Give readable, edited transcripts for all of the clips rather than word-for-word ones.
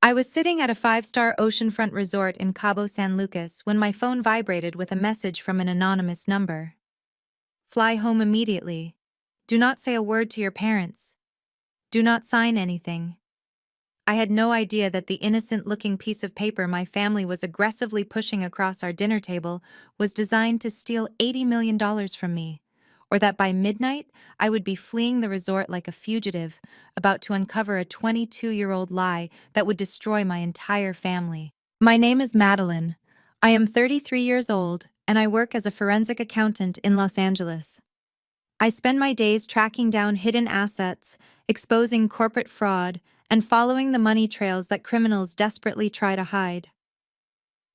I was sitting at a five-star oceanfront resort in Cabo San Lucas when my phone vibrated with a message from an anonymous number. Fly home immediately. Do not say a word to your parents. Do not sign anything. I had no idea that the innocent-looking piece of paper my family was aggressively pushing across our dinner table was designed to steal $80 million from me, or that by midnight I would be fleeing the resort like a fugitive, about to uncover a 22-year-old lie that would destroy my entire family. My name is Madeline. I am 33 years old, and I work as a forensic accountant in Los Angeles. I spend my days tracking down hidden assets, exposing corporate fraud, and following the money trails that criminals desperately try to hide.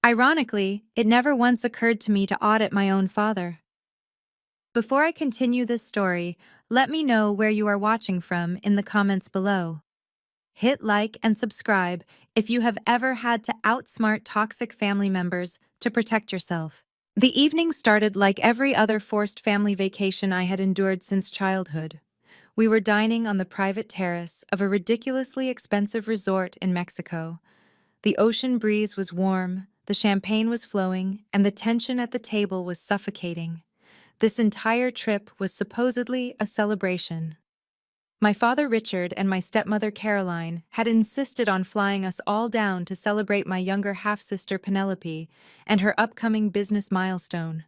Ironically, it never once occurred to me to audit my own father. Before I continue this story, let me know where you are watching from in the comments below. Hit like and subscribe if you have ever had to outsmart toxic family members to protect yourself. The evening started like every other forced family vacation I had endured since childhood. We were dining on the private terrace of a ridiculously expensive resort in Mexico. The ocean breeze was warm, the champagne was flowing, and the tension at the table was suffocating. This entire trip was supposedly a celebration. My father Richard and my stepmother Caroline had insisted on flying us all down to celebrate my younger half-sister Penelope and her upcoming business milestone.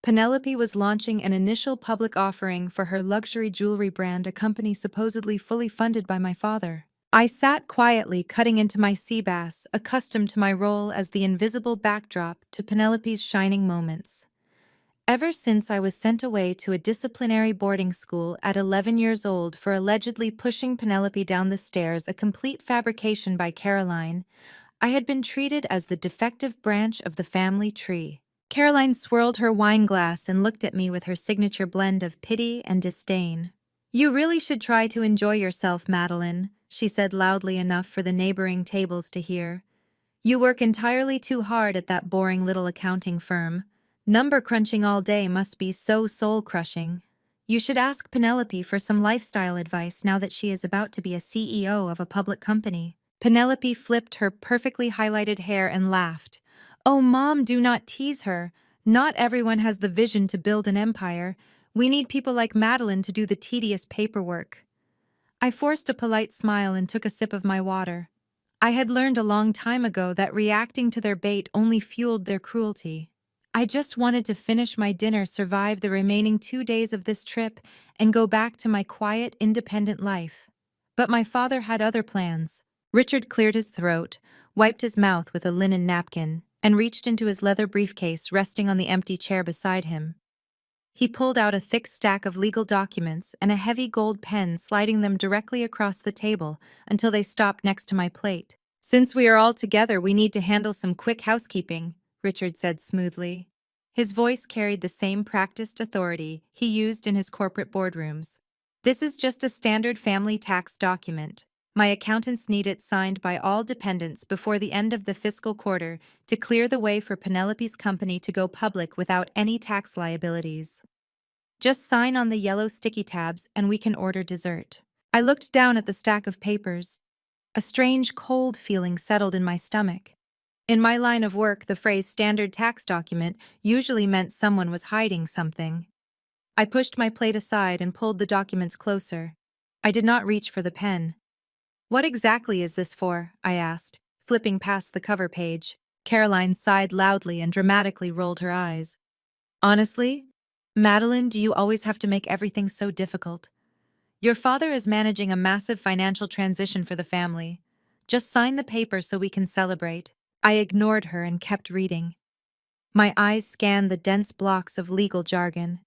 Penelope was launching an initial public offering for her luxury jewelry brand, a company supposedly fully funded by my father. I sat quietly cutting into my sea bass, accustomed to my role as the invisible backdrop to Penelope's shining moments. Ever since I was sent away to a disciplinary boarding school at 11 years old for allegedly pushing Penelope down the stairs, a complete fabrication by Caroline, I had been treated as the defective branch of the family tree. Caroline swirled her wine glass and looked at me with her signature blend of pity and disdain. "You really should try to enjoy yourself, Madeline," she said loudly enough for the neighboring tables to hear. "You work entirely too hard at that boring little accounting firm. Number crunching all day must be so soul-crushing. You should ask Penelope for some lifestyle advice now that she is about to be a CEO of a public company." Penelope flipped her perfectly highlighted hair and laughed. "Oh, Mom, do not tease her. Not everyone has the vision to build an empire. We need people like Madeline to do the tedious paperwork." I forced a polite smile and took a sip of my water. I had learned a long time ago that reacting to their bait only fueled their cruelty. I just wanted to finish my dinner, survive the remaining 2 days of this trip, and go back to my quiet, independent life. But my father had other plans. Richard cleared his throat, wiped his mouth with a linen napkin, and reached into his leather briefcase resting on the empty chair beside him. He pulled out a thick stack of legal documents and a heavy gold pen, sliding them directly across the table until they stopped next to my plate. "Since we are all together, we need to handle some quick housekeeping," Richard said smoothly. His voice carried the same practiced authority he used in his corporate boardrooms. "This is just a standard family tax document. My accountants need it signed by all dependents before the end of the fiscal quarter to clear the way for Penelope's company to go public without any tax liabilities. Just sign on the yellow sticky tabs and we can order dessert." I looked down at the stack of papers. A strange cold feeling settled in my stomach. In my line of work, the phrase standard tax document usually meant someone was hiding something. I pushed my plate aside and pulled the documents closer. I did not reach for the pen. "What exactly is this for?" I asked, flipping past the cover page. Caroline sighed loudly and dramatically rolled her eyes. "Honestly, Madeline, do you always have to make everything so difficult? Your father is managing a massive financial transition for the family. Just sign the paper so we can celebrate." I ignored her and kept reading. My eyes scanned the dense blocks of legal jargon.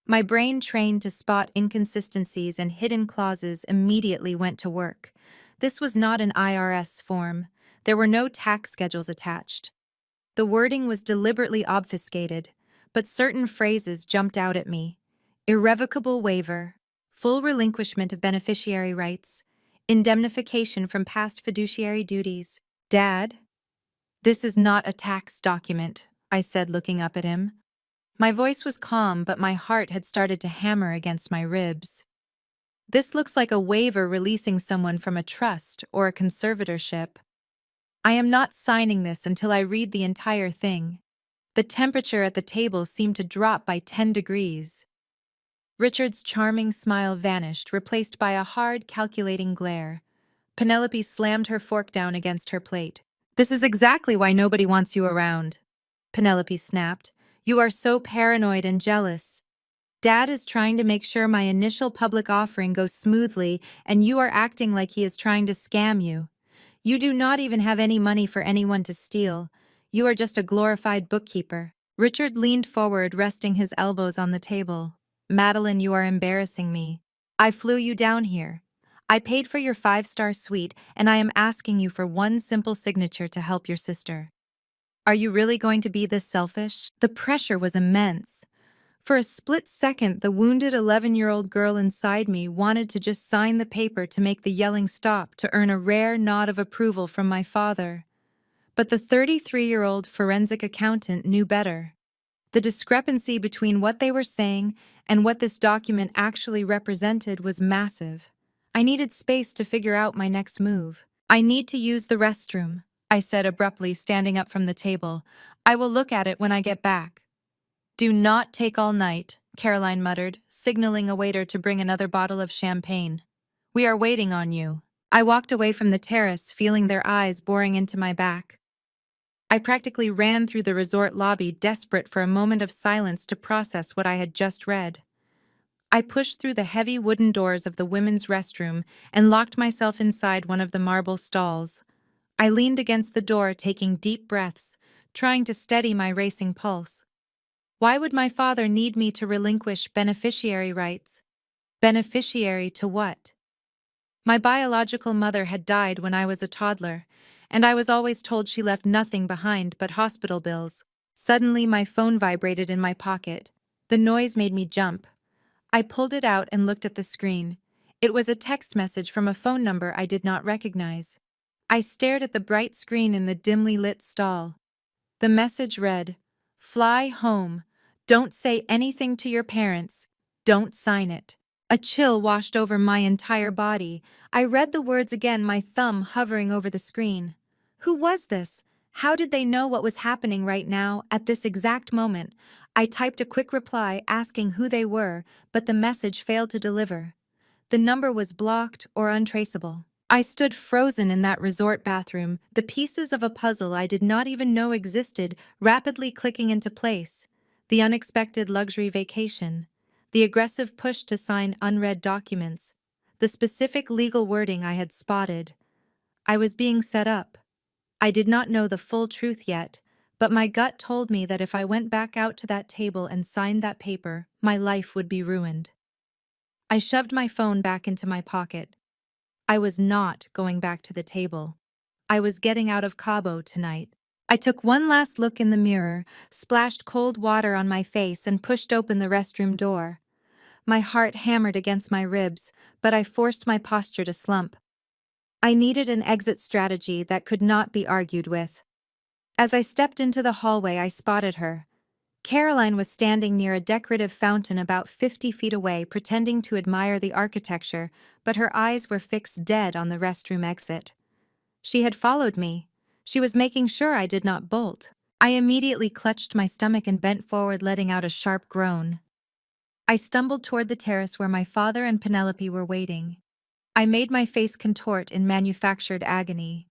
My brain, trained to spot inconsistencies and hidden clauses, immediately went to work. This was not an IRS form. There were no tax schedules attached. The wording was deliberately obfuscated, but certain phrases jumped out at me. Irrevocable waiver, full relinquishment of beneficiary rights, indemnification from past fiduciary duties. "Dad, this is not a tax document," I said, looking up at him. My voice was calm, but my heart had started to hammer against my ribs. "This looks like a waiver releasing someone from a trust or a conservatorship." I am not signing this until I read the entire thing. The temperature at the table seemed to drop by 10 degrees. Richard's charming smile vanished, replaced by a hard, calculating glare. Penelope slammed her fork down against her plate. "This is exactly why nobody wants you around," Penelope snapped. "You are so paranoid and jealous. Dad is trying to make sure my initial public offering goes smoothly, and you are acting like he is trying to scam you. You do not even have any money for anyone to steal. You are just a glorified bookkeeper." Richard leaned forward, resting his elbows on the table. "Madeline, you are embarrassing me. I flew you down here. I paid for your 5-star suite, and I am asking you for one simple signature to help your sister. Are you really going to be this selfish?" The pressure was immense. For a split second, the wounded 11-year-old girl inside me wanted to just sign the paper to make the yelling stop, to earn a rare nod of approval from my father. But the 33-year-old forensic accountant knew better. The discrepancy between what they were saying and what this document actually represented was massive. I needed space to figure out my next move. "I need to use the restroom," I said abruptly, standing up from the table. "I will look at it when I get back." "Do not take all night," Caroline muttered, signaling a waiter to bring another bottle of champagne. "We are waiting on you." I walked away from the terrace, feeling their eyes boring into my back. I practically ran through the resort lobby, desperate for a moment of silence to process what I had just read. I pushed through the heavy wooden doors of the women's restroom and locked myself inside one of the marble stalls. I leaned against the door, taking deep breaths, trying to steady my racing pulse. Why would my father need me to relinquish beneficiary rights? Beneficiary to what? My biological mother had died when I was a toddler, and I was always told she left nothing behind but hospital bills. Suddenly, my phone vibrated in my pocket. The noise made me jump. I pulled it out and looked at the screen. It was a text message from a phone number I did not recognize. I stared at the bright screen in the dimly lit stall. The message read, "Fly home. Don't say anything to your parents. Don't sign it." A chill washed over my entire body. I read the words again, my thumb hovering over the screen. Who was this? How did they know what was happening right now, at this exact moment? I typed a quick reply asking who they were, but the message failed to deliver. The number was blocked or untraceable. I stood frozen in that resort bathroom, the pieces of a puzzle I did not even know existed rapidly clicking into place. The unexpected luxury vacation, the aggressive push to sign unread documents, the specific legal wording I had spotted. I was being set up. I did not know the full truth yet, but my gut told me that if I went back out to that table and signed that paper, my life would be ruined. I shoved my phone back into my pocket. I was not going back to the table. I was getting out of Cabo tonight. I took one last look in the mirror, splashed cold water on my face, and pushed open the restroom door. My heart hammered against my ribs, but I forced my posture to slump. I needed an exit strategy that could not be argued with. As I stepped into the hallway, I spotted her. Caroline was standing near a decorative fountain about 50 feet away, pretending to admire the architecture, but her eyes were fixed dead on the restroom exit. She had followed me. She was making sure I did not bolt. I immediately clutched my stomach and bent forward, letting out a sharp groan. I stumbled toward the terrace where my father and Penelope were waiting. I made my face contort in manufactured agony.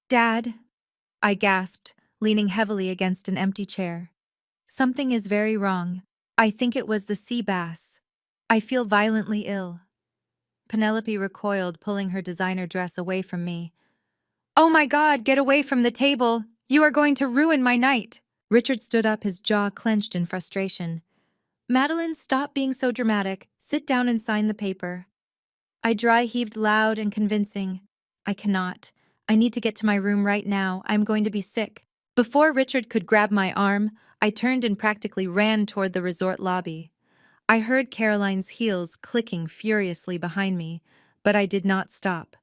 "Dad," I gasped, leaning heavily against an empty chair. "Something is very wrong. I think it was the sea bass. I feel violently ill." Penelope recoiled, pulling her designer dress away from me. "Oh my God, get away from the table! You are going to ruin my night!" Richard stood up, his jaw clenched in frustration. "Madeline, stop being so dramatic. Sit down and sign the paper." I dry heaved loud and convincing. "I cannot. I need to get to my room right now. I'm going to be sick." Before Richard could grab my arm, I turned and practically ran toward the resort lobby. I heard Caroline's heels clicking furiously behind me, but I did not stop.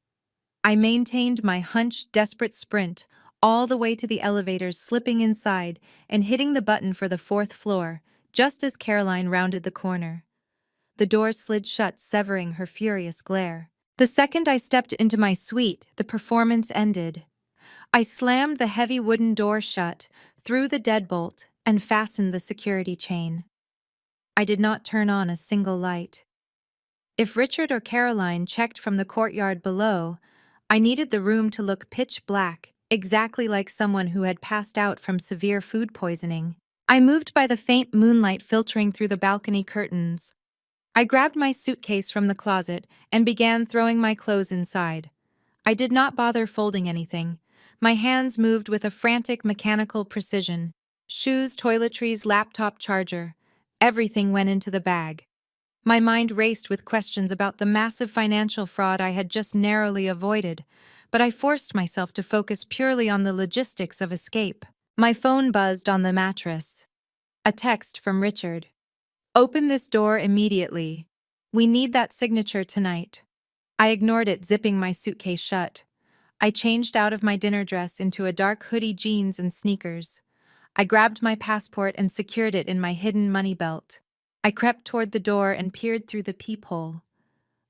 I maintained my hunched, desperate sprint all the way to the elevators, slipping inside and hitting the button for the 4th floor, just as Caroline rounded the corner. The door slid shut, severing her furious glare. The second I stepped into my suite, the performance ended. I slammed the heavy wooden door shut, threw the deadbolt, and fastened the security chain. I did not turn on a single light. If Richard or Caroline checked from the courtyard below, I needed the room to look pitch black, exactly like someone who had passed out from severe food poisoning. I moved by the faint moonlight filtering through the balcony curtains. I grabbed my suitcase from the closet and began throwing my clothes inside. I did not bother folding anything. My hands moved with a frantic mechanical precision. Shoes, toiletries, laptop charger. Everything went into the bag. My mind raced with questions about the massive financial fraud I had just narrowly avoided, but I forced myself to focus purely on the logistics of escape. My phone buzzed on the mattress. A text from Richard. "Open this door immediately. We need that signature tonight." I ignored it, zipping my suitcase shut. I changed out of my dinner dress into a dark hoodie, jeans, and sneakers. I grabbed my passport and secured it in my hidden money belt. I crept toward the door and peered through the peephole.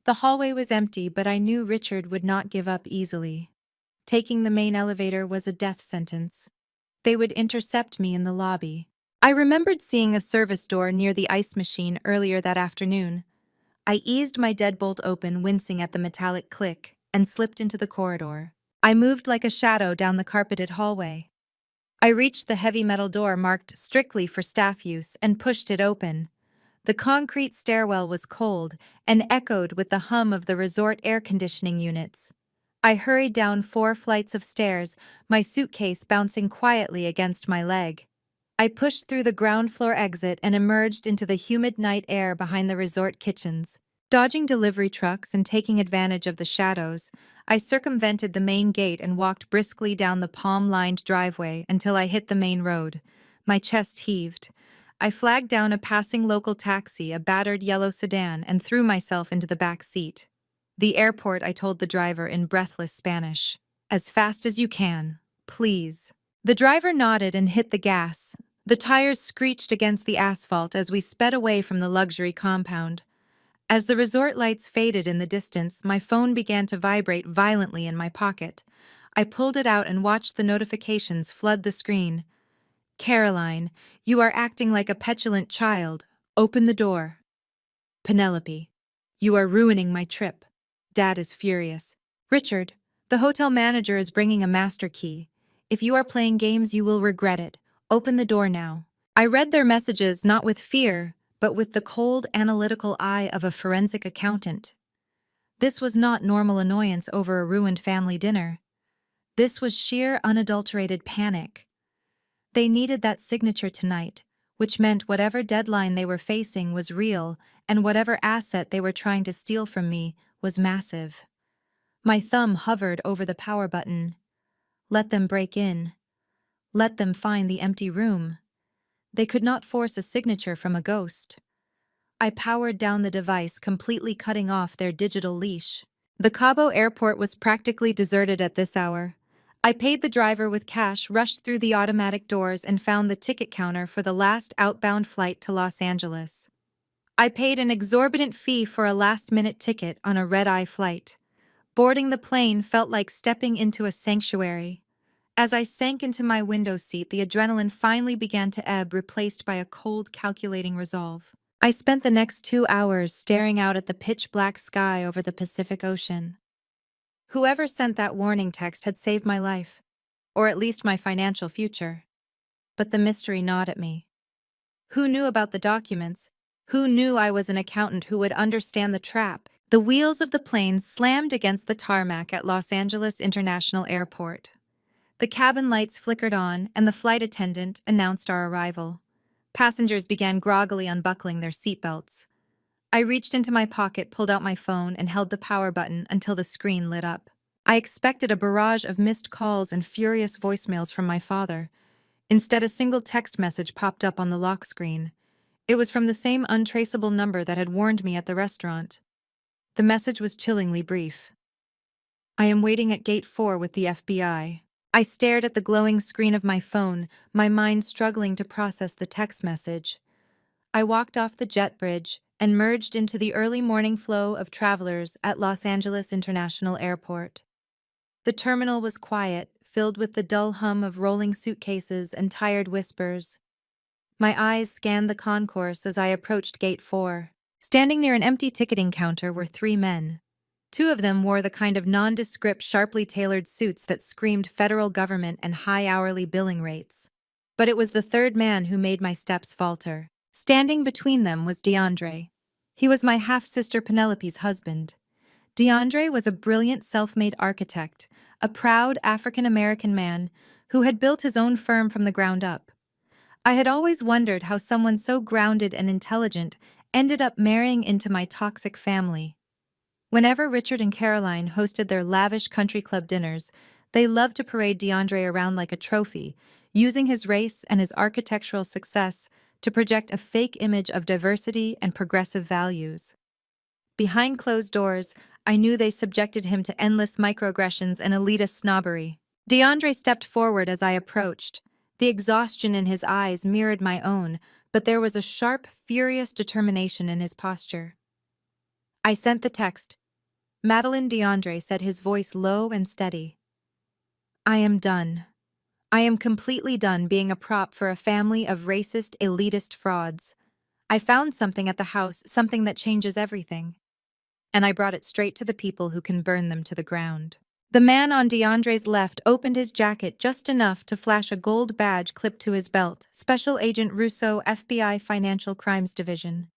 The hallway was empty, but I knew Richard would not give up easily. Taking the main elevator was a death sentence. They would intercept me in the lobby. I remembered seeing a service door near the ice machine earlier that afternoon. I eased my deadbolt open, wincing at the metallic click, and slipped into the corridor. I moved like a shadow down the carpeted hallway. I reached the heavy metal door marked strictly for staff use and pushed it open. The concrete stairwell was cold and echoed with the hum of the resort air conditioning units. I hurried down 4 flights of stairs, my suitcase bouncing quietly against my leg. I pushed through the ground floor exit and emerged into the humid night air behind the resort kitchens. Dodging delivery trucks and taking advantage of the shadows, I circumvented the main gate and walked briskly down the palm-lined driveway until I hit the main road. My chest heaved. I flagged down a passing local taxi, a battered yellow sedan, and threw myself into the back seat. "The airport," I told the driver in breathless Spanish. "As fast as you can, please." The driver nodded and hit the gas. The tires screeched against the asphalt as we sped away from the luxury compound. As the resort lights faded in the distance, my phone began to vibrate violently in my pocket. I pulled it out and watched the notifications flood the screen. "Caroline, you are acting like a petulant child. Open the door." "Penelope, you are ruining my trip. Dad is furious." "Richard, the hotel manager is bringing a master key. If you are playing games, you will regret it. Open the door now." I read their messages not with fear, but with the cold, analytical eye of a forensic accountant. This was not normal annoyance over a ruined family dinner. This was sheer, unadulterated panic. They needed that signature tonight, which meant whatever deadline they were facing was real, and whatever asset they were trying to steal from me was massive. My thumb hovered over the power button. Let them break in. Let them find the empty room. They could not force a signature from a ghost. I powered down the device, completely cutting off their digital leash. The Cabo airport was practically deserted at this hour. I paid the driver with cash, rushed through the automatic doors, and found the ticket counter for the last outbound flight to Los Angeles. I paid an exorbitant fee for a last-minute ticket on a red-eye flight. Boarding the plane felt like stepping into a sanctuary. As I sank into my window seat, the adrenaline finally began to ebb, replaced by a cold, calculating resolve. I spent the next 2 hours staring out at the pitch-black sky over the Pacific Ocean. Whoever sent that warning text had saved my life, or at least my financial future. But the mystery gnawed at me. Who knew about the documents? Who knew I was an accountant who would understand the trap? The wheels of the plane slammed against the tarmac at Los Angeles International Airport. The cabin lights flickered on, and the flight attendant announced our arrival. Passengers began groggily unbuckling their seatbelts. I reached into my pocket, pulled out my phone, and held the power button until the screen lit up. I expected a barrage of missed calls and furious voicemails from my father. Instead, a single text message popped up on the lock screen. It was from the same untraceable number that had warned me at the restaurant. The message was chillingly brief. "I am waiting at Gate 4 with the FBI." I stared at the glowing screen of my phone, my mind struggling to process the text message. I walked off the jet bridge and merged into the early morning flow of travelers at Los Angeles International Airport. The terminal was quiet, filled with the dull hum of rolling suitcases and tired whispers. My eyes scanned the concourse as I approached Gate 4. Standing near an empty ticketing counter were 3 men. 2 of them wore the kind of nondescript, sharply tailored suits that screamed federal government and high hourly billing rates. But it was the 3rd man who made my steps falter. Standing between them was DeAndre. He was my half-sister Penelope's husband. DeAndre was a brilliant self-made architect, a proud African-American man who had built his own firm from the ground up. I had always wondered how someone so grounded and intelligent ended up marrying into my toxic family. Whenever Richard and Caroline hosted their lavish country club dinners, they loved to parade DeAndre around like a trophy, using his race and his architectural success to project a fake image of diversity and progressive values. Behind closed doors, I knew they subjected him to endless microaggressions and elitist snobbery. DeAndre stepped forward as I approached. The exhaustion in his eyes mirrored my own, but there was a sharp, furious determination in his posture. I sent the text. Madeline, DeAndre said, his voice low and steady. I am done. I am completely done being a prop for a family of racist, elitist frauds. I found something at the house, something that changes everything. And I brought it straight to the people who can burn them to the ground. The man on DeAndre's left opened his jacket just enough to flash a gold badge clipped to his belt, Special Agent Russo, FBI Financial Crimes Division.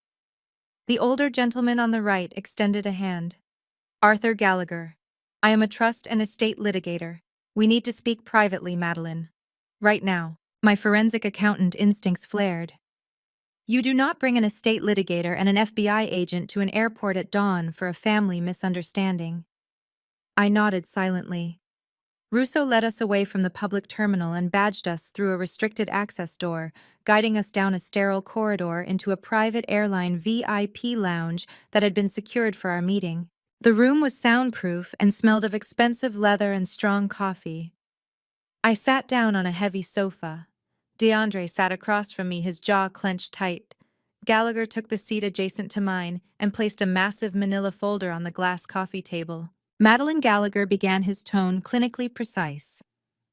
The older gentleman on the right extended a hand. Arthur Gallagher. I am a trust and estate litigator. We need to speak privately, Madeline. Right now. My forensic accountant instincts flared. You do not bring an estate litigator and an FBI agent to an airport at dawn for a family misunderstanding. I nodded silently. Russo led us away from the public terminal and badged us through a restricted access door, guiding us down a sterile corridor into a private airline VIP lounge that had been secured for our meeting. The room was soundproof and smelled of expensive leather and strong coffee. I sat down on a heavy sofa. DeAndre sat across from me, his jaw clenched tight. Gallagher took the seat adjacent to mine and placed a massive manila folder on the glass coffee table. Madeline Gallagher began, his tone clinically precise.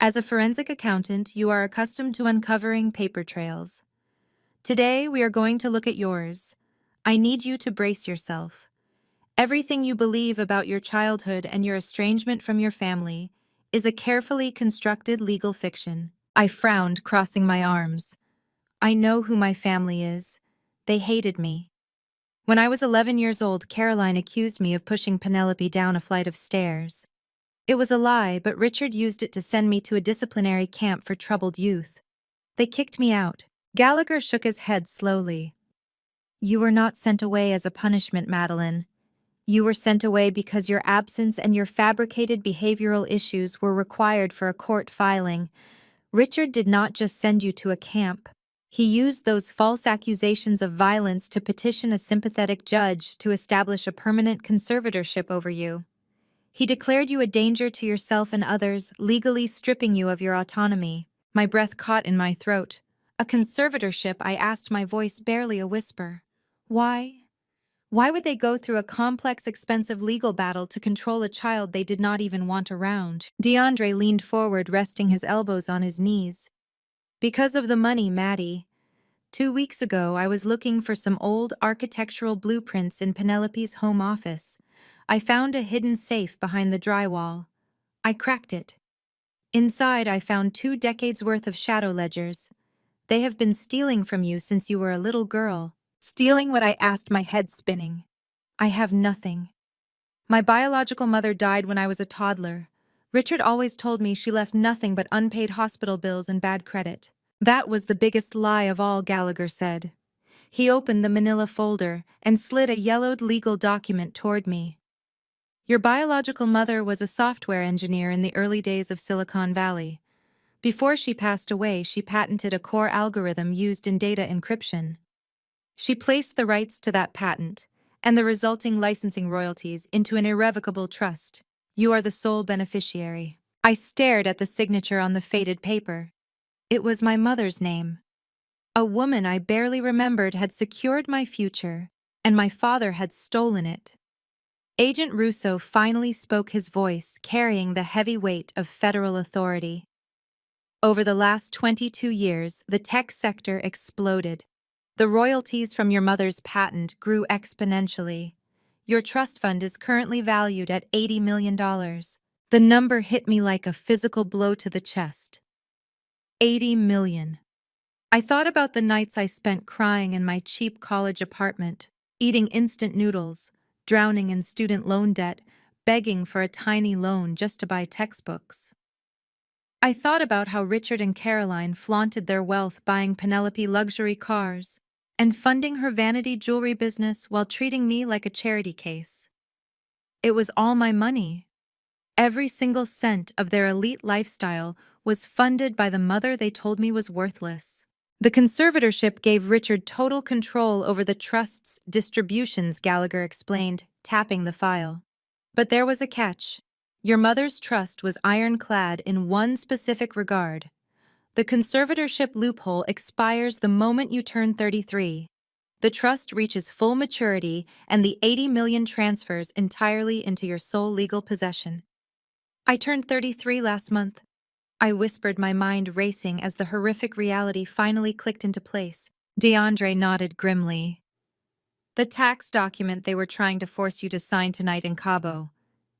As a forensic accountant, you are accustomed to uncovering paper trails. Today, we are going to look at yours. I need you to brace yourself. Everything you believe about your childhood and your estrangement from your family is a carefully constructed legal fiction. I frowned, crossing my arms. I know who my family is. They hated me. When I was 11 years old, Caroline accused me of pushing Penelope down a flight of stairs. It was a lie, but Richard used it to send me to a disciplinary camp for troubled youth. They kicked me out. Gallagher shook his head slowly. You were not sent away as a punishment, Madeline. You were sent away because your absence and your fabricated behavioral issues were required for a court filing. Richard did not just send you to a camp. He used those false accusations of violence to petition a sympathetic judge to establish a permanent conservatorship over you. He declared you a danger to yourself and others, legally stripping you of your autonomy. My breath caught in my throat. A conservatorship, I asked, my voice barely a whisper. Why? Why would they go through a complex, expensive legal battle to control a child they did not even want around? DeAndre leaned forward, resting his elbows on his knees. Because of the money, Maddie. 2 weeks ago, I was looking for some old architectural blueprints in Penelope's home office. I found a hidden safe behind the drywall. I cracked it. Inside, I found 2 decades worth of shadow ledgers. They have been stealing from you since you were a little girl. Stealing what? I asked, my head spinning. I have nothing. My biological mother died when I was a toddler. Richard always told me she left nothing but unpaid hospital bills and bad credit. That was the biggest lie of all, Gallagher said. He opened the manila folder and slid a yellowed legal document toward me. Your biological mother was a software engineer in the early days of Silicon Valley. Before she passed away, she patented a core algorithm used in data encryption. She placed the rights to that patent and the resulting licensing royalties into an irrevocable trust. You are the sole beneficiary. I stared at the signature on the faded paper. It was my mother's name. A woman I barely remembered had secured my future, and my father had stolen it. Agent Russo finally spoke his voice, carrying the heavy weight of federal authority. Over the last 22 years, the tech sector exploded. The royalties from your mother's patent grew exponentially. Your trust fund is currently valued at $80 million. The number hit me like a physical blow to the chest. 80 million. I thought about the nights I spent crying in my cheap college apartment, eating instant noodles, drowning in student loan debt, begging for a tiny loan just to buy textbooks. I thought about how Richard and Caroline flaunted their wealth buying Penelope luxury cars and funding her vanity jewelry business while treating me like a charity case. It was all my money. Every single cent of their elite lifestyle was funded by the mother they told me was worthless. The conservatorship gave Richard total control over the trust's distributions, Gallagher explained, tapping the file. But there was a catch. Your mother's trust was ironclad in one specific regard. The conservatorship loophole expires the moment you turn 33. The trust reaches full maturity and the 80 million transfers entirely into your sole legal possession. I turned 33 last month. I whispered, my mind racing as the horrific reality finally clicked into place. DeAndre nodded grimly. The tax document they were trying to force you to sign tonight in Cabo.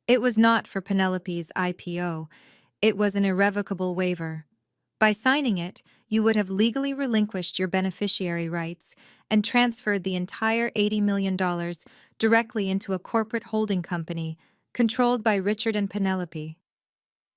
It was not for Penelope's IPO. It was an irrevocable waiver. By signing it, you would have legally relinquished your beneficiary rights and transferred the entire $80 million directly into a corporate holding company controlled by Richard and Penelope.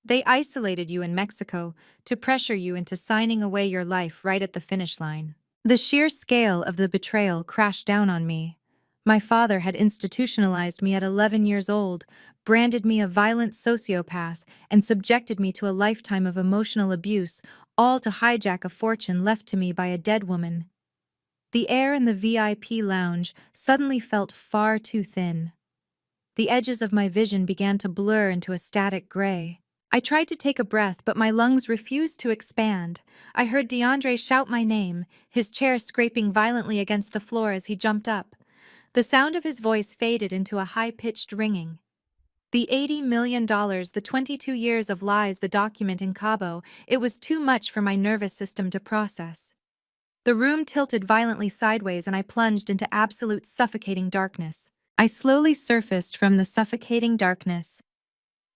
They isolated you in Mexico to pressure you into signing away your life right at the finish line. The sheer scale of the betrayal crashed down on me. My father had institutionalized me at 11 years old, branded me a violent sociopath, and subjected me to a lifetime of emotional abuse, all to hijack a fortune left to me by a dead woman. The air in the VIP lounge suddenly felt far too thin. The edges of my vision began to blur into a static gray. I tried to take a breath, but my lungs refused to expand. I heard DeAndre shout my name, his chair scraping violently against the floor as he jumped up. The sound of his voice faded into a high-pitched ringing. The $80 million, the 22 years of lies, the document in Cabo, it was too much for my nervous system to process. The room tilted violently sideways and I plunged into absolute suffocating darkness. I slowly surfaced from the suffocating darkness.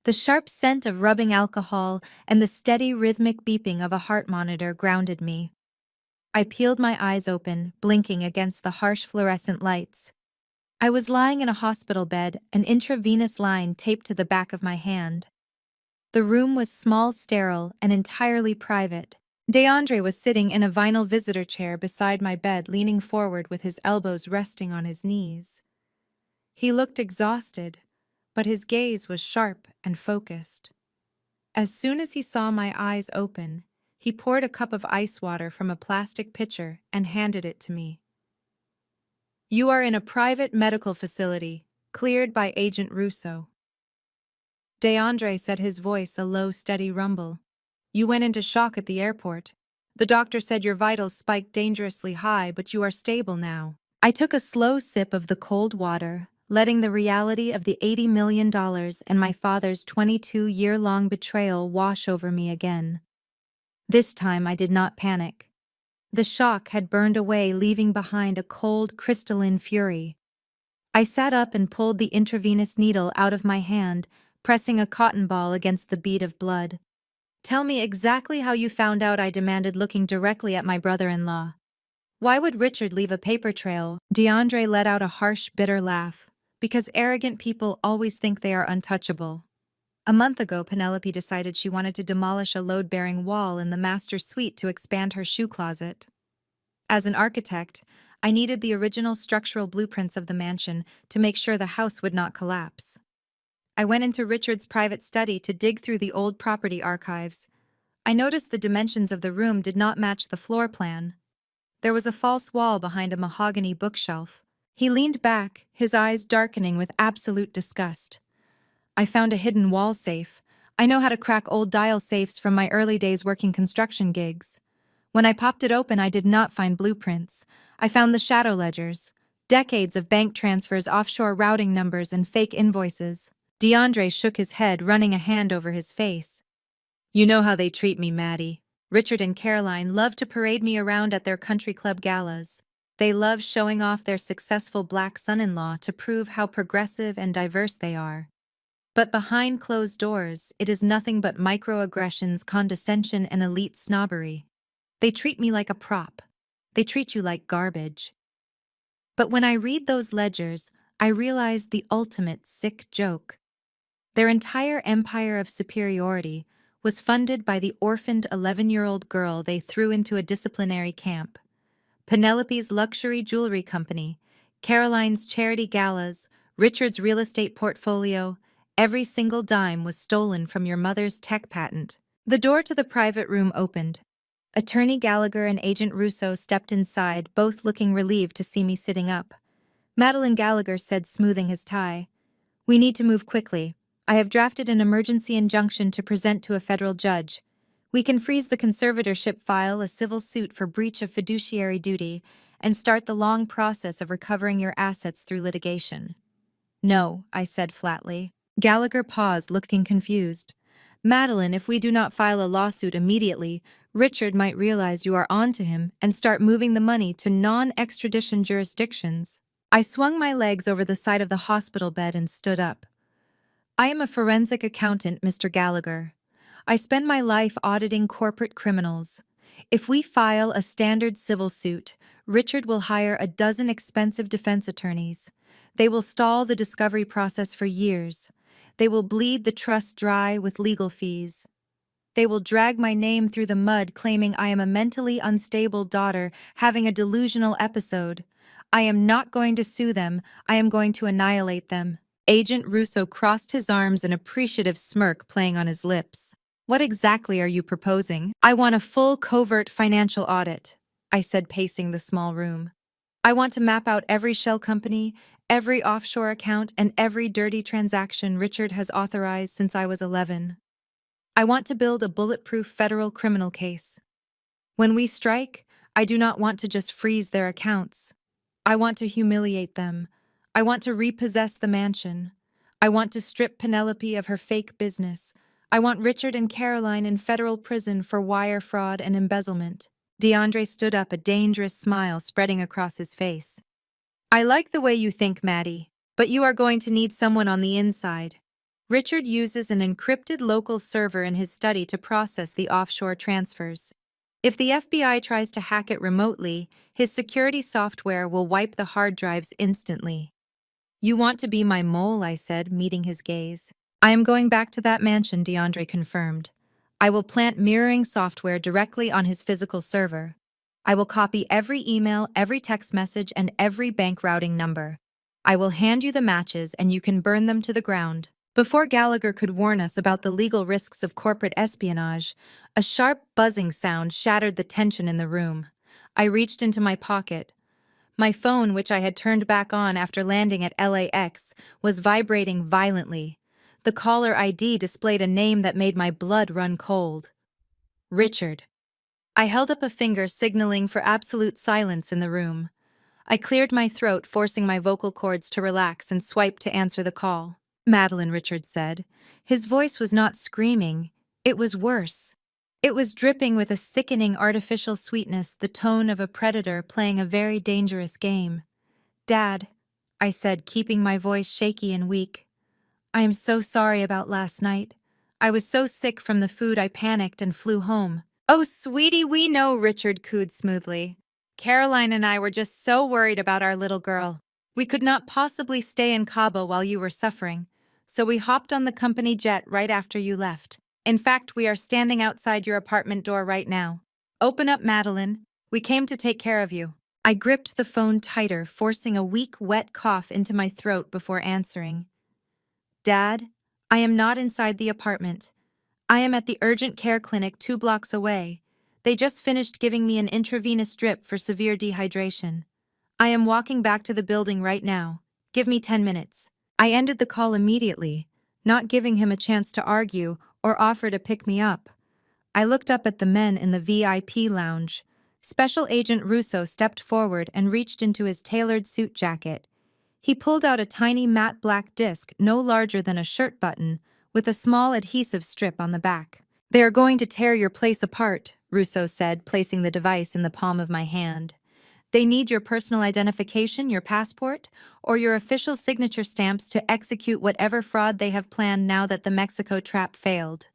The sharp scent of rubbing alcohol and the steady rhythmic beeping of a heart monitor grounded me. I peeled my eyes open, blinking against the harsh fluorescent lights. I was lying in a hospital bed, an intravenous line taped to the back of my hand. The room was small, sterile, and entirely private. DeAndre was sitting in a vinyl visitor chair beside my bed, leaning forward with his elbows resting on his knees. He looked exhausted, but his gaze was sharp and focused. As soon as he saw my eyes open, he poured a cup of ice water from a plastic pitcher and handed it to me. You are in a private medical facility, cleared by Agent Russo. DeAndre said, his voice a low, steady rumble. You went into shock at the airport. The doctor said your vitals spiked dangerously high, but you are stable now. I took a slow sip of the cold water, letting the reality of the $80 million and my father's 22-year-long betrayal wash over me again. This time I did not panic. The shock had burned away, leaving behind a cold, crystalline fury. I sat up and pulled the intravenous needle out of my hand, pressing a cotton ball against the bead of blood. Tell me exactly how you found out, I demanded, looking directly at my brother-in-law. Why would Richard leave a paper trail? DeAndre let out a harsh, bitter laugh. Because arrogant people always think they are untouchable. A month ago, Penelope decided she wanted to demolish a load-bearing wall in the master suite to expand her shoe closet. As an architect, I needed the original structural blueprints of the mansion to make sure the house would not collapse. I went into Richard's private study to dig through the old property archives. I noticed the dimensions of the room did not match the floor plan. There was a false wall behind a mahogany bookshelf. He leaned back, his eyes darkening with absolute disgust. I found a hidden wall safe. I know how to crack old dial safes from my early days working construction gigs. When I popped it open, I did not find blueprints. I found the shadow ledgers. Decades of bank transfers, offshore routing numbers, and fake invoices. DeAndre shook his head, running a hand over his face. You know how they treat me, Maddie. Richard and Caroline love to parade me around at their country club galas. They love showing off their successful black son-in-law to prove how progressive and diverse they are. But behind closed doors, it is nothing but microaggressions, condescension, and elite snobbery. They treat me like a prop. They treat you like garbage. But when I read those ledgers, I realize the ultimate sick joke. Their entire empire of superiority was funded by the orphaned 11-year-old girl they threw into a disciplinary camp. Penelope's luxury jewelry company, Caroline's charity galas, Richard's real estate portfolio, every single dime was stolen from your mother's tech patent. The door to the private room opened. Attorney Gallagher and Agent Russo stepped inside, both looking relieved to see me sitting up. Madeline Gallagher said, smoothing his tie, "We need to move quickly. I have drafted an emergency injunction to present to a federal judge. We can freeze the conservatorship, file a civil suit for breach of fiduciary duty, and start the long process of recovering your assets through litigation." "No," I said flatly. Gallagher paused, looking confused. "Madeline, if we do not file a lawsuit immediately, Richard might realize you are on to him and start moving the money to non-extradition jurisdictions." I swung my legs over the side of the hospital bed and stood up. "I am a forensic accountant, Mr. Gallagher. I spend my life auditing corporate criminals. If we file a standard civil suit, Richard will hire a dozen expensive defense attorneys. They will stall the discovery process for years. They will bleed the trust dry with legal fees. They will drag my name through the mud, claiming I am a mentally unstable daughter having a delusional episode. I am not going to sue them. I am going to annihilate them." Agent Russo crossed his arms, an appreciative smirk playing on his lips. "What exactly are you proposing?" "I want a full covert financial audit," I said, pacing the small room. "I want to map out every shell company, every offshore account, and every dirty transaction Richard has authorized since I was 11. I want to build a bulletproof federal criminal case. When we strike, I do not want to just freeze their accounts. I want to humiliate them. I want to repossess the mansion. I want to strip Penelope of her fake business. I want Richard and Caroline in federal prison for wire fraud and embezzlement." DeAndre stood up, a dangerous smile spreading across his face. "I like the way you think, Maddie, but you are going to need someone on the inside. Richard uses an encrypted local server in his study to process the offshore transfers. If the FBI tries to hack it remotely, his security software will wipe the hard drives instantly." "You want to be my mole," I said, meeting his gaze. "I am going back to that mansion," DeAndre confirmed. "I will plant mirroring software directly on his physical server. I will copy every email, every text message, and every bank routing number. I will hand you the matches and you can burn them to the ground." Before Gallagher could warn us about the legal risks of corporate espionage, a sharp buzzing sound shattered the tension in the room. I reached into my pocket. My phone, which I had turned back on after landing at LAX, was vibrating violently. The caller ID displayed a name that made my blood run cold. Richard. I held up a finger, signaling for absolute silence in the room. I cleared my throat, forcing my vocal cords to relax, and swiped to answer the call. "Madeline," Richard said. His voice was not screaming. It was worse. It was dripping with a sickening artificial sweetness, the tone of a predator playing a very dangerous game. "Dad," I said, keeping my voice shaky and weak. "I am so sorry about last night. I was so sick from the food I panicked and flew home." "Oh, sweetie, we know," Richard cooed smoothly. "Caroline and I were just so worried about our little girl. We could not possibly stay in Cabo while you were suffering, so we hopped on the company jet right after you left. In fact, we are standing outside your apartment door right now. Open up, Madeline. We came to take care of you." I gripped the phone tighter, forcing a weak, wet cough into my throat before answering. "Dad, I am not inside the apartment. I am at the urgent care clinic 2 blocks away. They just finished giving me an intravenous drip for severe dehydration. I am walking back to the building right now. Give me 10 minutes. I ended the call immediately, not giving him a chance to argue or offer to pick me up. I looked up at the men in the VIP lounge, Special Agent Russo stepped forward and reached into his tailored suit jacket. He pulled out a tiny matte black disc no larger than a shirt button, with a small adhesive strip on the back. "They are going to tear your place apart," Russo said, placing the device in the palm of my hand. "They need your personal identification, your passport, or your official signature stamps to execute whatever fraud they have planned now that the Mexico trap failed.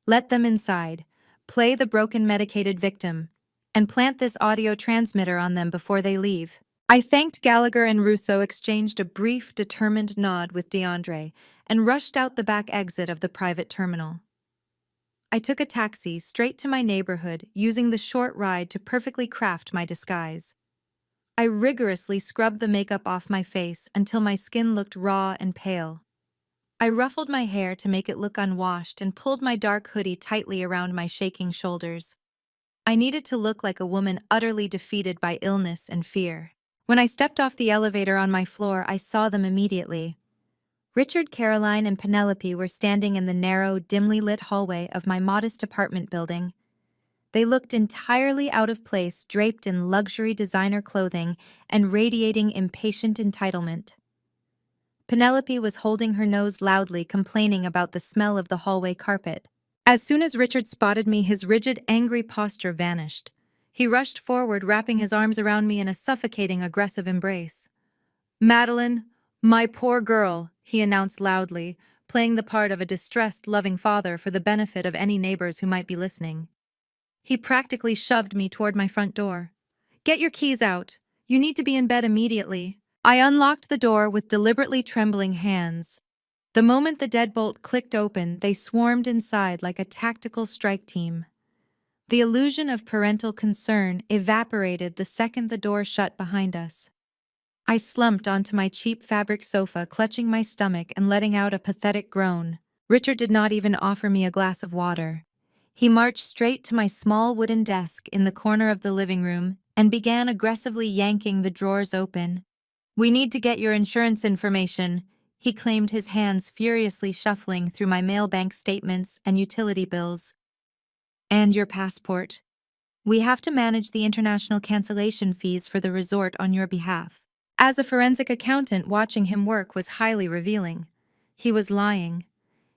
Let them inside, play the broken medicated victim, and plant this audio transmitter on them before they leave." I thanked Gallagher, and Russo exchanged a brief, determined nod with DeAndre and rushed out the back exit of the private terminal. I took a taxi straight to my neighborhood, using the short ride to perfectly craft my disguise. I rigorously scrubbed the makeup off my face until my skin looked raw and pale. I ruffled my hair to make it look unwashed and pulled my dark hoodie tightly around my shaking shoulders. I needed to look like a woman utterly defeated by illness and fear. When I stepped off the elevator on my floor, I saw them immediately. Richard, Caroline, and Penelope were standing in the narrow, dimly lit hallway of my modest apartment building. They looked entirely out of place, draped in luxury designer clothing and radiating impatient entitlement. Penelope was holding her nose loudly, complaining about the smell of the hallway carpet. As soon as Richard spotted me, his rigid, angry posture vanished. He rushed forward, wrapping his arms around me in a suffocating, aggressive embrace. "Madeline, my poor girl," he announced loudly, playing the part of a distressed, loving father for the benefit of any neighbors who might be listening. He practically shoved me toward my front door. "Get your keys out. You need to be in bed immediately." I unlocked the door with deliberately trembling hands. The moment the deadbolt clicked open, they swarmed inside like a tactical strike team. The illusion of parental concern evaporated the second the door shut behind us. I slumped onto my cheap fabric sofa, clutching my stomach and letting out a pathetic groan. Richard did not even offer me a glass of water. He marched straight to my small wooden desk in the corner of the living room and began aggressively yanking the drawers open. "We need to get your insurance information," he claimed, his hands furiously shuffling through my mail bank statements and utility bills. "And your passport. We have to manage the international cancellation fees for the resort on your behalf." As a forensic accountant, watching him work was highly revealing. He was lying.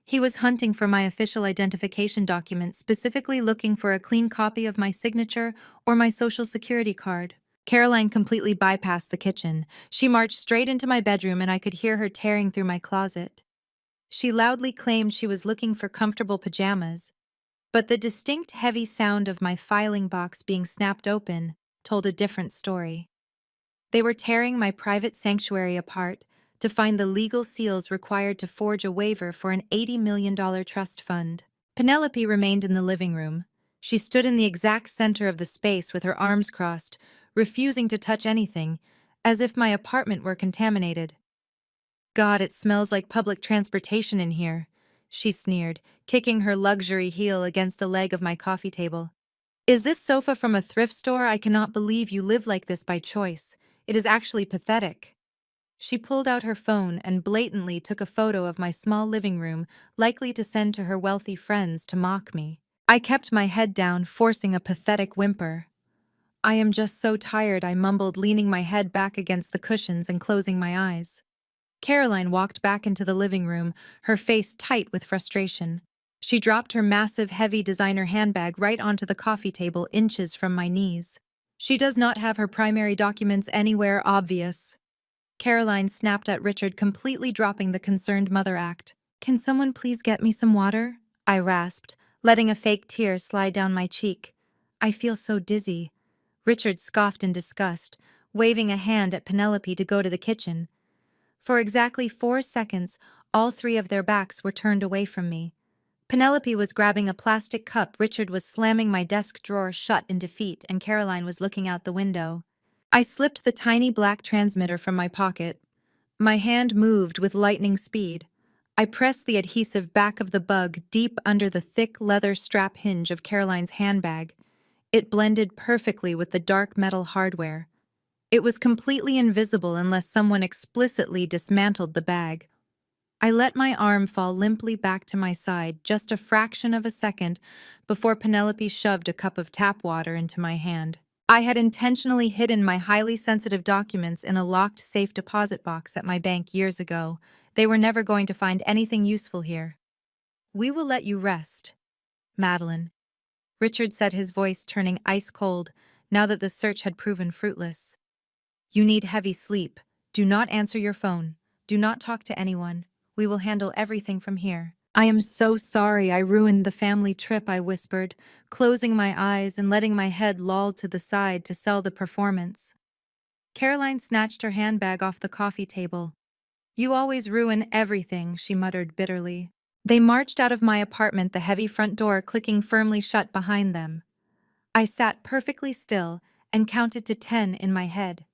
He was hunting for my official identification documents, specifically looking for a clean copy of my signature or my social security card. Caroline completely bypassed the kitchen. She marched straight into my bedroom, and I could hear her tearing through my closet. She loudly claimed she was looking for comfortable pajamas, but the distinct heavy sound of my filing box being snapped open told a different story. They were tearing my private sanctuary apart to find the legal seals required to forge a waiver for an $80 million trust fund. Penelope remained in the living room. She stood in the exact center of the space with her arms crossed, refusing to touch anything, as if my apartment were contaminated. "God, it smells like public transportation in here," she sneered, kicking her luxury heel against the leg of my coffee table. "Is this sofa from a thrift store? I cannot believe you live like this by choice. It is actually pathetic." She pulled out her phone and blatantly took a photo of my small living room, likely to send to her wealthy friends to mock me. I kept my head down, forcing a pathetic whimper. "I am just so tired," I mumbled, leaning my head back against the cushions and closing my eyes. Caroline walked back into the living room, her face tight with frustration. She dropped her massive, heavy designer handbag right onto the coffee table, inches from my knees. "She does not have her primary documents anywhere obvious." Caroline snapped at Richard, completely dropping the concerned mother act. "Can someone please get me some water?" I rasped, letting a fake tear slide down my cheek. "I feel so dizzy." Richard scoffed in disgust, waving a hand at Penelope to go to the kitchen. For exactly 4 seconds, all three of their backs were turned away from me. Penelope was grabbing a plastic cup, Richard was slamming my desk drawer shut in defeat, and Caroline was looking out the window. I slipped the tiny black transmitter from my pocket. My hand moved with lightning speed. I pressed the adhesive back of the bug deep under the thick leather strap hinge of Caroline's handbag. It blended perfectly with the dark metal hardware. It was completely invisible unless someone explicitly dismantled the bag. I let my arm fall limply back to my side just a fraction of a second before Penelope shoved a cup of tap water into my hand. I had intentionally hidden my highly sensitive documents in a locked safe deposit box at my bank years ago. They were never going to find anything useful here. We will let you rest, Madeline. Richard said, his voice turning ice cold now that the search had proven fruitless. You need heavy sleep. Do not answer your phone. Do not talk to anyone. We will handle everything from here. I am so sorry I ruined the family trip, I whispered, closing my eyes and letting my head loll to the side to sell the performance. Caroline snatched her handbag off the coffee table. You always ruin everything, she muttered bitterly. They marched out of my apartment, the heavy front door clicking firmly shut behind them. I sat perfectly still and counted to 10 in my head.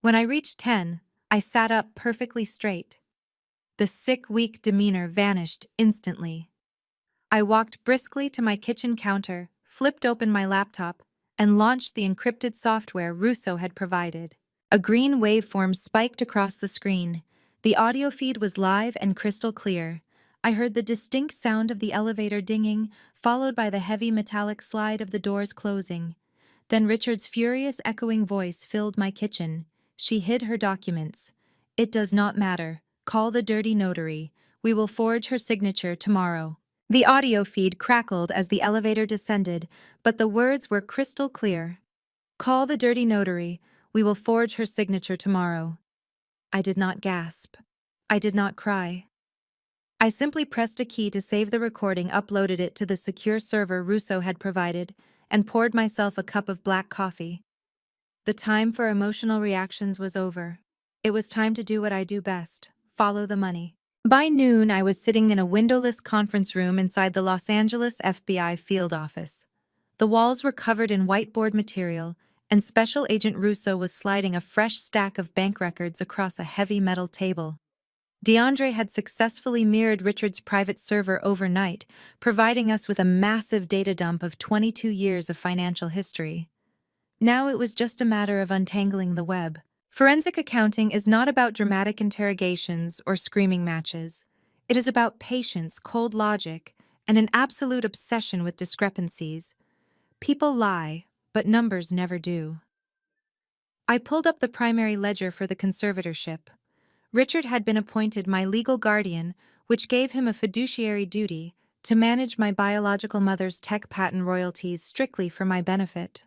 When I reached 10, I sat up perfectly straight. The sick, weak demeanor vanished instantly. I walked briskly to my kitchen counter, flipped open my laptop, and launched the encrypted software Russo had provided. A green waveform spiked across the screen. The audio feed was live and crystal clear. I heard the distinct sound of the elevator dinging, followed by the heavy metallic slide of the doors closing. Then Richard's furious, echoing voice filled my kitchen. She hid her documents. It does not matter. Call the dirty notary. We will forge her signature tomorrow. The audio feed crackled as the elevator descended, but the words were crystal clear. Call the dirty notary. We will forge her signature tomorrow. I did not gasp. I did not cry. I simply pressed a key to save the recording, uploaded it to the secure server Russo had provided, and poured myself a cup of black coffee. The time for emotional reactions was over. It was time to do what I do best: follow the money. By noon, I was sitting in a windowless conference room inside the Los Angeles FBI field office. The walls were covered in whiteboard material, and Special Agent Russo was sliding a fresh stack of bank records across a heavy metal table. DeAndre had successfully mirrored Richard's private server overnight, providing us with a massive data dump of 22 years of financial history. Now it was just a matter of untangling the web. Forensic accounting is not about dramatic interrogations or screaming matches. It is about patience, cold logic, and an absolute obsession with discrepancies. People lie, but numbers never do. I pulled up the primary ledger for the conservatorship. Richard had been appointed my legal guardian, which gave him a fiduciary duty to manage my biological mother's tech patent royalties strictly for my benefit.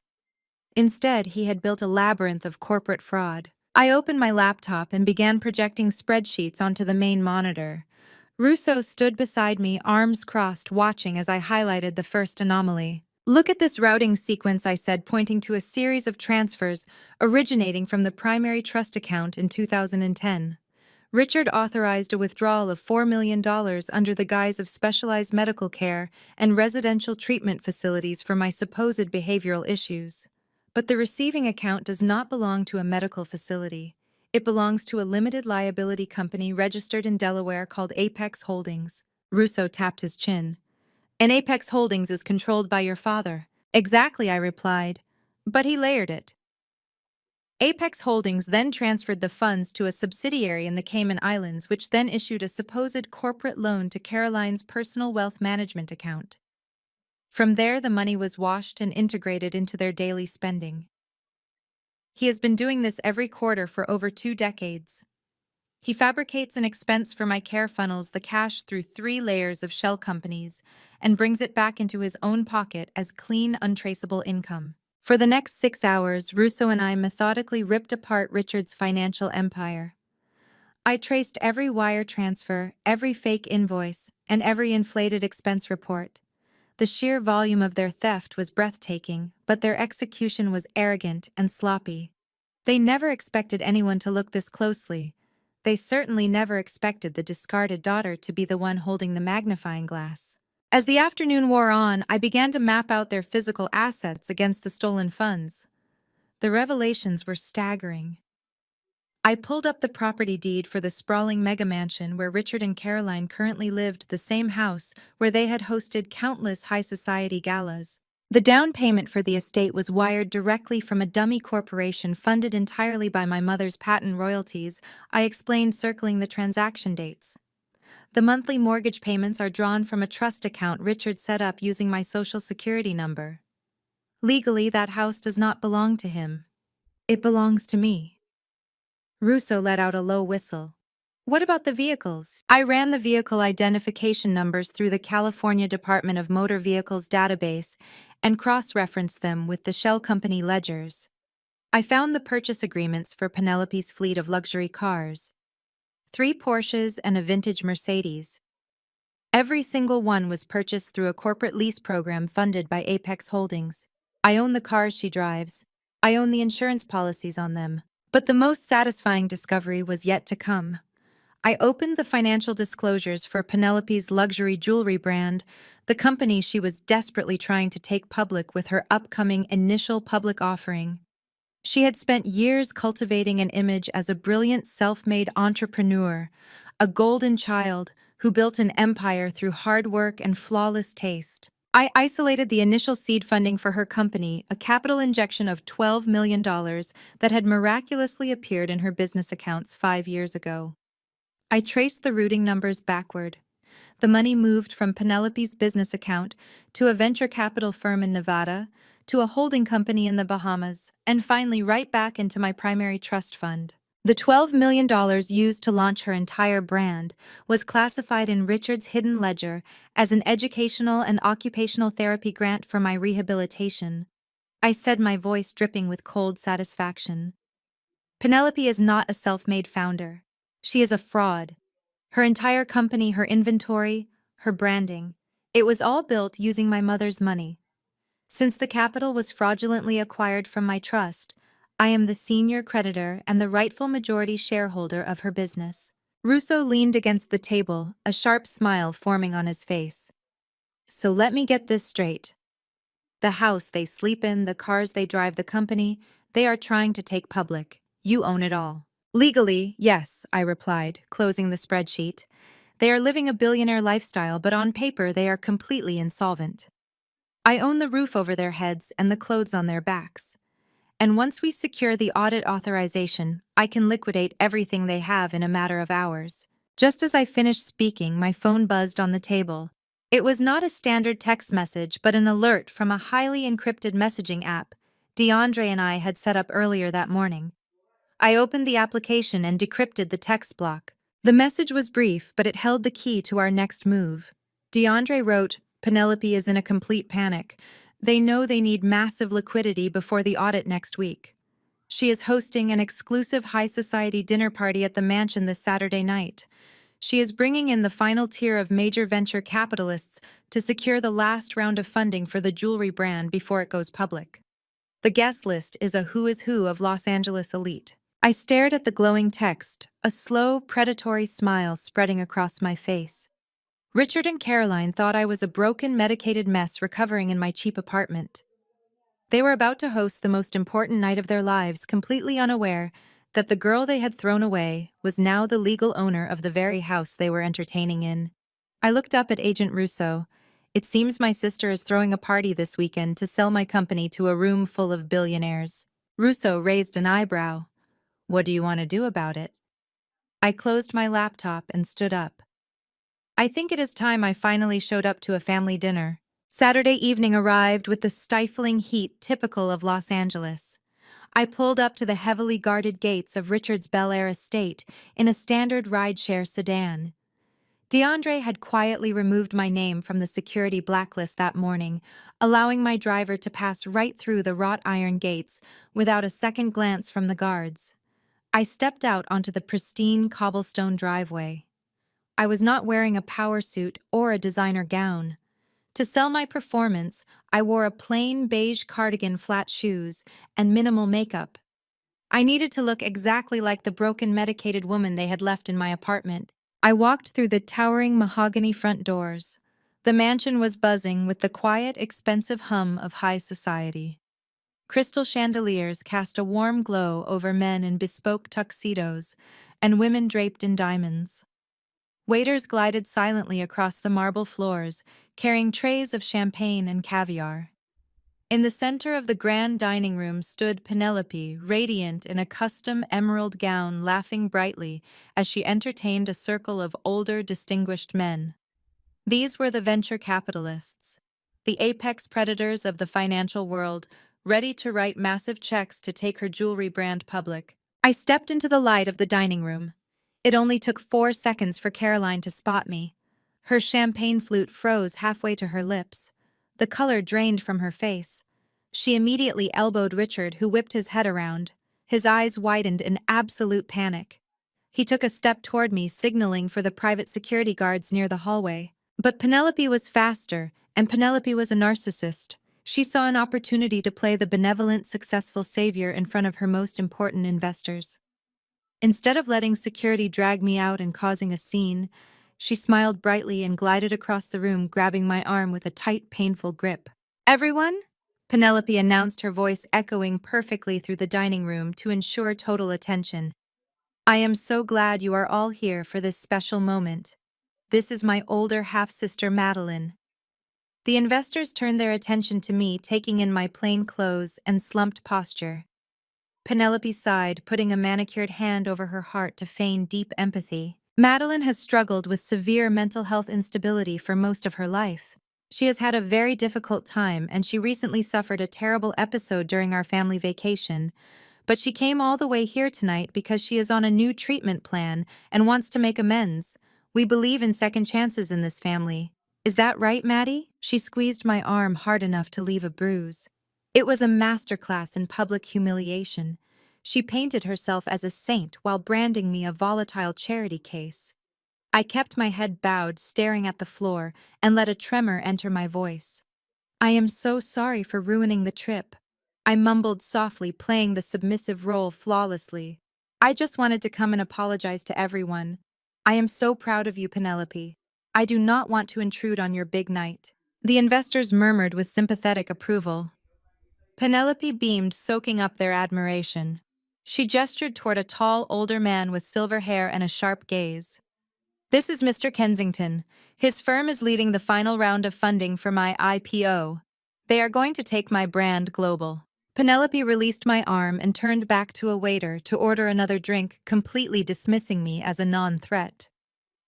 Instead, he had built a labyrinth of corporate fraud. I opened my laptop and began projecting spreadsheets onto the main monitor. Russo stood beside me, arms crossed, watching as I highlighted the first anomaly. Look at this routing sequence, I said, pointing to a series of transfers originating from the primary trust account in 2010. Richard authorized a withdrawal of $4 million under the guise of specialized medical care and residential treatment facilities for my supposed behavioral issues. But the receiving account does not belong to a medical facility. It belongs to a limited liability company registered in Delaware called Apex Holdings. Russo tapped his chin. And Apex Holdings is controlled by your father. Exactly, I replied. But he layered it. Apex Holdings then transferred the funds to a subsidiary in the Cayman Islands, which then issued a supposed corporate loan to Caroline's personal wealth management account. From there, the money was washed and integrated into their daily spending. He has been doing this every quarter for over 2 decades. He fabricates an expense for my care, funnels the cash through 3 layers of shell companies, and brings it back into his own pocket as clean, untraceable income. For the next 6 hours, Russo and I methodically ripped apart Richard's financial empire. I traced every wire transfer, every fake invoice, and every inflated expense report. The sheer volume of their theft was breathtaking, but their execution was arrogant and sloppy. They never expected anyone to look this closely. They certainly never expected the discarded daughter to be the one holding the magnifying glass. As the afternoon wore on, I began to map out their physical assets against the stolen funds. The revelations were staggering. I pulled up the property deed for the sprawling mega mansion where Richard and Caroline currently lived, the same house where they had hosted countless high society galas. The down payment for the estate was wired directly from a dummy corporation funded entirely by my mother's patent royalties, I explained, circling the transaction dates. The monthly mortgage payments are drawn from a trust account Richard set up using my social security number. Legally, that house does not belong to him. It belongs to me. Russo let out a low whistle. What about the vehicles? I ran the vehicle identification numbers through the California Department of Motor Vehicles database and cross-referenced them with the shell company ledgers. I found the purchase agreements for Penelope's fleet of luxury cars. 3 Porsches and a vintage Mercedes. Every single one was purchased through a corporate lease program funded by Apex Holdings. I own the cars she drives. I own the insurance policies on them. But the most satisfying discovery was yet to come. I opened the financial disclosures for Penelope's luxury jewelry brand, the company she was desperately trying to take public with her upcoming initial public offering. She had spent years cultivating an image as a brilliant self-made entrepreneur, a golden child who built an empire through hard work and flawless taste. I isolated the initial seed funding for her company, a capital injection of $12 million that had miraculously appeared in her business accounts 5 years ago. I traced the routing numbers backward. The money moved from Penelope's business account to a venture capital firm in Nevada, to a holding company in the Bahamas, and finally right back into my primary trust fund. The $12 million used to launch her entire brand was classified in Richard's hidden ledger as an educational and occupational therapy grant for my rehabilitation. I said, my voice dripping with cold satisfaction. Penelope is not a self-made founder. She is a fraud. Her entire company, her inventory, her branding, it was all built using my mother's money. Since the capital was fraudulently acquired from my trust, I am the senior creditor and the rightful majority shareholder of her business. Russo leaned against the table, a sharp smile forming on his face. So let me get this straight. The house they sleep in, the cars they drive, the company, they are trying to take public. You own it all. Legally, yes, I replied, closing the spreadsheet. They are living a billionaire lifestyle, but on paper they are completely insolvent. I own the roof over their heads and the clothes on their backs. And once we secure the audit authorization, I can liquidate everything they have in a matter of hours. Just as I finished speaking, my phone buzzed on the table. It was not a standard text message, but an alert from a highly encrypted messaging app DeAndre and I had set up earlier that morning. I opened the application and decrypted the text block. The message was brief, but it held the key to our next move. DeAndre wrote, Penelope is in a complete panic. They know they need massive liquidity before the audit next week. She is hosting an exclusive high society dinner party at the mansion this Saturday night. She is bringing in the final tier of major venture capitalists to secure the last round of funding for the jewelry brand before it goes public. The guest list is a who is who of Los Angeles elite. I stared at the glowing text, a slow, predatory smile spreading across my face. Richard and Caroline thought I was a broken, medicated mess recovering in my cheap apartment. They were about to host the most important night of their lives, completely unaware that the girl they had thrown away was now the legal owner of the very house they were entertaining in. I looked up at Agent Russo. It seems my sister is throwing a party this weekend to sell my company to a room full of billionaires. Russo raised an eyebrow. What do you want to do about it? I closed my laptop and stood up. I think it is time I finally showed up to a family dinner. Saturday evening arrived with the stifling heat typical of Los Angeles. I pulled up to the heavily guarded gates of Richard's Bel Air estate in a standard rideshare sedan. DeAndre had quietly removed my name from the security blacklist that morning, allowing my driver to pass right through the wrought iron gates without a second glance from the guards. I stepped out onto the pristine cobblestone driveway. I was not wearing a power suit or a designer gown. To sell my performance, I wore a plain beige cardigan, flat shoes, and minimal makeup. I needed to look exactly like the broken, medicated woman they had left in my apartment. I walked through the towering mahogany front doors. The mansion was buzzing with the quiet, expensive hum of high society. Crystal chandeliers cast a warm glow over men in bespoke tuxedos and women draped in diamonds. Waiters glided silently across the marble floors, carrying trays of champagne and caviar. In the center of the grand dining room stood Penelope, radiant in a custom emerald gown, laughing brightly as she entertained a circle of older, distinguished men. These were the venture capitalists, the apex predators of the financial world, ready to write massive checks to take her jewelry brand public. I stepped into the light of the dining room. It only took 4 seconds for Caroline to spot me. Her champagne flute froze halfway to her lips. The color drained from her face. She immediately elbowed Richard, who whipped his head around. His eyes widened in absolute panic. He took a step toward me, signaling for the private security guards near the hallway. But Penelope was faster, and Penelope was a narcissist. She saw an opportunity to play the benevolent, successful savior in front of her most important investors. Instead of letting security drag me out and causing a scene, she smiled brightly and glided across the room, grabbing my arm with a tight, painful grip. "Everyone?" Penelope announced, her voice echoing perfectly through the dining room to ensure total attention. "I am so glad you are all here for this special moment. This is my older half-sister, Madeline." The investors turned their attention to me, taking in my plain clothes and slumped posture. Penelope sighed, putting a manicured hand over her heart to feign deep empathy. Madeline has struggled with severe mental health instability for most of her life. She has had a very difficult time, and she recently suffered a terrible episode during our family vacation. But she came all the way here tonight because she is on a new treatment plan and wants to make amends. We believe in second chances in this family. Is that right, Maddie? She squeezed my arm hard enough to leave a bruise. It was a masterclass in public humiliation. She painted herself as a saint while branding me a volatile charity case. I kept my head bowed, staring at the floor, and let a tremor enter my voice. "I am so sorry for ruining the trip," I mumbled softly, playing the submissive role flawlessly. "I just wanted to come and apologize to everyone. I am so proud of you, Penelope. I do not want to intrude on your big night." The investors murmured with sympathetic approval. Penelope beamed, soaking up their admiration. She gestured toward a tall, older man with silver hair and a sharp gaze. "This is Mr. Kensington. His firm is leading the final round of funding for my IPO. They are going to take my brand global." Penelope released my arm and turned back to a waiter to order another drink, completely dismissing me as a non-threat.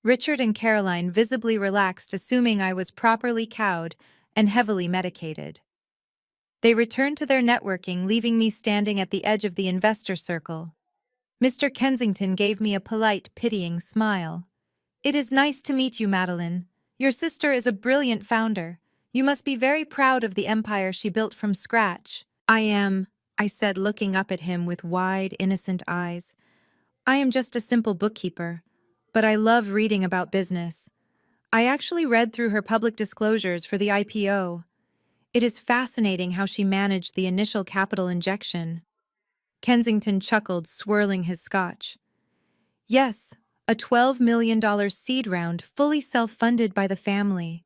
Richard and Caroline visibly relaxed, assuming I was properly cowed and heavily medicated. They returned to their networking, leaving me standing at the edge of the investor circle. Mr. Kensington gave me a polite, pitying smile. "It is nice to meet you, Madeline. Your sister is a brilliant founder. You must be very proud of the empire she built from scratch." "I am," I said, looking up at him with wide, innocent eyes. "I am just a simple bookkeeper, but I love reading about business. I actually read through her public disclosures for the IPO. It is fascinating how she managed the initial capital injection." Kensington chuckled, swirling his scotch. "Yes, a $12 million seed round fully self-funded by the family.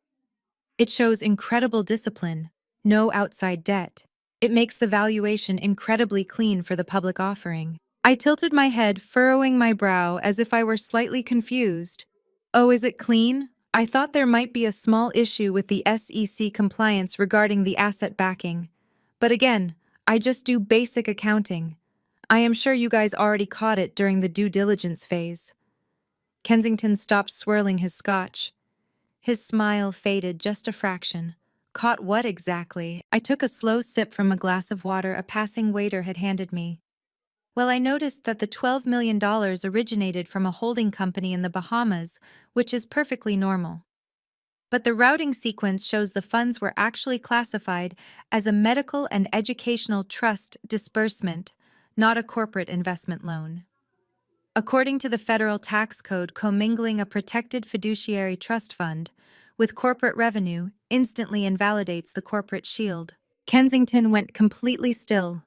It shows incredible discipline, no outside debt. It makes the valuation incredibly clean for the public offering." I tilted my head, furrowing my brow as if I were slightly confused. "Oh, is it clean? I thought there might be a small issue with the SEC compliance regarding the asset backing. But again, I just do basic accounting. I am sure you guys already caught it during the due diligence phase." Kensington stopped swirling his scotch. His smile faded just a fraction. "Caught what exactly?" I took a slow sip from a glass of water a passing waiter had handed me. "Well, I noticed that the $12 million originated from a holding company in the Bahamas, which is perfectly normal. But the routing sequence shows the funds were actually classified as a medical and educational trust disbursement, not a corporate investment loan. According to the federal tax code, commingling a protected fiduciary trust fund with corporate revenue instantly invalidates the corporate shield." Kensington went completely still.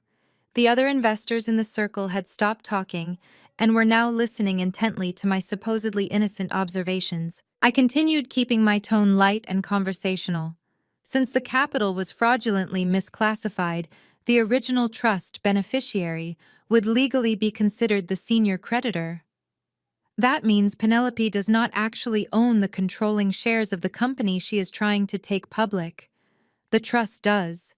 The other investors in the circle had stopped talking and were now listening intently to my supposedly innocent observations. I continued, keeping my tone light and conversational. Since the capital was fraudulently misclassified, the original trust beneficiary would legally be considered the senior creditor. That means Penelope does not actually own the controlling shares of the company she is trying to take public. The trust does.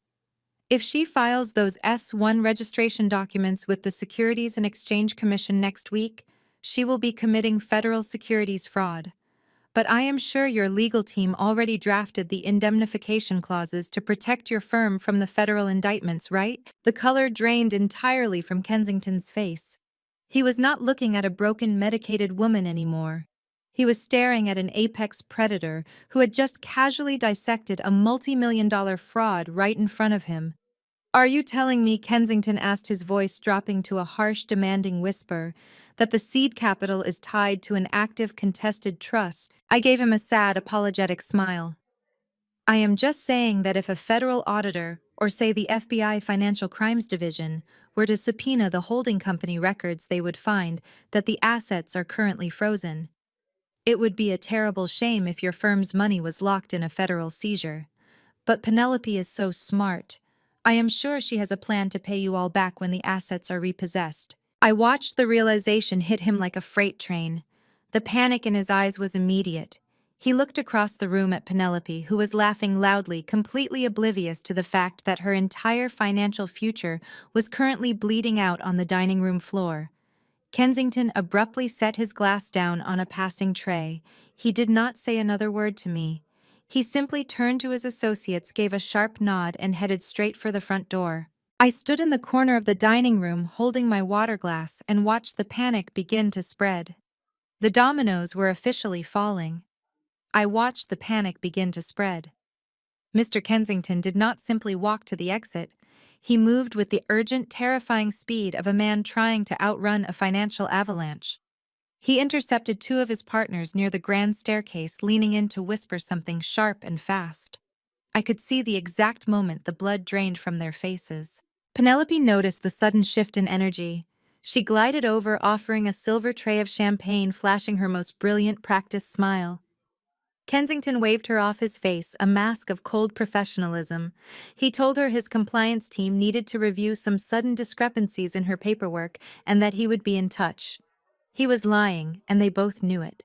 If she files those S-1 registration documents with the Securities and Exchange Commission next week, she will be committing federal securities fraud. But I am sure your legal team already drafted the indemnification clauses to protect your firm from the federal indictments, right? The color drained entirely from Kensington's face. He was not looking at a broken, medicated woman anymore. He was staring at an apex predator who had just casually dissected a multi-million-dollar fraud right in front of him. Are you telling me, Kensington asked, his voice dropping to a harsh, demanding whisper, that the seed capital is tied to an active, contested trust? I gave him a sad, apologetic smile. I am just saying that if a federal auditor, or say the FBI Financial Crimes Division, were to subpoena the holding company records, they would find that the assets are currently frozen. It would be a terrible shame if your firm's money was locked in a federal seizure. But Penelope is so smart. I am sure she has a plan to pay you all back when the assets are repossessed. I watched the realization hit him like a freight train. The panic in his eyes was immediate. He looked across the room at Penelope, who was laughing loudly, completely oblivious to the fact that her entire financial future was currently bleeding out on the dining room floor. Kensington abruptly set his glass down on a passing tray. He did not say another word to me. He simply turned to his associates, gave a sharp nod, and headed straight for the front door. I stood in the corner of the dining room holding my water glass and watched the panic begin to spread. The dominoes were officially falling. I watched the panic begin to spread. Mr. Kensington did not simply walk to the exit. He moved with the urgent, terrifying speed of a man trying to outrun a financial avalanche. He intercepted two of his partners near the grand staircase, leaning in to whisper something sharp and fast. I could see the exact moment the blood drained from their faces. Penelope noticed the sudden shift in energy. She glided over, offering a silver tray of champagne, flashing her most brilliant, practiced smile. Kensington waved her off, his face a mask of cold professionalism. He told her his compliance team needed to review some sudden discrepancies in her paperwork and that he would be in touch. He was lying, and they both knew it.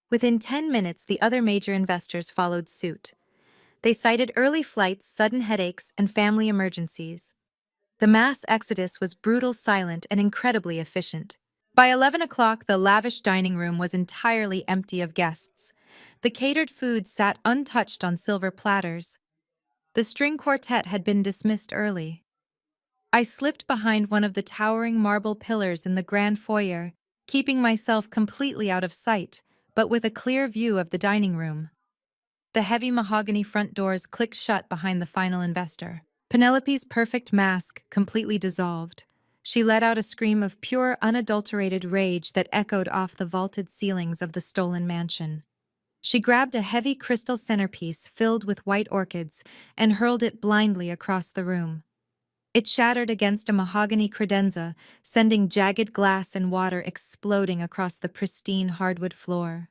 Within 10 minutes, the other major investors followed suit. They cited early flights, sudden headaches, and family emergencies. The mass exodus was brutal, silent, and incredibly efficient. By 11 o'clock, the lavish dining room was entirely empty of guests. The catered food sat untouched on silver platters. The string quartet had been dismissed early. I slipped behind one of the towering marble pillars in the grand foyer, keeping myself completely out of sight, but with a clear view of the dining room. The heavy mahogany front doors clicked shut behind the final investor. Penelope's perfect mask completely dissolved. She let out a scream of pure, unadulterated rage that echoed off the vaulted ceilings of the stolen mansion. She grabbed a heavy crystal centerpiece filled with white orchids and hurled it blindly across the room. It shattered against a mahogany credenza, sending jagged glass and water exploding across the pristine hardwood floor.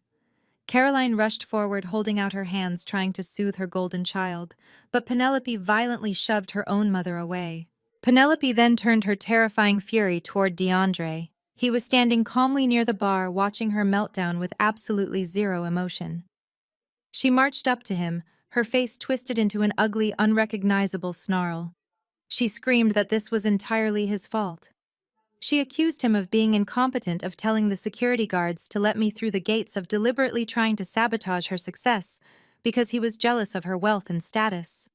Caroline rushed forward, holding out her hands, trying to soothe her golden child, but Penelope violently shoved her own mother away. Penelope then turned her terrifying fury toward DeAndre. He was standing calmly near the bar, watching her meltdown with absolutely zero emotion. She marched up to him, her face twisted into an ugly, unrecognizable snarl. She screamed that this was entirely his fault. She accused him of being incompetent, of telling the security guards to let me through the gates, of deliberately trying to sabotage her success because he was jealous of her wealth and status.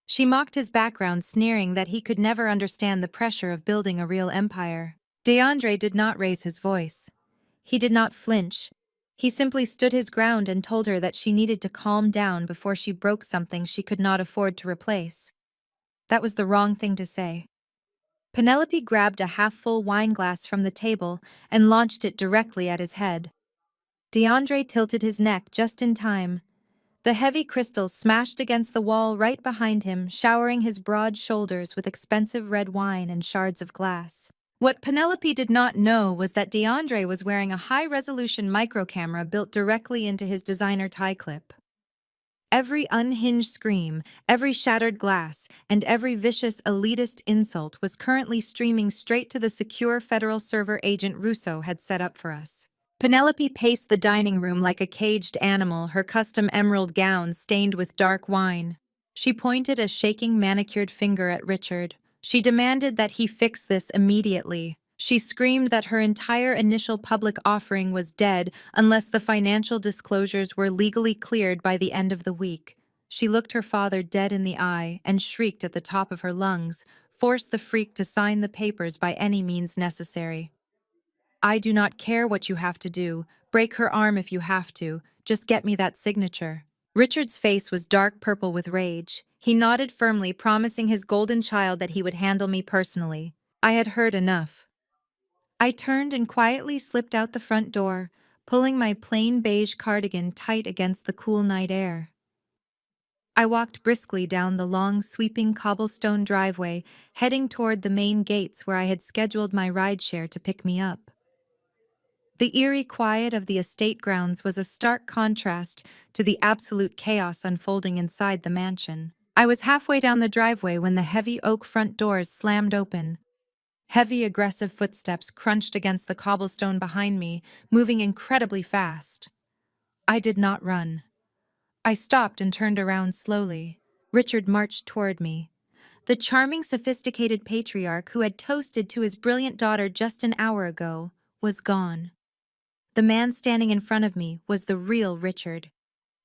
She mocked his background, sneering that he could never understand the pressure of building a real empire. DeAndre did not raise his voice. He did not flinch. He simply stood his ground and told her that she needed to calm down before she broke something she could not afford to replace. That was the wrong thing to say. Penelope grabbed a half-full wine glass from the table and launched it directly at his head. DeAndre tilted his neck just in time. The heavy crystals smashed against the wall right behind him, showering his broad shoulders with expensive red wine and shards of glass. What Penelope did not know was that DeAndre was wearing a high-resolution microcamera built directly into his designer tie clip. Every unhinged scream, every shattered glass, and every vicious, elitist insult was currently streaming straight to the secure federal server Agent Russo had set up for us. Penelope paced the dining room like a caged animal, her custom emerald gown stained with dark wine. She pointed a shaking, manicured finger at Richard. She demanded that he fix this immediately. She screamed that her entire initial public offering was dead unless the financial disclosures were legally cleared by the end of the week. She looked her father dead in the eye and shrieked at the top of her lungs, forced the freak to sign the papers by any means necessary. I do not care what you have to do. Break her arm if you have to. Just get me that signature. Richard's face was dark purple with rage. He nodded firmly, promising his golden child that he would handle me personally. I had heard enough. I turned and quietly slipped out the front door, pulling my plain beige cardigan tight against the cool night air. I walked briskly down the long, sweeping cobblestone driveway, heading toward the main gates where I had scheduled my rideshare to pick me up. The eerie quiet of the estate grounds was a stark contrast to the absolute chaos unfolding inside the mansion. I was halfway down the driveway when the heavy oak front doors slammed open. Heavy, aggressive footsteps crunched against the cobblestone behind me, moving incredibly fast. I did not run. I stopped and turned around slowly. Richard marched toward me. The charming, sophisticated patriarch who had toasted to his brilliant daughter just an hour ago was gone. The man standing in front of me was the real Richard,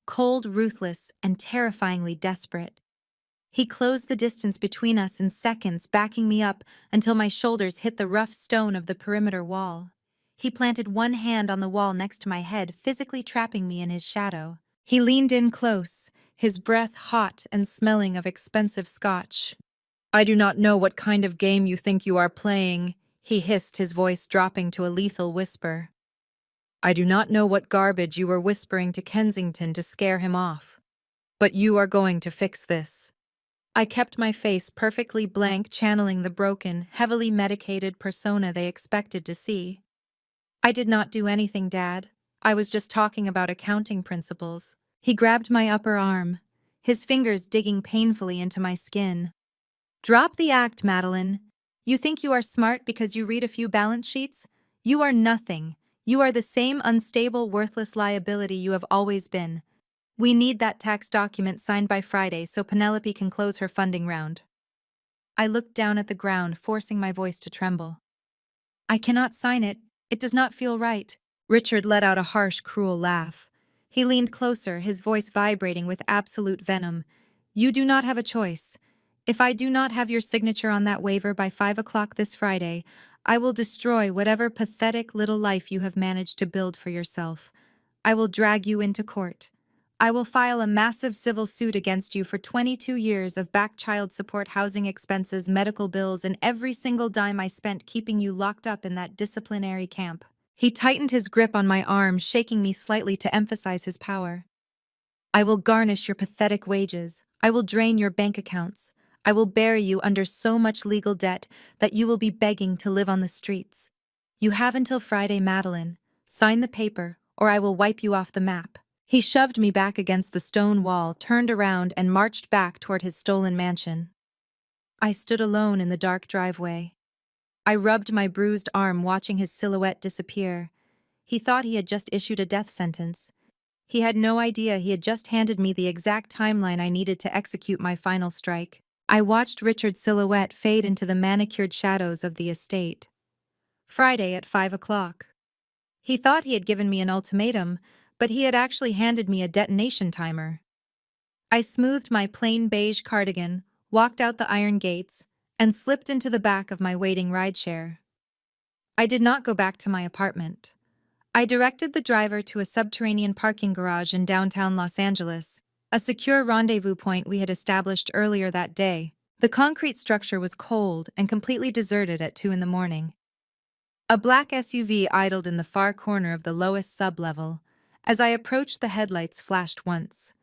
cold, ruthless, and terrifyingly desperate. He closed the distance between us in seconds, backing me up until my shoulders hit the rough stone of the perimeter wall. He planted one hand on the wall next to my head, physically trapping me in his shadow. He leaned in close, his breath hot and smelling of expensive scotch. "I do not know what kind of game you think you are playing," he hissed, his voice dropping to a lethal whisper. "I do not know what garbage you were whispering to Kensington to scare him off. But you are going to fix this." I kept my face perfectly blank, channeling the broken, heavily medicated persona they expected to see. "I did not do anything, Dad. I was just talking about accounting principles." He grabbed my upper arm, his fingers digging painfully into my skin. "Drop the act, Madeline. You think you are smart because you read a few balance sheets? You are nothing. You are the same unstable, worthless liability you have always been. We need that tax document signed by Friday so Penelope can close her funding round." I looked down at the ground, forcing my voice to tremble. "I cannot sign it. It does not feel right." Richard let out a harsh, cruel laugh. He leaned closer, his voice vibrating with absolute venom. "You do not have a choice. If I do not have your signature on that waiver by 5 o'clock this Friday, I will destroy whatever pathetic little life you have managed to build for yourself. I will drag you into court. I will file a massive civil suit against you for 22 years of back child support, housing expenses, medical bills, and every single dime I spent keeping you locked up in that disciplinary camp." He tightened his grip on my arm, shaking me slightly to emphasize his power. "I will garnish your pathetic wages. I will drain your bank accounts. I will bury you under so much legal debt that you will be begging to live on the streets. You have until Friday, Madeline. Sign the paper, or I will wipe you off the map." He shoved me back against the stone wall, turned around, and marched back toward his stolen mansion. I stood alone in the dark driveway. I rubbed my bruised arm, watching his silhouette disappear. He thought he had just issued a death sentence. He had no idea he had just handed me the exact timeline I needed to execute my final strike. I watched Richard's silhouette fade into the manicured shadows of the estate. Friday at 5 o'clock. He thought he had given me an ultimatum, but he had actually handed me a detonation timer. I smoothed my plain beige cardigan, walked out the iron gates, and slipped into the back of my waiting rideshare. I did not go back to my apartment. I directed the driver to a subterranean parking garage in downtown Los Angeles, a secure rendezvous point we had established earlier that day. The concrete structure was cold and completely deserted at 2 in the morning. A black SUV idled in the far corner of the lowest sublevel. As I approached, the headlights flashed once.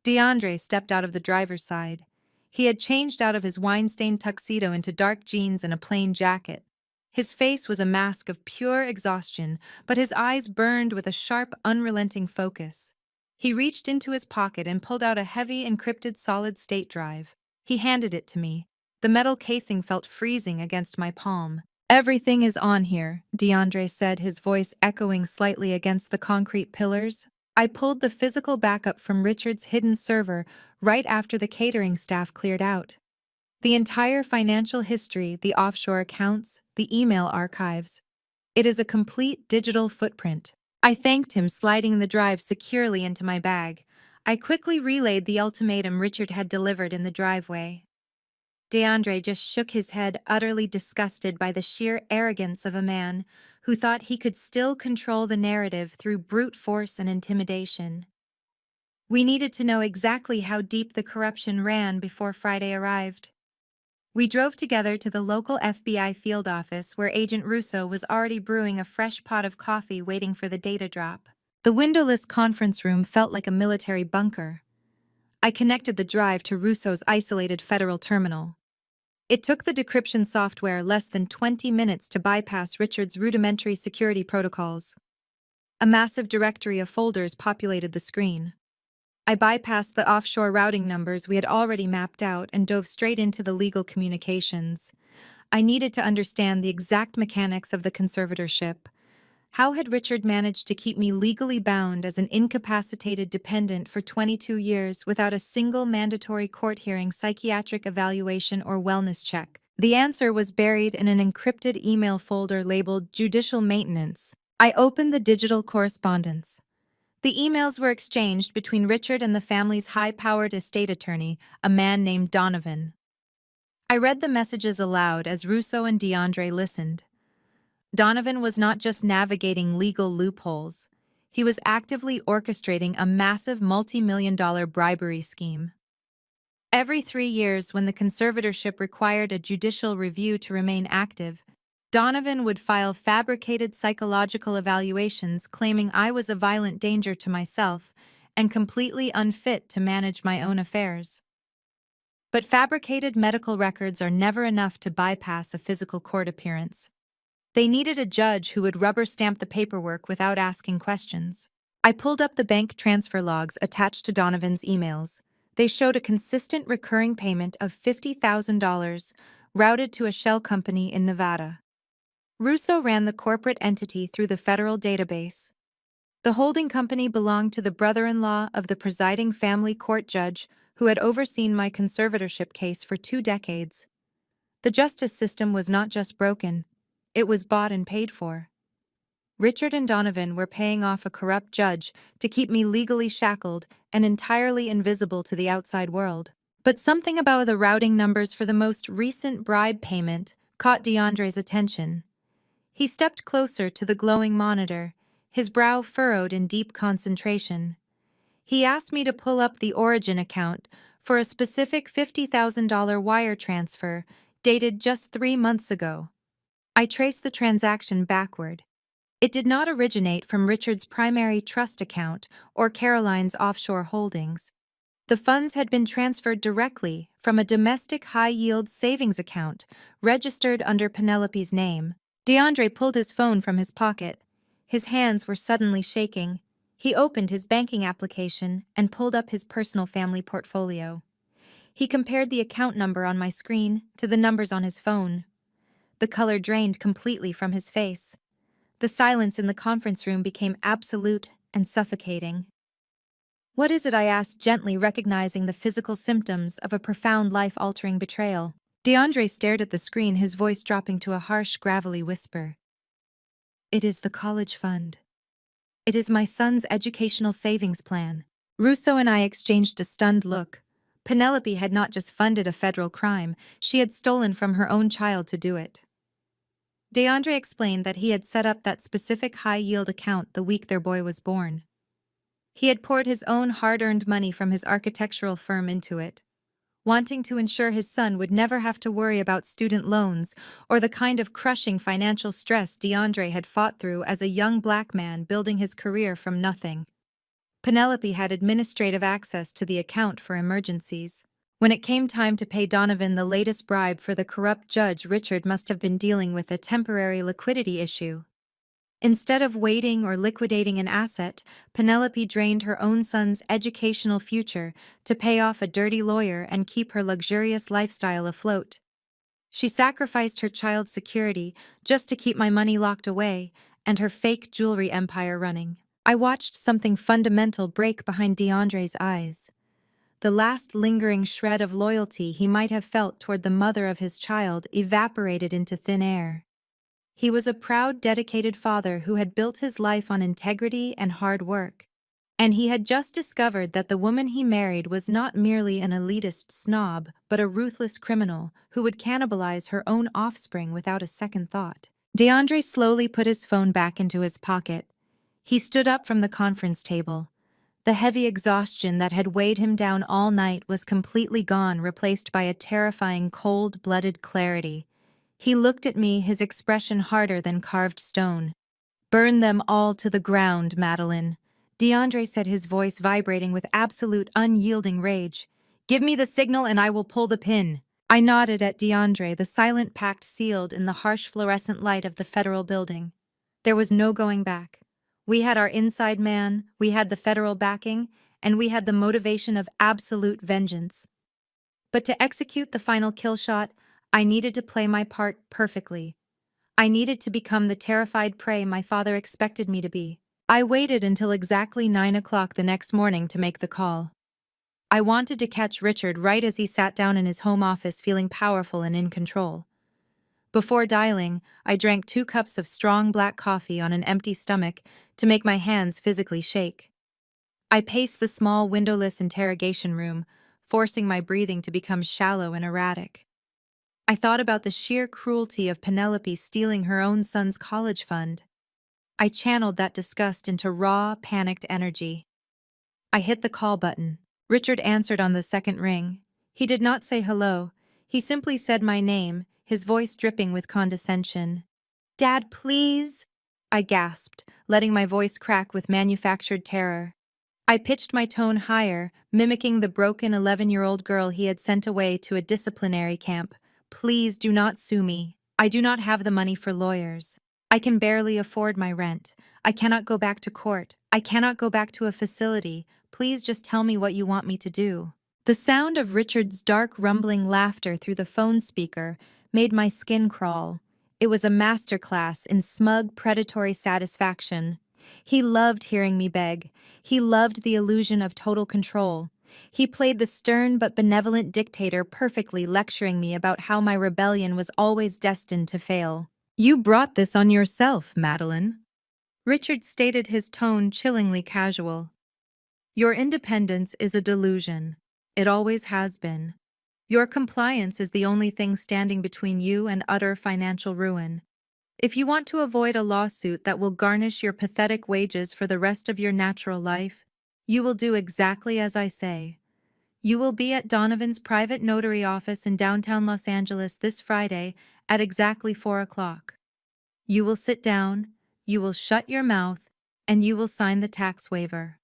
DeAndre stepped out of the driver's side. He had changed out of his wine-stained tuxedo into dark jeans and a plain jacket. His face was a mask of pure exhaustion, but his eyes burned with a sharp, unrelenting focus. He reached into his pocket and pulled out a heavy, encrypted solid-state drive. He handed it to me. The metal casing felt freezing against my palm. "Everything is on here," DeAndre said, his voice echoing slightly against the concrete pillars. I pulled the physical backup from Richard's hidden server right after the catering staff cleared out. The entire financial history, the offshore accounts, the email archives. It is a complete digital footprint. I thanked him, sliding the drive securely into my bag. I quickly relayed the ultimatum Richard had delivered in the driveway. DeAndre just shook his head, utterly disgusted by the sheer arrogance of a man who thought he could still control the narrative through brute force and intimidation. We needed to know exactly how deep the corruption ran before Friday arrived. We drove together to the local FBI field office where Agent Russo was already brewing a fresh pot of coffee waiting for the data drop. The windowless conference room felt like a military bunker. I connected the drive to Russo's isolated federal terminal. It took the decryption software less than 20 minutes to bypass Richard's rudimentary security protocols. A massive directory of folders populated the screen. I bypassed the offshore routing numbers we had already mapped out and dove straight into the legal communications. I needed to understand the exact mechanics of the conservatorship. How had Richard managed to keep me legally bound as an incapacitated dependent for 22 years without a single mandatory court hearing, psychiatric evaluation, or wellness check? The answer was buried in an encrypted email folder labeled Judicial Maintenance. I opened the digital correspondence. The emails were exchanged between Richard and the family's high-powered estate attorney, a man named Donovan. I read the messages aloud as Russo and DeAndre listened. Donovan was not just navigating legal loopholes. He was actively orchestrating a massive multi-million-dollar bribery scheme. Every 3 years, when the conservatorship required a judicial review to remain active, Donovan would file fabricated psychological evaluations claiming I was a violent danger to myself and completely unfit to manage my own affairs. But fabricated medical records are never enough to bypass a physical court appearance. They needed a judge who would rubber stamp the paperwork without asking questions. I pulled up the bank transfer logs attached to Donovan's emails. They showed a consistent recurring payment of $50,000 routed to a shell company in Nevada. Russo ran the corporate entity through the federal database. The holding company belonged to the brother-in-law of the presiding family court judge who had overseen my conservatorship case for 2 decades. The justice system was not just broken, it was bought and paid for. Richard and Donovan were paying off a corrupt judge to keep me legally shackled and entirely invisible to the outside world. But something about the routing numbers for the most recent bribe payment caught DeAndre's attention. He stepped closer to the glowing monitor, his brow furrowed in deep concentration. He asked me to pull up the origin account for a specific $50,000 wire transfer dated just 3 months ago. I traced the transaction backward. It did not originate from Richard's primary trust account or Caroline's offshore holdings. The funds had been transferred directly from a domestic high-yield savings account registered under Penelope's name. DeAndre pulled his phone from his pocket. His hands were suddenly shaking. He opened his banking application and pulled up his personal family portfolio. He compared the account number on my screen to the numbers on his phone. The color drained completely from his face. The silence in the conference room became absolute and suffocating. "What is it?" I asked gently, recognizing the physical symptoms of a profound life-altering betrayal. DeAndre stared at the screen, his voice dropping to a harsh, gravelly whisper. "It is the college fund. It is my son's educational savings plan." Russo and I exchanged a stunned look. Penelope had not just funded a federal crime, she had stolen from her own child to do it. DeAndre explained that he had set up that specific high-yield account the week their boy was born. He had poured his own hard-earned money from his architectural firm into it, wanting to ensure his son would never have to worry about student loans or the kind of crushing financial stress DeAndre had fought through as a young black man building his career from nothing. Penelope had administrative access to the account for emergencies. When it came time to pay Donovan the latest bribe for the corrupt judge, Richard must have been dealing with a temporary liquidity issue. Instead of waiting or liquidating an asset, Penelope drained her own son's educational future to pay off a dirty lawyer and keep her luxurious lifestyle afloat. She sacrificed her child's security just to keep my money locked away and her fake jewelry empire running. I watched something fundamental break behind DeAndre's eyes. The last lingering shred of loyalty he might have felt toward the mother of his child evaporated into thin air. He was a proud, dedicated father who had built his life on integrity and hard work. And he had just discovered that the woman he married was not merely an elitist snob, but a ruthless criminal who would cannibalize her own offspring without a second thought. DeAndre slowly put his phone back into his pocket. He stood up from the conference table. The heavy exhaustion that had weighed him down all night was completely gone, replaced by a terrifying, cold-blooded clarity. He looked at me, his expression harder than carved stone. "Burn them all to the ground, Madeline," DeAndre said, his voice vibrating with absolute, unyielding rage. "Give me the signal and I will pull the pin." I nodded at DeAndre, the silent pact sealed in the harsh fluorescent light of the federal building. There was no going back. We had our inside man, we had the federal backing, and we had the motivation of absolute vengeance. But to execute the final kill shot, I needed to play my part perfectly. I needed to become the terrified prey my father expected me to be. I waited until exactly 9 o'clock the next morning to make the call. I wanted to catch Richard right as he sat down in his home office, feeling powerful and in control. Before dialing, I drank 2 cups of strong black coffee on an empty stomach to make my hands physically shake. I paced the small windowless interrogation room, forcing my breathing to become shallow and erratic. I thought about the sheer cruelty of Penelope stealing her own son's college fund. I channeled that disgust into raw, panicked energy. I hit the call button. Richard answered on the second ring. He did not say hello. He simply said my name, his voice dripping with condescension. "Dad, please," I gasped, letting my voice crack with manufactured terror. I pitched my tone higher, mimicking the broken 11-year-old girl he had sent away to a disciplinary camp. "Please do not sue me. I do not have the money for lawyers. I can barely afford my rent. I cannot go back to court. I cannot go back to a facility. Please just tell me what you want me to do." The sound of Richard's dark, rumbling laughter through the phone speaker made my skin crawl. It was a masterclass in smug, predatory satisfaction. He loved hearing me beg. He loved the illusion of total control. He played the stern but benevolent dictator perfectly, lecturing me about how my rebellion was always destined to fail. "You brought this on yourself, Madeline." Richard stated, his tone chillingly casual. "Your independence is a delusion. It always has been. Your compliance is the only thing standing between you and utter financial ruin. If you want to avoid a lawsuit that will garnish your pathetic wages for the rest of your natural life, you will do exactly as I say. You will be at Donovan's private notary office in downtown Los Angeles this Friday at exactly 4 o'clock. You will sit down, you will shut your mouth, and you will sign the tax waiver.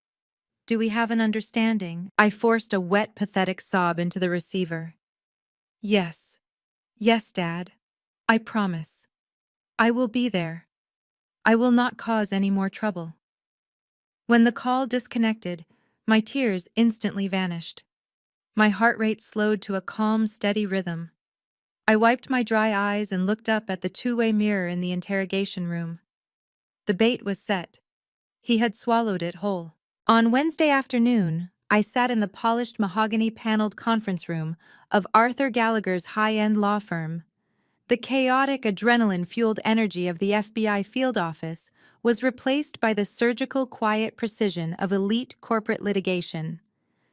Do we have an understanding?" I forced a wet, pathetic sob into the receiver. "Yes. Yes, Dad. I promise. I will be there. I will not cause any more trouble." When the call disconnected, my tears instantly vanished. My heart rate slowed to a calm, steady rhythm. I wiped my dry eyes and looked up at the two-way mirror in the interrogation room. The bait was set. He had swallowed it whole. On Wednesday afternoon, I sat in the polished mahogany-paneled conference room of Arthur Gallagher's high-end law firm. The chaotic, adrenaline-fueled energy of the FBI field office was replaced by the surgical, quiet precision of elite corporate litigation.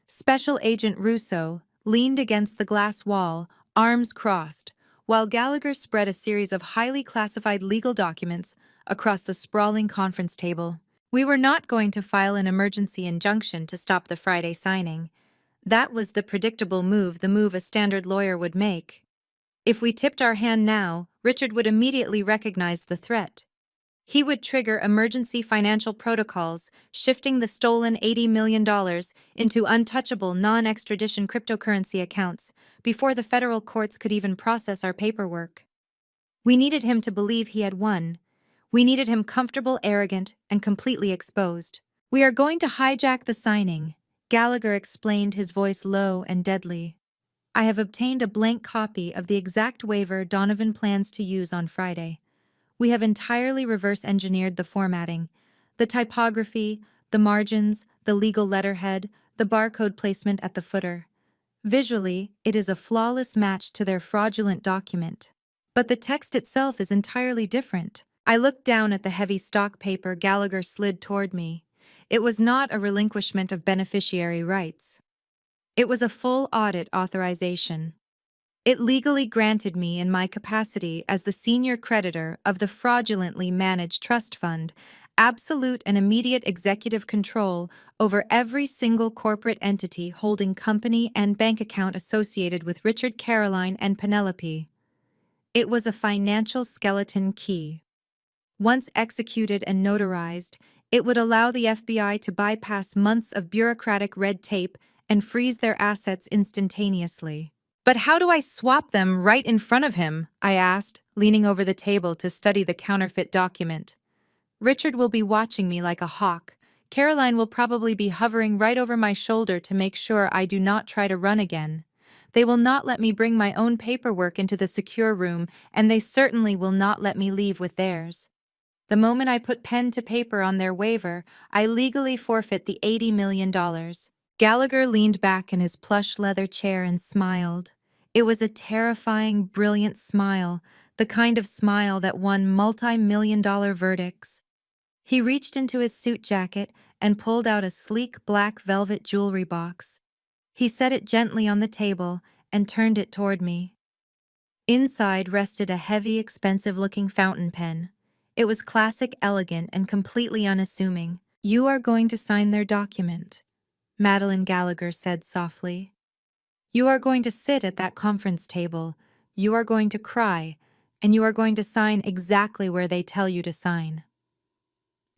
Special Agent Russo leaned against the glass wall, arms crossed, while Gallagher spread a series of highly classified legal documents across the sprawling conference table. We were not going to file an emergency injunction to stop the Friday signing. That was the predictable move, the move a standard lawyer would make. If we tipped our hand now, Richard would immediately recognize the threat. He would trigger emergency financial protocols, shifting the stolen $80 million into untouchable, non-extradition cryptocurrency accounts before the federal courts could even process our paperwork. We needed him to believe he had won. We needed him comfortable, arrogant, and completely exposed. "We are going to hijack the signing," Gallagher explained, his voice low and deadly. "I have obtained a blank copy of the exact waiver Donovan plans to use on Friday. We have entirely reverse-engineered the formatting, the typography, the margins, the legal letterhead, the barcode placement at the footer. Visually, it is a flawless match to their fraudulent document. But the text itself is entirely different. I looked down at the heavy stock paper Gallagher slid toward me. It was not a relinquishment of beneficiary rights. It was a full audit authorization. It legally granted me in my capacity as the senior creditor of the fraudulently managed trust fund absolute and immediate executive control over every single corporate entity holding company and bank account associated with Richard, Caroline, and Penelope. It was a financial skeleton key. Once executed and notarized, it would allow the FBI to bypass months of bureaucratic red tape and freeze their assets instantaneously. But how do I swap them right in front of him? I asked, leaning over the table to study the counterfeit document. Richard will be watching me like a hawk. Caroline will probably be hovering right over my shoulder to make sure I do not try to run again. They will not let me bring my own paperwork into the secure room, and they certainly will not let me leave with theirs. The moment I put pen to paper on their waiver, I legally forfeit the $80 million. Gallagher leaned back in his plush leather chair and smiled. It was a terrifying, brilliant smile, the kind of smile that won multi-million-dollar verdicts. He reached into his suit jacket and pulled out a sleek black velvet jewelry box. He set it gently on the table and turned it toward me. Inside rested a heavy, expensive-looking fountain pen. It was classic, elegant, and completely unassuming. "You are going to sign their document," Madeline Gallagher said softly. "You are going to sit at that conference table. You are going to cry, and you are going to sign exactly where they tell you to sign.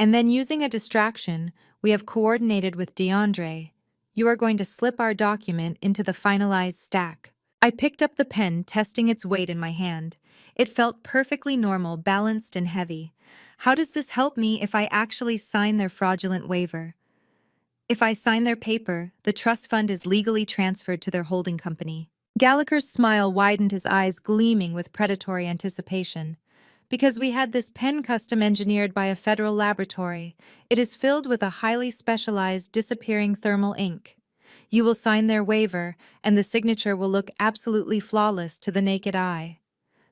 And then, using a distraction, we have coordinated with DeAndre. You are going to slip our document into the finalized stack." I picked up the pen, testing its weight in my hand. It felt perfectly normal, balanced, and heavy. How does this help me if I actually sign their fraudulent waiver? If I sign their paper, the trust fund is legally transferred to their holding company. Gallagher's smile widened, his eyes gleaming with predatory anticipation. Because we had this pen custom engineered by a federal laboratory, it is filled with a highly specialized disappearing thermal ink. You will sign their waiver, and the signature will look absolutely flawless to the naked eye.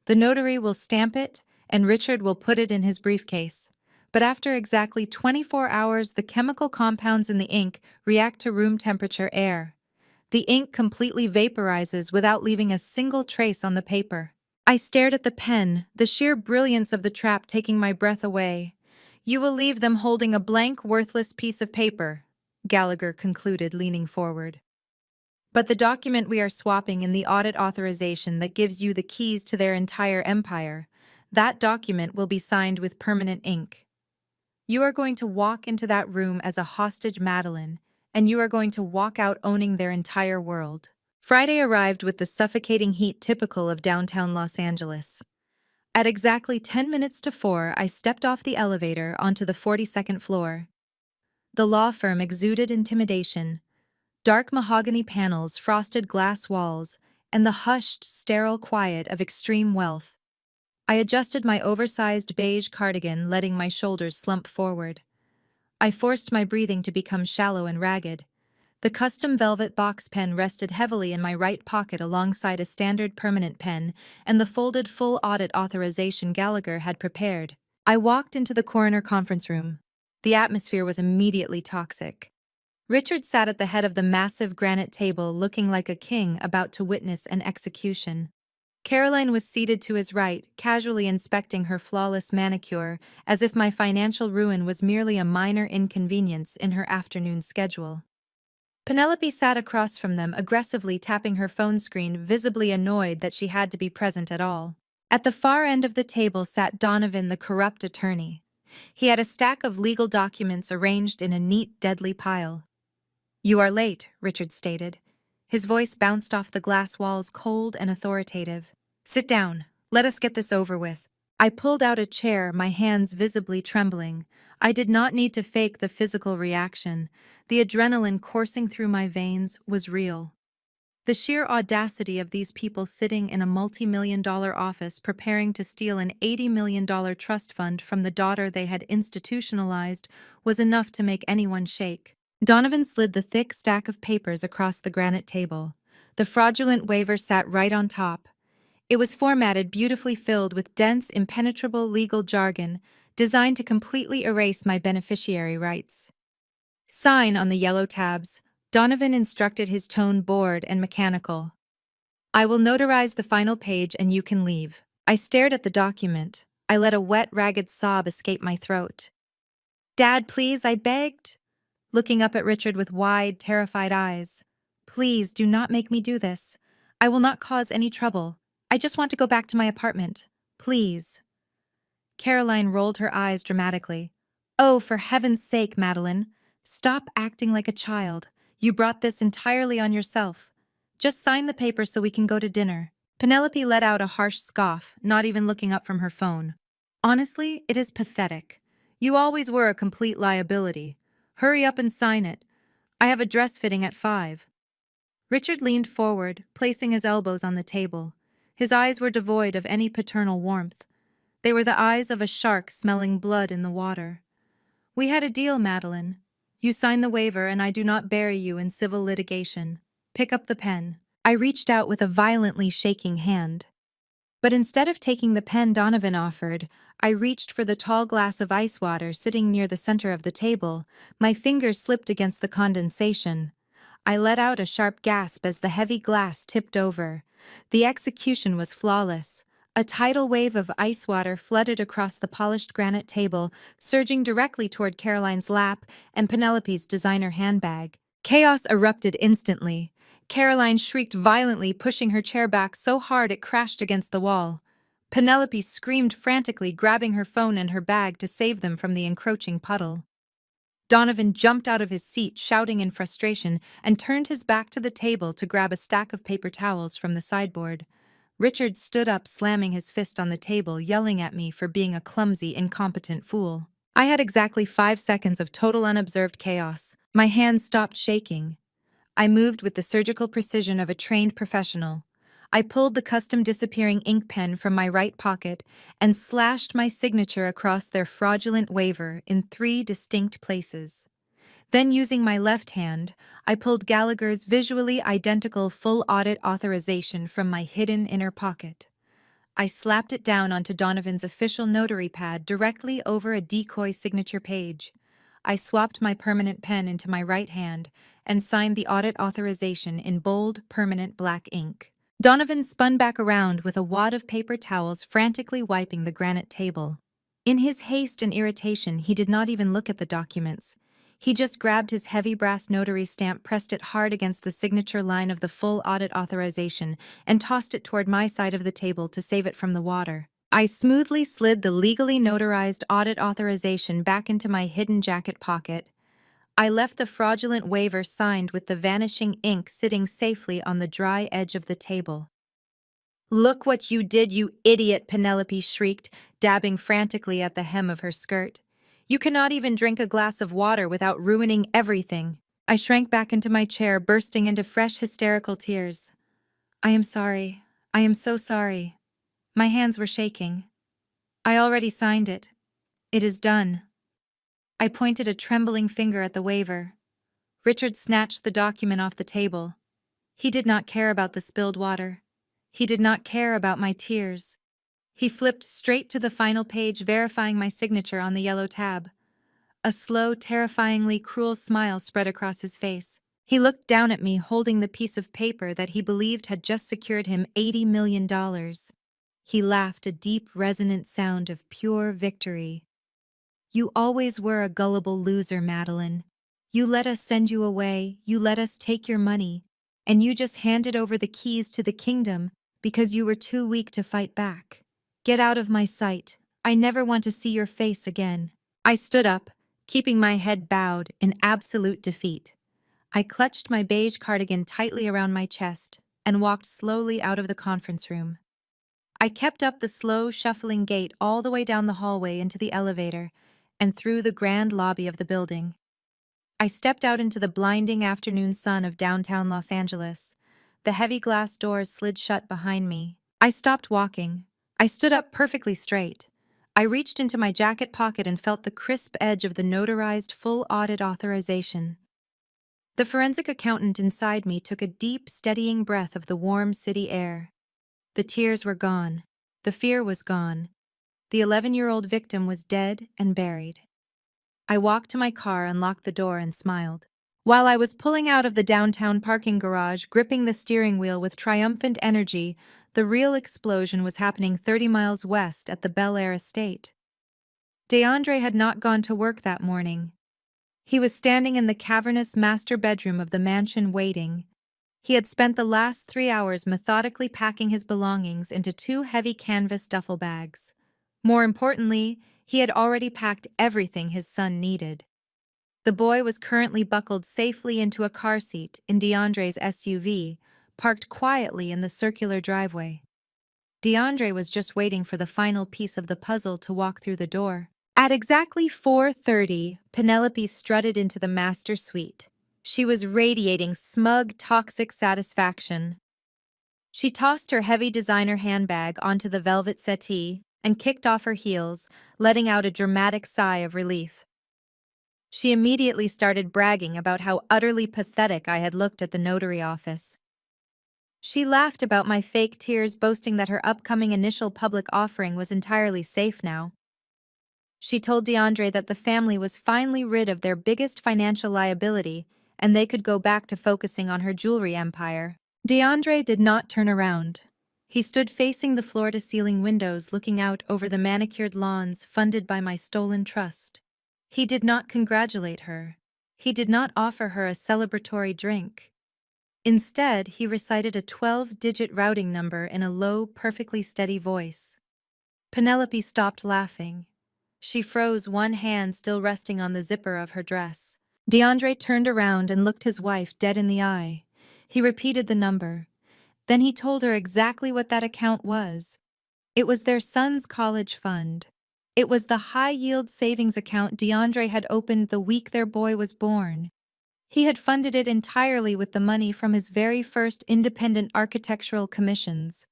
The notary will stamp it, and Richard will put it in his briefcase. But after exactly 24 hours, the chemical compounds in the ink react to room temperature air. The ink completely vaporizes without leaving a single trace on the paper. I stared at the pen, the sheer brilliance of the trap taking my breath away. "You will leave them holding a blank, worthless piece of paper," Gallagher concluded, leaning forward. "But the document we are swapping in the audit authorization that gives you the keys to their entire empire, that document will be signed with permanent ink. You are going to walk into that room as a hostage Madeline, and you are going to walk out owning their entire world." Friday arrived with the suffocating heat typical of downtown Los Angeles. At exactly 10 minutes to 4, I stepped off the elevator onto the 42nd floor. The law firm exuded intimidation. Dark mahogany panels, frosted glass walls, and the hushed, sterile quiet of extreme wealth. I adjusted my oversized beige cardigan, letting my shoulders slump forward. I forced my breathing to become shallow and ragged. The custom velvet box pen rested heavily in my right pocket alongside a standard permanent pen and the folded full audit authorization Gallagher had prepared. I walked into the coroner conference room. The atmosphere was immediately toxic. Richard sat at the head of the massive granite table, looking like a king about to witness an execution. Caroline was seated to his right, casually inspecting her flawless manicure, as if my financial ruin was merely a minor inconvenience in her afternoon schedule. Penelope sat across from them, aggressively tapping her phone screen, visibly annoyed that she had to be present at all. At the far end of the table sat Donovan, the corrupt attorney. He had a stack of legal documents arranged in a neat, deadly pile. "You are late," Richard stated. His voice bounced off the glass walls, cold and authoritative. "Sit down. Let us get this over with." I pulled out a chair, my hands visibly trembling. I did not need to fake the physical reaction. The adrenaline coursing through my veins was real. The sheer audacity of these people sitting in a multi-million-dollar office preparing to steal an $80 million trust fund from the daughter they had institutionalized was enough to make anyone shake. Donovan slid the thick stack of papers across the granite table. The fraudulent waiver sat right on top. It was formatted beautifully filled with dense, impenetrable legal jargon designed to completely erase my beneficiary rights. Sign on the yellow tabs. Donovan instructed, his tone bored and mechanical. I will notarize the final page and you can leave. I stared at the document. I let a wet, ragged sob escape my throat. Dad, please, I begged, looking up at Richard with wide, terrified eyes. Please, do not make me do this. I will not cause any trouble. I just want to go back to my apartment. Please. Caroline rolled her eyes dramatically. Oh, for heaven's sake, Madeline. Stop acting like a child. You brought this entirely on yourself. Just sign the paper so we can go to dinner. Penelope let out a harsh scoff, not even looking up from her phone. Honestly, it is pathetic. You always were a complete liability. Hurry up and sign it. I have a dress fitting at 5. Richard leaned forward, placing his elbows on the table. His eyes were devoid of any paternal warmth. They were the eyes of a shark smelling blood in the water. We had a deal, Madeline. You sign the waiver and I do not bury you in civil litigation. Pick up the pen. I reached out with a violently shaking hand. But instead of taking the pen Donovan offered, I reached for the tall glass of ice water sitting near the center of the table. My fingers slipped against the condensation. I let out a sharp gasp as the heavy glass tipped over. The execution was flawless. A tidal wave of ice water flooded across the polished granite table, surging directly toward Caroline's lap and Penelope's designer handbag. Chaos erupted instantly. Caroline shrieked violently, pushing her chair back so hard it crashed against the wall. Penelope screamed frantically, grabbing her phone and her bag to save them from the encroaching puddle. Donovan jumped out of his seat, shouting in frustration, and turned his back to the table to grab a stack of paper towels from the sideboard. Richard stood up, slamming his fist on the table, yelling at me for being a clumsy, incompetent fool. I had exactly 5 seconds of total unobserved chaos. My hands stopped shaking. I moved with the surgical precision of a trained professional. I pulled the custom disappearing ink pen from my right pocket and slashed my signature across their fraudulent waiver in 3 distinct places. Then, using my left hand, I pulled Gallagher's visually identical full audit authorization from my hidden inner pocket. I slapped it down onto Donovan's official notary pad directly over a decoy signature page. I swapped my permanent pen into my right hand and signed the audit authorization in bold, permanent black ink. Donovan spun back around with a wad of paper towels, frantically wiping the granite table. In his haste and irritation, he did not even look at the documents. He just grabbed his heavy brass notary stamp, pressed it hard against the signature line of the full audit authorization, and tossed it toward my side of the table to save it from the water. I smoothly slid the legally notarized audit authorization back into my hidden jacket pocket. I left the fraudulent waiver signed with the vanishing ink sitting safely on the dry edge of the table. "Look what you did, you idiot," Penelope shrieked, dabbing frantically at the hem of her skirt. "You cannot even drink a glass of water without ruining everything." I shrank back into my chair, bursting into fresh hysterical tears. "I am sorry. I am so sorry." My hands were shaking. "I already signed it. It is done." I pointed a trembling finger at the waiver. Richard snatched the document off the table. He did not care about the spilled water. He did not care about my tears. He flipped straight to the final page, verifying my signature on the yellow tab. A slow, terrifyingly cruel smile spread across his face. He looked down at me, holding the piece of paper that he believed had just secured him $80 million. He laughed, a deep, resonant sound of pure victory. "You always were a gullible loser, Madeline. You let us send you away, you let us take your money, and you just handed over the keys to the kingdom because you were too weak to fight back. Get out of my sight. I never want to see your face again." I stood up, keeping my head bowed in absolute defeat. I clutched my beige cardigan tightly around my chest and walked slowly out of the conference room. I kept up the slow, shuffling gait all the way down the hallway into the elevator and through the grand lobby of the building. I stepped out into the blinding afternoon sun of downtown Los Angeles. The heavy glass doors slid shut behind me. I stopped walking. I stood up perfectly straight. I reached into my jacket pocket and felt the crisp edge of the notarized full audit authorization. The forensic accountant inside me took a deep, steadying breath of the warm city air. The tears were gone. The fear was gone. The 11-year-old victim was dead and buried. I walked to my car, unlocked the door, and smiled. While I was pulling out of the downtown parking garage, gripping the steering wheel with triumphant energy, the real explosion was happening 30 miles west at the Bel Air estate. DeAndre had not gone to work that morning. He was standing in the cavernous master bedroom of the mansion waiting. He had spent the last 3 hours methodically packing his belongings into 2 heavy canvas duffel bags. More importantly, he had already packed everything his son needed. The boy was currently buckled safely into a car seat in DeAndre's SUV, parked quietly in the circular driveway. DeAndre was just waiting for the final piece of the puzzle to walk through the door. At exactly 4:30, Penelope strutted into the master suite. She was radiating smug, toxic satisfaction. She tossed her heavy designer handbag onto the velvet settee and kicked off her heels, letting out a dramatic sigh of relief. She immediately started bragging about how utterly pathetic I had looked at the notary office. She laughed about my fake tears, boasting that her upcoming initial public offering was entirely safe now. She told DeAndre that the family was finally rid of their biggest financial liability and they could go back to focusing on her jewelry empire. DeAndre did not turn around. He stood facing the floor-to-ceiling windows, looking out over the manicured lawns funded by my stolen trust. He did not congratulate her. He did not offer her a celebratory drink. Instead, he recited a 12-digit routing number in a low, perfectly steady voice. Penelope stopped laughing. She froze, one hand still resting on the zipper of her dress. DeAndre turned around and looked his wife dead in the eye. He repeated the number. Then he told her exactly what that account was. It was their son's college fund. It was the high-yield savings account DeAndre had opened the week their boy was born. He had funded it entirely with the money from his very first independent architectural commissions.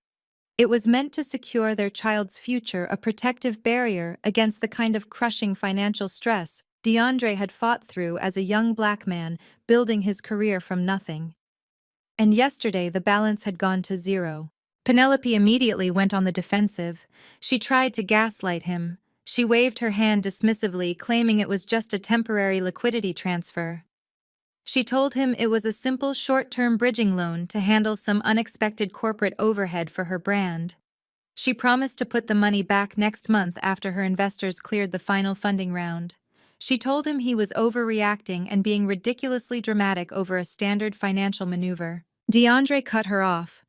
It was meant to secure their child's future, a protective barrier against the kind of crushing financial stress DeAndre had fought through as a young black man building his career from nothing. And yesterday the balance had gone to zero. Penelope immediately went on the defensive. She tried to gaslight him. She waved her hand dismissively, claiming it was just a temporary liquidity transfer. She told him it was a simple short-term bridging loan to handle some unexpected corporate overhead for her brand. She promised to put the money back next month after her investors cleared the final funding round. She told him he was overreacting and being ridiculously dramatic over a standard financial maneuver. DeAndre cut her off.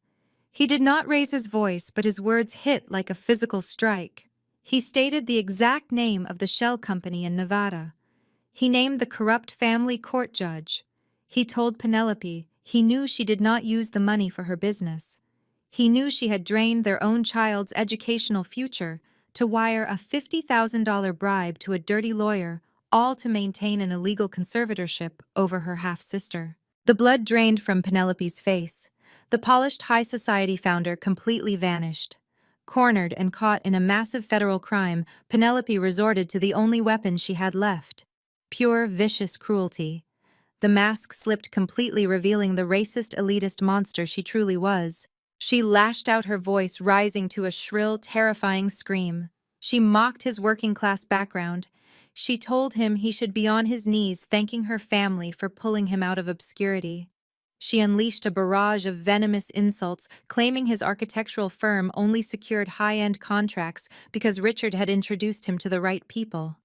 He did not raise his voice, but his words hit like a physical strike. He stated the exact name of the shell company in Nevada. He named the corrupt family court judge. He told Penelope he knew she did not use the money for her business. He knew she had drained their own child's educational future to wire a $50,000 bribe to a dirty lawyer, all to maintain an illegal conservatorship over her half-sister. The blood drained from Penelope's face. The polished high society founder completely vanished. Cornered and caught in a massive federal crime, Penelope resorted to the only weapon she had left. Pure, vicious cruelty. The mask slipped completely, revealing the racist, elitist monster she truly was. She lashed out, her voice rising to a shrill, terrifying scream. She mocked his working-class background. She told him he should be on his knees thanking her family for pulling him out of obscurity. She unleashed a barrage of venomous insults, claiming his architectural firm only secured high-end contracts because Richard had introduced him to the right people.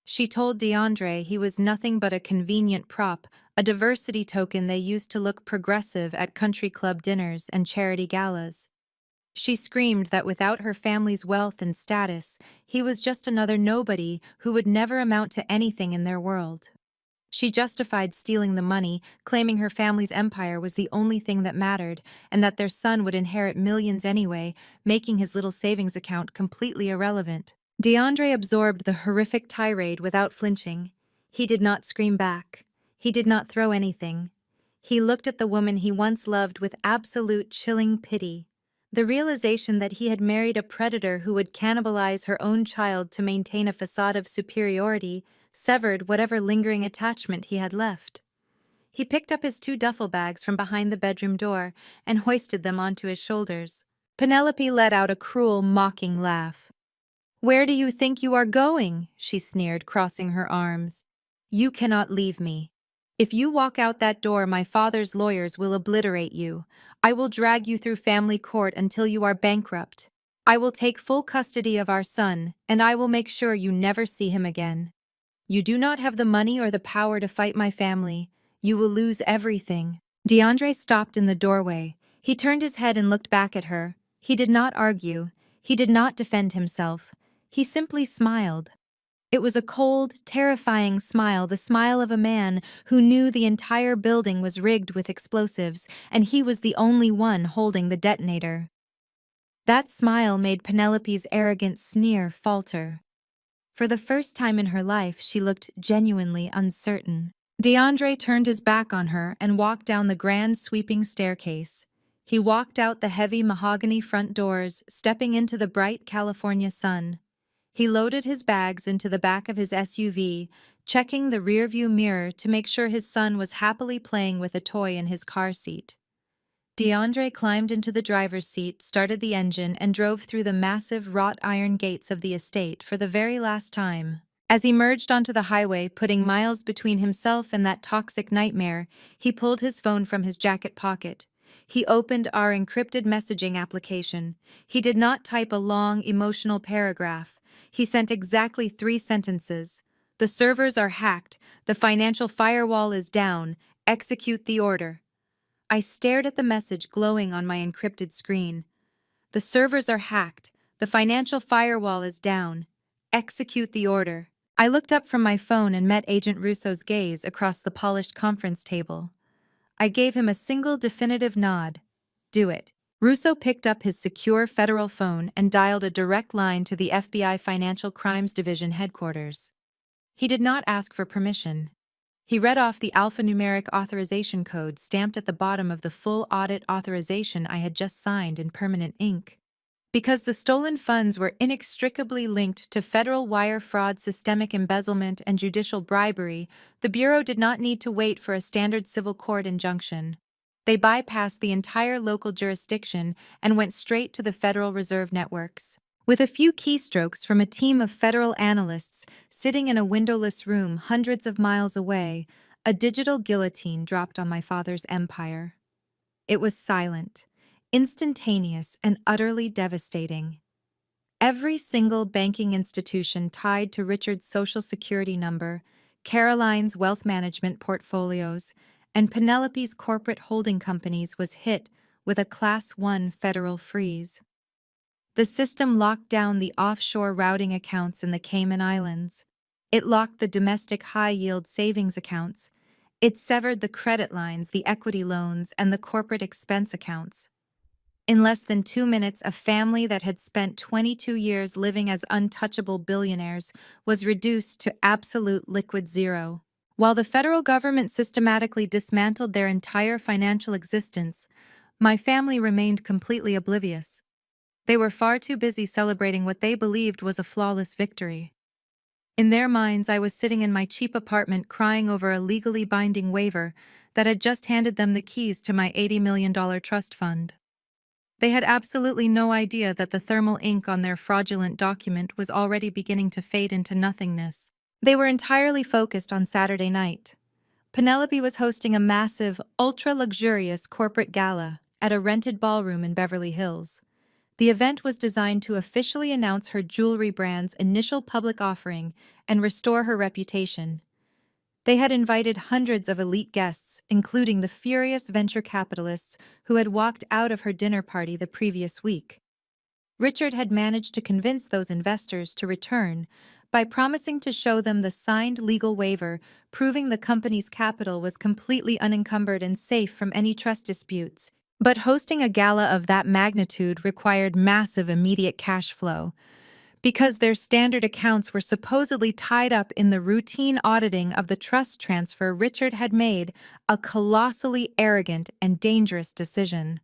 She told DeAndre he was nothing but a convenient prop, a diversity token they used to look progressive at country club dinners and charity galas. She screamed that without her family's wealth and status, he was just another nobody who would never amount to anything in their world. She justified stealing the money, claiming her family's empire was the only thing that mattered, and that their son would inherit millions anyway, making his little savings account completely irrelevant. DeAndre absorbed the horrific tirade without flinching. He did not scream back. He did not throw anything. He looked at the woman he once loved with absolute chilling pity. The realization that he had married a predator who would cannibalize her own child to maintain a facade of superiority severed whatever lingering attachment he had left. He picked up his 2 duffel bags from behind the bedroom door and hoisted them onto his shoulders. Penelope let out a cruel, mocking laugh. "Where do you think you are going?" she sneered, crossing her arms. "You cannot leave me. If you walk out that door, my father's lawyers will obliterate you. I will drag you through family court until you are bankrupt. I will take full custody of our son, and I will make sure you never see him again. You do not have the money or the power to fight my family. You will lose everything." DeAndre stopped in the doorway. He turned his head and looked back at her. He did not argue. He did not defend himself. He simply smiled. It was a cold, terrifying smile, the smile of a man who knew the entire building was rigged with explosives, and he was the only one holding the detonator. That smile made Penelope's arrogant sneer falter. For the first time in her life, she looked genuinely uncertain. DeAndre turned his back on her and walked down the grand sweeping staircase. He walked out the heavy mahogany front doors, stepping into the bright California sun. He loaded his bags into the back of his SUV, checking the rearview mirror to make sure his son was happily playing with a toy in his car seat. DeAndre climbed into the driver's seat, started the engine, and drove through the massive wrought iron gates of the estate for the very last time. As he merged onto the highway, putting miles between himself and that toxic nightmare, he pulled his phone from his jacket pocket. He opened our encrypted messaging application. He did not type a long, emotional paragraph. He sent exactly 3 sentences. "The servers are hacked. The financial firewall is down. Execute the order." I stared at the message glowing on my encrypted screen. "The servers are hacked. The financial firewall is down. Execute the order." I looked up from my phone and met Agent Russo's gaze across the polished conference table. I gave him a single definitive nod. "Do it." Russo picked up his secure federal phone and dialed a direct line to the FBI Financial Crimes Division headquarters. He did not ask for permission. He read off the alphanumeric authorization code stamped at the bottom of the full audit authorization I had just signed in permanent ink. Because the stolen funds were inextricably linked to federal wire fraud, systemic embezzlement, and judicial bribery, the Bureau did not need to wait for a standard civil court injunction. They bypassed the entire local jurisdiction and went straight to the Federal Reserve networks. With a few keystrokes from a team of federal analysts sitting in a windowless room hundreds of miles away, a digital guillotine dropped on my father's empire. It was silent, instantaneous, and utterly devastating. Every single banking institution tied to Richard's Social Security number, Caroline's wealth management portfolios, and Penelope's corporate holding companies was hit with a Class 1 federal freeze. The system locked down the offshore routing accounts in the Cayman Islands. It locked the domestic high-yield savings accounts. It severed the credit lines, the equity loans, and the corporate expense accounts. In less than 2 minutes, a family that had spent 22 years living as untouchable billionaires was reduced to absolute liquid zero. While the federal government systematically dismantled their entire financial existence, my family remained completely oblivious. They were far too busy celebrating what they believed was a flawless victory. In their minds, I was sitting in my cheap apartment crying over a legally binding waiver that had just handed them the keys to my $80 million trust fund. They had absolutely no idea that the thermal ink on their fraudulent document was already beginning to fade into nothingness. They were entirely focused on Saturday night. Penelope was hosting a massive, ultra-luxurious corporate gala at a rented ballroom in Beverly Hills. The event was designed to officially announce her jewelry brand's initial public offering and restore her reputation. They had invited hundreds of elite guests, including the furious venture capitalists who had walked out of her dinner party the previous week. Richard had managed to convince those investors to return by promising to show them the signed legal waiver proving the company's capital was completely unencumbered and safe from any trust disputes. But hosting a gala of that magnitude required massive immediate cash flow. Because their standard accounts were supposedly tied up in the routine auditing of the trust transfer, Richard had made a colossally arrogant and dangerous decision.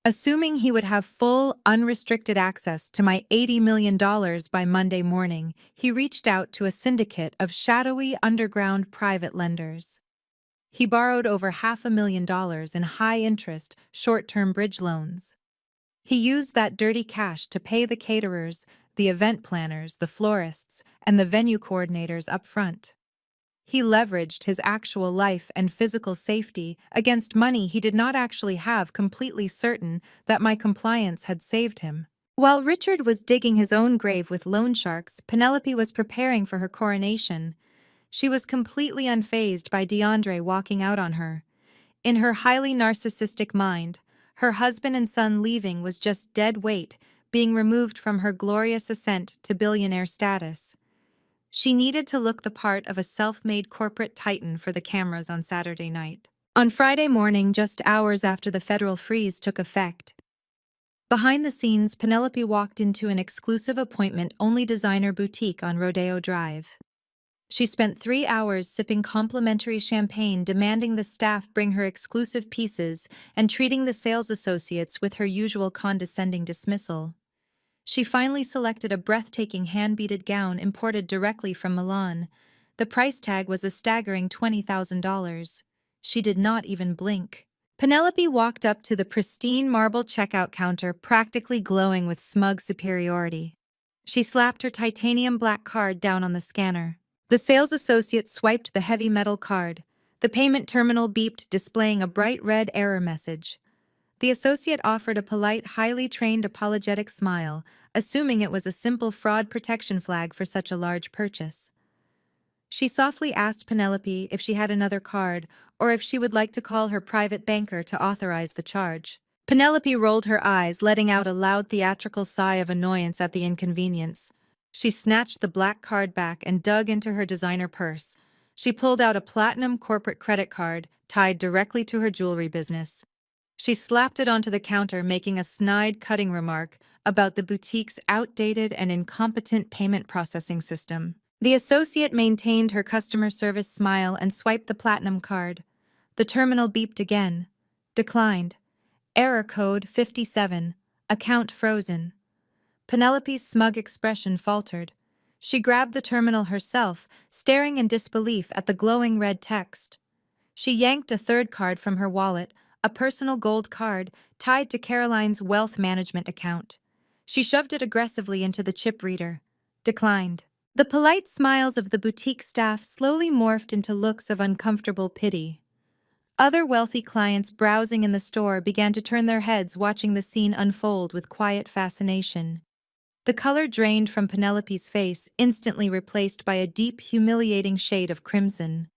Assuming he would have full, unrestricted access to my $80 million by Monday morning, he reached out to a syndicate of shadowy underground private lenders. He borrowed over $500,000 in high-interest, short-term bridge loans. He used that dirty cash to pay the caterers, the event planners, the florists, and the venue coordinators up front. He leveraged his actual life and physical safety against money he did not actually have, completely certain that my compliance had saved him. While Richard was digging his own grave with loan sharks, Penelope was preparing for her coronation. She was completely unfazed by DeAndre walking out on her. In her highly narcissistic mind, her husband and son leaving was just dead weight, being removed from her glorious ascent to billionaire status. She needed to look the part of a self-made corporate titan for the cameras on Saturday night. On Friday morning, just hours after the federal freeze took effect, behind the scenes, Penelope walked into an exclusive appointment-only designer boutique on Rodeo Drive. She spent 3 hours sipping complimentary champagne, demanding the staff bring her exclusive pieces, and treating the sales associates with her usual condescending dismissal. She finally selected a breathtaking hand-beaded gown imported directly from Milan. The price tag was a staggering $20,000. She did not even blink. Penelope walked up to the pristine marble checkout counter, practically glowing with smug superiority. She slapped her titanium black card down on the scanner. The sales associate swiped the heavy metal card. The payment terminal beeped, displaying a bright red error message. The associate offered a polite, highly trained apologetic smile, assuming it was a simple fraud protection flag for such a large purchase. She softly asked Penelope if she had another card, or if she would like to call her private banker to authorize the charge. Penelope rolled her eyes, letting out a loud theatrical sigh of annoyance at the inconvenience. She snatched the black card back and dug into her designer purse. She pulled out a platinum corporate credit card tied directly to her jewelry business. She slapped it onto the counter, making a snide, cutting remark about the boutique's outdated and incompetent payment processing system. The associate maintained her customer service smile and swiped the platinum card. The terminal beeped again. Declined. Error code 57. Account frozen. Penelope's smug expression faltered. She grabbed the terminal herself, staring in disbelief at the glowing red text. She yanked a third card from her wallet, a personal gold card tied to Caroline's wealth management account. She shoved it aggressively into the chip reader. Declined. The polite smiles of the boutique staff slowly morphed into looks of uncomfortable pity. Other wealthy clients browsing in the store began to turn their heads, watching the scene unfold with quiet fascination. The color drained from Penelope's face, instantly replaced by a deep, humiliating shade of crimson.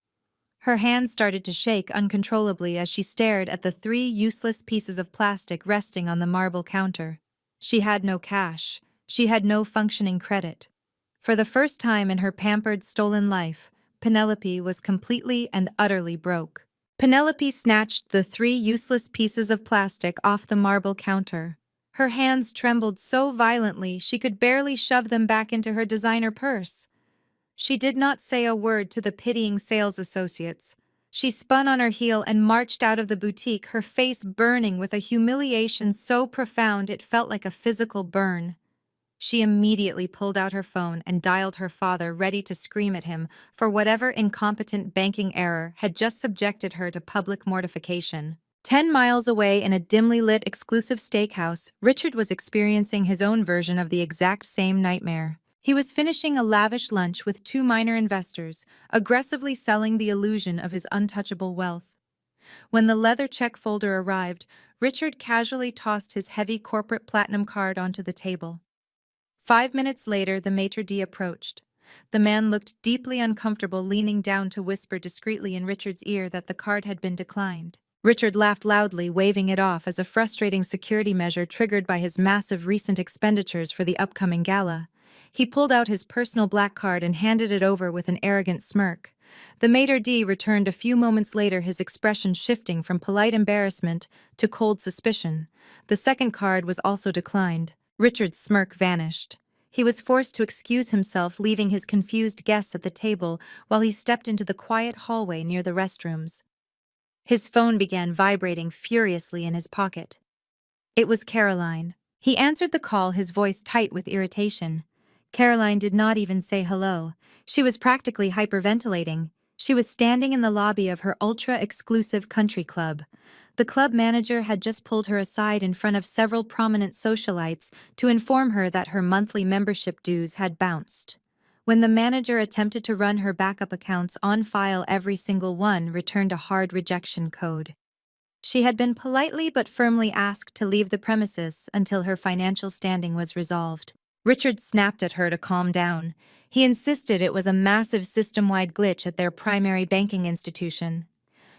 Her hands started to shake uncontrollably as she stared at the 3 useless pieces of plastic resting on the marble counter. She had no cash. She had no functioning credit. For the first time in her pampered, stolen life, Penelope was completely and utterly broke. Penelope snatched the 3 useless pieces of plastic off the marble counter. Her hands trembled so violently she could barely shove them back into her designer purse. She did not say a word to the pitying sales associates. She spun on her heel and marched out of the boutique, her face burning with a humiliation so profound it felt like a physical burn. She immediately pulled out her phone and dialed her father, ready to scream at him for whatever incompetent banking error had just subjected her to public mortification. 10 miles away in a dimly lit exclusive steakhouse, Richard was experiencing his own version of the exact same nightmare. He was finishing a lavish lunch with 2 minor investors, aggressively selling the illusion of his untouchable wealth. When the leather check folder arrived, Richard casually tossed his heavy corporate platinum card onto the table. 5 minutes later, the maitre d' approached. The man looked deeply uncomfortable, leaning down to whisper discreetly in Richard's ear that the card had been declined. Richard laughed loudly, waving it off as a frustrating security measure triggered by his massive recent expenditures for the upcoming gala. He pulled out his personal black card and handed it over with an arrogant smirk. The maitre d' returned a few moments later, his expression shifting from polite embarrassment to cold suspicion. The second card was also declined. Richard's smirk vanished. He was forced to excuse himself, leaving his confused guests at the table while he stepped into the quiet hallway near the restrooms. His phone began vibrating furiously in his pocket. It was Caroline. He answered the call, his voice tight with irritation. Caroline did not even say hello. She was practically hyperventilating. She was standing in the lobby of her ultra-exclusive country club. The club manager had just pulled her aside in front of several prominent socialites to inform her that her monthly membership dues had bounced. When the manager attempted to run her backup accounts on file, every single one returned a hard rejection code. She had been politely but firmly asked to leave the premises until her financial standing was resolved. Richard snapped at her to calm down. He insisted it was a massive system-wide glitch at their primary banking institution.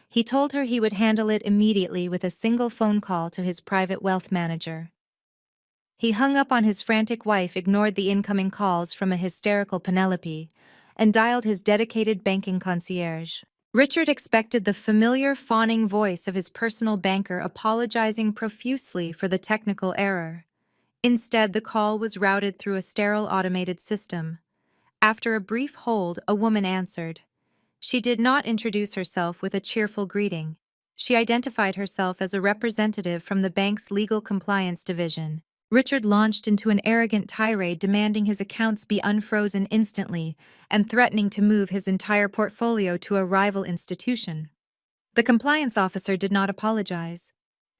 He told her he would handle it immediately with a single phone call to his private wealth manager. He hung up on his frantic wife, ignored the incoming calls from a hysterical Penelope, and dialed his dedicated banking concierge. Richard expected the familiar fawning voice of his personal banker apologizing profusely for the technical error. Instead, the call was routed through a sterile automated system. After a brief hold, a woman answered. She did not introduce herself with a cheerful greeting. She identified herself as a representative from the bank's legal compliance division. Richard launched into an arrogant tirade demanding his accounts be unfrozen instantly and threatening to move his entire portfolio to a rival institution. The compliance officer did not apologize.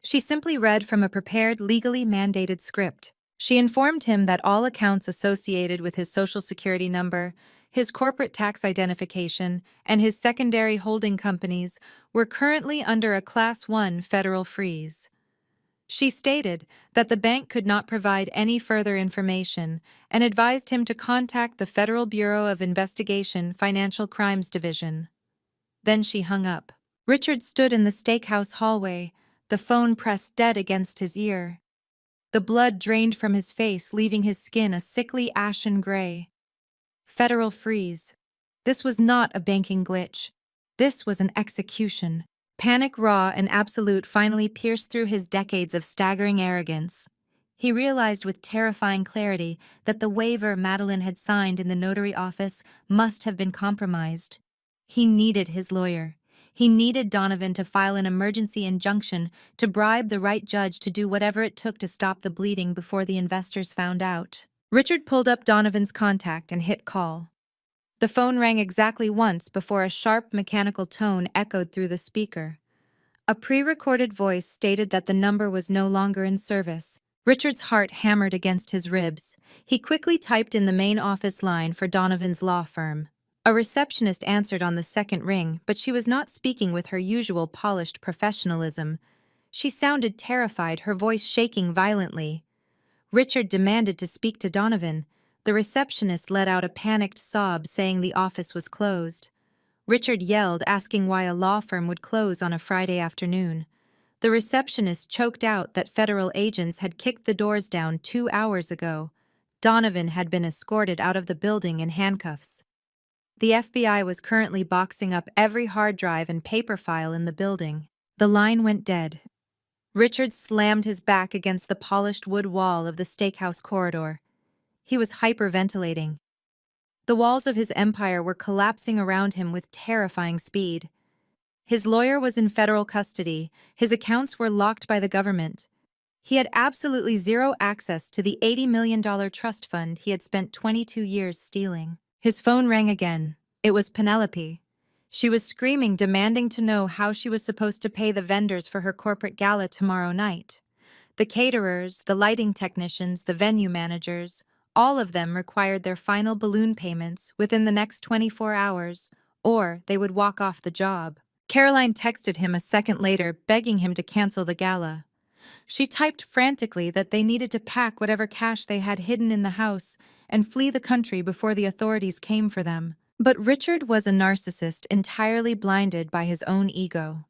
She simply read from a prepared, legally mandated script. She informed him that all accounts associated with his Social Security number, his corporate tax identification, and his secondary holding companies were currently under a Class 1 federal freeze. She stated that the bank could not provide any further information and advised him to contact the Federal Bureau of Investigation Financial Crimes Division. Then she hung up. Richard stood in the steakhouse hallway, the phone pressed dead against his ear. The blood drained from his face, leaving his skin a sickly ashen gray. Federal freeze. This was not a banking glitch. This was an execution. Panic, raw and absolute, finally pierced through his decades of staggering arrogance. He realized with terrifying clarity that the waiver Madeline had signed in the notary office must have been compromised. He needed his lawyer. He needed Donovan to file an emergency injunction to bribe the right judge to do whatever it took to stop the bleeding before the investors found out. Richard pulled up Donovan's contact and hit call. The phone rang exactly once before a sharp mechanical tone echoed through the speaker. A pre-recorded voice stated that the number was no longer in service. Richard's heart hammered against his ribs. He quickly typed in the main office line for Donovan's law firm. A receptionist answered on the second ring, but she was not speaking with her usual polished professionalism. She sounded terrified, her voice shaking violently. Richard demanded to speak to Donovan. The receptionist let out a panicked sob, saying the office was closed. Richard yelled, asking why a law firm would close on a Friday afternoon. The receptionist choked out that federal agents had kicked the doors down 2 hours ago. Donovan had been escorted out of the building in handcuffs. The FBI was currently boxing up every hard drive and paper file in the building. The line went dead. Richard slammed his back against the polished wood wall of the steakhouse corridor. He was hyperventilating. The walls of his empire were collapsing around him with terrifying speed. His lawyer was in federal custody. His accounts were locked by the government. He had absolutely zero access to the $80 million trust fund he had spent 22 years stealing. His phone rang again. It was Penelope. She was screaming, demanding to know how she was supposed to pay the vendors for her corporate gala tomorrow night. The caterers, the lighting technicians, the venue managers, all of them required their final balloon payments within the next 24 hours, or they would walk off the job. Caroline texted him a second later, begging him to cancel the gala. She typed frantically that they needed to pack whatever cash they had hidden in the house and flee the country before the authorities came for them. But Richard was a narcissist entirely blinded by his own ego.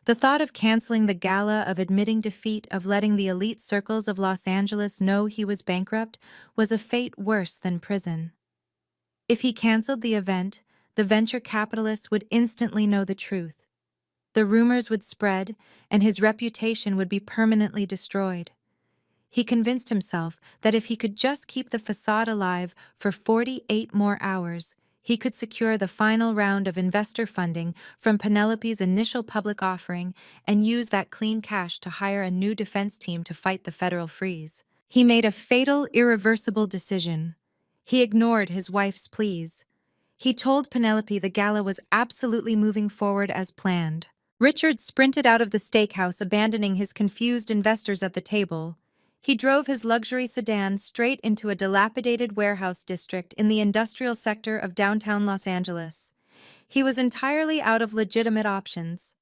The thought of canceling the gala, of admitting defeat, of letting the elite circles of Los Angeles know he was bankrupt was a fate worse than prison. If he canceled the event, the venture capitalists would instantly know the truth. The rumors would spread, and his reputation would be permanently destroyed. He convinced himself that if he could just keep the facade alive for 48 more hours, he could secure the final round of investor funding from Penelope's initial public offering and use that clean cash to hire a new defense team to fight the federal freeze. He made a fatal, irreversible decision. He ignored his wife's pleas. He told Penelope the gala was absolutely moving forward as planned. Richard sprinted out of the steakhouse, abandoning his confused investors at the table. He drove his luxury sedan straight into a dilapidated warehouse district in the industrial sector of downtown Los Angeles. He was entirely out of legitimate options.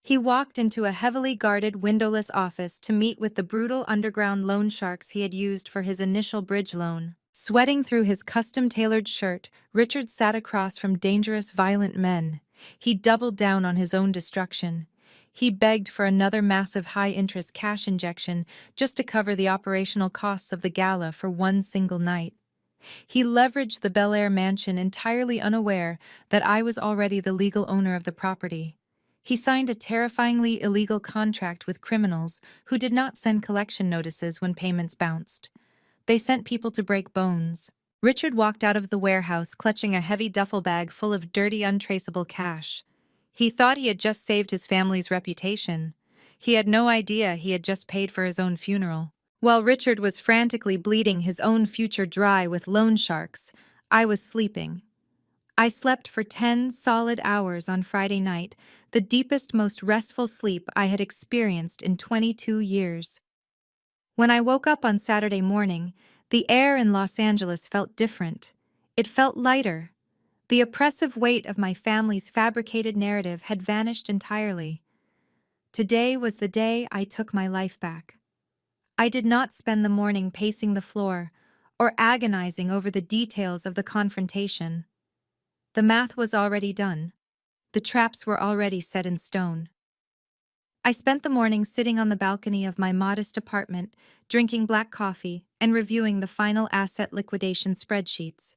He walked into a heavily guarded, windowless office to meet with the brutal underground loan sharks he had used for his initial bridge loan. Sweating through his custom-tailored shirt, Richard sat across from dangerous, violent men. He doubled down on his own destruction. He begged for another massive high-interest cash injection just to cover the operational costs of the gala for one single night. He leveraged the Bel Air mansion entirely unaware that I was already the legal owner of the property. He signed a terrifyingly illegal contract with criminals who did not send collection notices when payments bounced. They sent people to break bones. Richard walked out of the warehouse clutching a heavy duffel bag full of dirty, untraceable cash. He thought he had just saved his family's reputation. He had no idea he had just paid for his own funeral. While Richard was frantically bleeding his own future dry with loan sharks, I was sleeping. I slept for 10 solid hours on Friday night, the deepest, most restful sleep I had experienced in 22 years. When I woke up on Saturday morning, the air in Los Angeles felt different. It felt lighter. The oppressive weight of my family's fabricated narrative had vanished entirely. Today was the day I took my life back. I did not spend the morning pacing the floor or agonizing over the details of the confrontation. The math was already done. The traps were already set in stone. I spent the morning sitting on the balcony of my modest apartment, drinking black coffee and reviewing the final asset liquidation spreadsheets.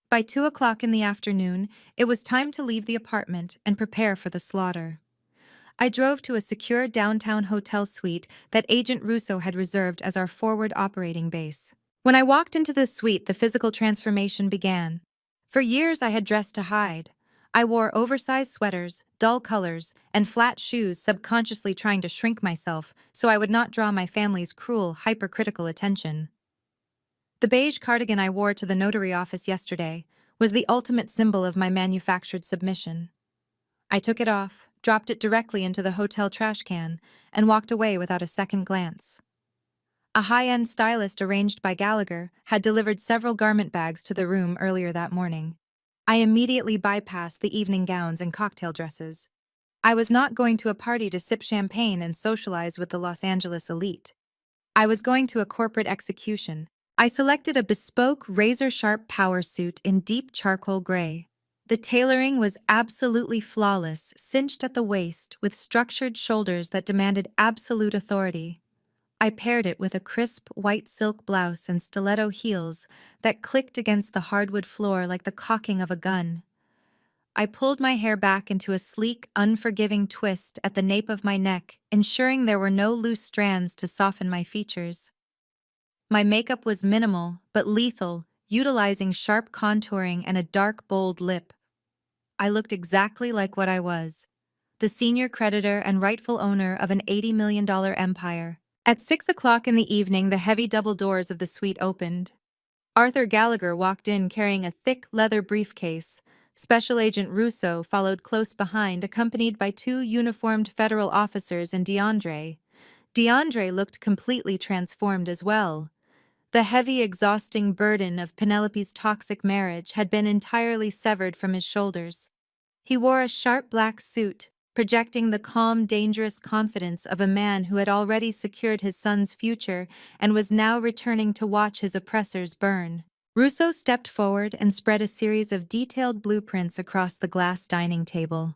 By 2 o'clock in the afternoon, it was time to leave the apartment and prepare for the slaughter. I drove to a secure downtown hotel suite that Agent Russo had reserved as our forward operating base. When I walked into the suite, the physical transformation began. For years I had dressed to hide. I wore oversized sweaters, dull colors, and flat shoes, subconsciously trying to shrink myself so I would not draw my family's cruel, hypercritical attention. The beige cardigan I wore to the notary office yesterday was the ultimate symbol of my manufactured submission. I took it off, dropped it directly into the hotel trash can, and walked away without a second glance. A high-end stylist arranged by Gallagher had delivered several garment bags to the room earlier that morning. I immediately bypassed the evening gowns and cocktail dresses. I was not going to a party to sip champagne and socialize with the Los Angeles elite. I was going to a corporate execution. I selected a bespoke, razor-sharp power suit in deep charcoal gray. The tailoring was absolutely flawless, cinched at the waist, with structured shoulders that demanded absolute authority. I paired it with a crisp white silk blouse and stiletto heels that clicked against the hardwood floor like the cocking of a gun. I pulled my hair back into a sleek, unforgiving twist at the nape of my neck, ensuring there were no loose strands to soften my features. My makeup was minimal, but lethal, utilizing sharp contouring and a dark, bold lip. I looked exactly like what I was, the senior creditor and rightful owner of an $80 million empire. At 6 o'clock in the evening, the heavy double doors of the suite opened. Arthur Gallagher walked in carrying a thick leather briefcase. Special Agent Russo followed close behind, accompanied by 2 uniformed federal officers and DeAndre. DeAndre looked completely transformed as well. The heavy, exhausting burden of Penelope's toxic marriage had been entirely severed from his shoulders. He wore a sharp black suit, projecting the calm, dangerous confidence of a man who had already secured his son's future and was now returning to watch his oppressors burn. Russo stepped forward and spread a series of detailed blueprints across the glass dining table.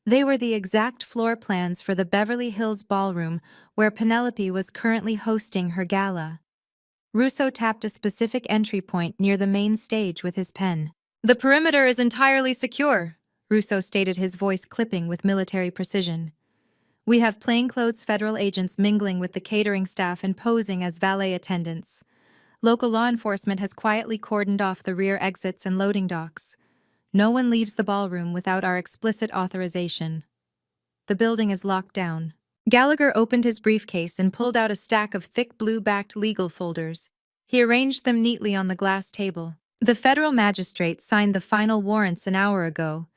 They were the exact floor plans for the Beverly Hills ballroom where Penelope was currently hosting her gala. Russo tapped a specific entry point near the main stage with his pen. "The perimeter is entirely secure," Russo stated, his voice clipping with military precision. "We have plainclothes federal agents mingling with the catering staff and posing as valet attendants. Local law enforcement has quietly cordoned off the rear exits and loading docks. No one leaves the ballroom without our explicit authorization. The building is locked down." Gallagher opened his briefcase and pulled out a stack of thick blue-backed legal folders. He arranged them neatly on the glass table. The federal magistrate signed the final warrants an hour ago,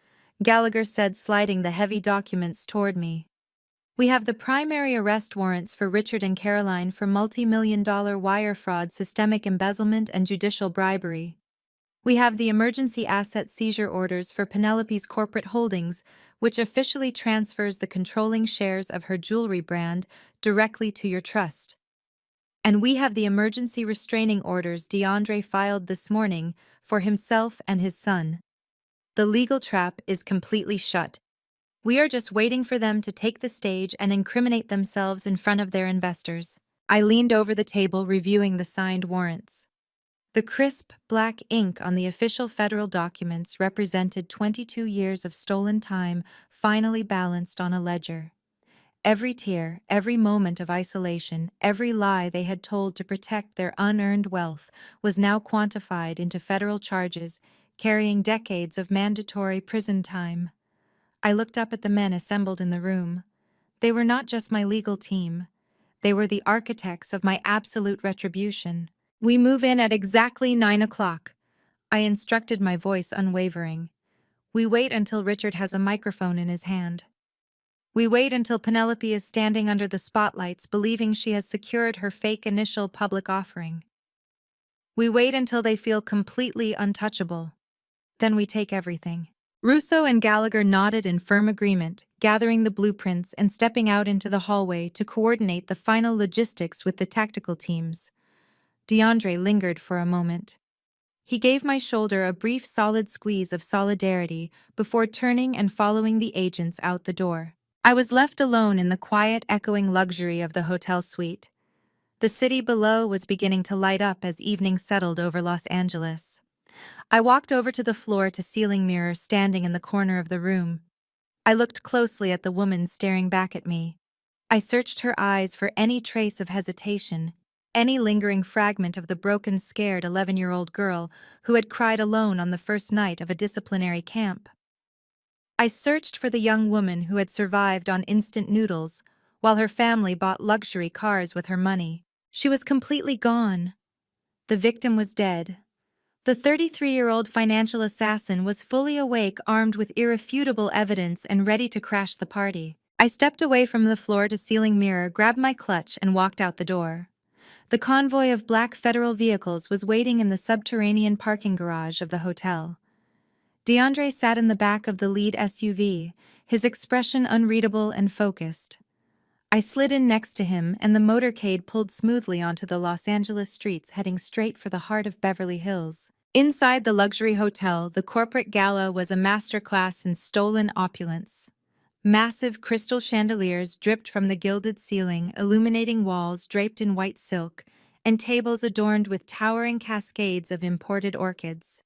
Gallagher said, sliding the heavy documents toward me. We have the primary arrest warrants for Richard and Caroline for multi-million-dollar wire fraud, systemic embezzlement, and judicial bribery. We have the emergency asset seizure orders for Penelope's corporate holdings, which officially transfers the controlling shares of her jewelry brand directly to your trust. And we have the emergency restraining orders DeAndre filed this morning for himself and his son. The legal trap is completely shut. We are just waiting for them to take the stage and incriminate themselves in front of their investors. I leaned over the table reviewing the signed warrants. The crisp, black ink on the official federal documents represented 22 years of stolen time finally balanced on a ledger. Every tear, every moment of isolation, every lie they had told to protect their unearned wealth was now quantified into federal charges, carrying decades of mandatory prison time. I looked up at the men assembled in the room. They were not just my legal team. They were the architects of my absolute retribution. We move in at exactly 9 o'clock. I instructed, my voice unwavering. We wait until Richard has a microphone in his hand. We wait until Penelope is standing under the spotlights, believing she has secured her fake initial public offering. We wait until they feel completely untouchable. Then we take everything. Russo and Gallagher nodded in firm agreement, gathering the blueprints and stepping out into the hallway to coordinate the final logistics with the tactical teams. DeAndre lingered for a moment. He gave my shoulder a brief solid squeeze of solidarity before turning and following the agents out the door. I was left alone in the quiet, echoing luxury of the hotel suite. The city below was beginning to light up as evening settled over Los Angeles. I walked over to the floor-to-ceiling mirror standing in the corner of the room. I looked closely at the woman staring back at me. I searched her eyes for any trace of hesitation, any lingering fragment of the broken, scared 11-year-old girl who had cried alone on the first night of a disciplinary camp. I searched for the young woman who had survived on instant noodles while her family bought luxury cars with her money. She was completely gone. The victim was dead. The 33-year-old financial assassin was fully awake, armed with irrefutable evidence and ready to crash the party. I stepped away from the floor-to-ceiling mirror, grabbed my clutch, and walked out the door. The convoy of black federal vehicles was waiting in the subterranean parking garage of the hotel. DeAndre sat in the back of the lead SUV, his expression unreadable and focused. I slid in next to him, and the motorcade pulled smoothly onto the Los Angeles streets, heading straight for the heart of Beverly Hills. Inside the luxury hotel, the corporate gala was a masterclass in stolen opulence. Massive crystal chandeliers dripped from the gilded ceiling, illuminating walls draped in white silk, and tables adorned with towering cascades of imported orchids.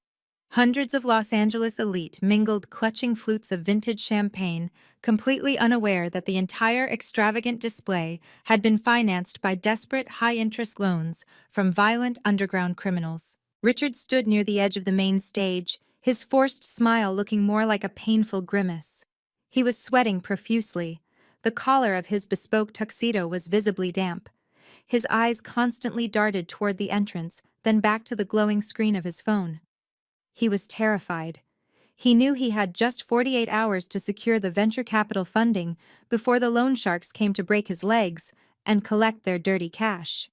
Hundreds of Los Angeles elite mingled, clutching flutes of vintage champagne, completely unaware that the entire extravagant display had been financed by desperate, high-interest loans from violent underground criminals. Richard stood near the edge of the main stage, his forced smile looking more like a painful grimace. He was sweating profusely. The collar of his bespoke tuxedo was visibly damp. His eyes constantly darted toward the entrance, then back to the glowing screen of his phone. He was terrified. He knew he had just 48 hours to secure the venture capital funding before the loan sharks came to break his legs and collect their dirty cash.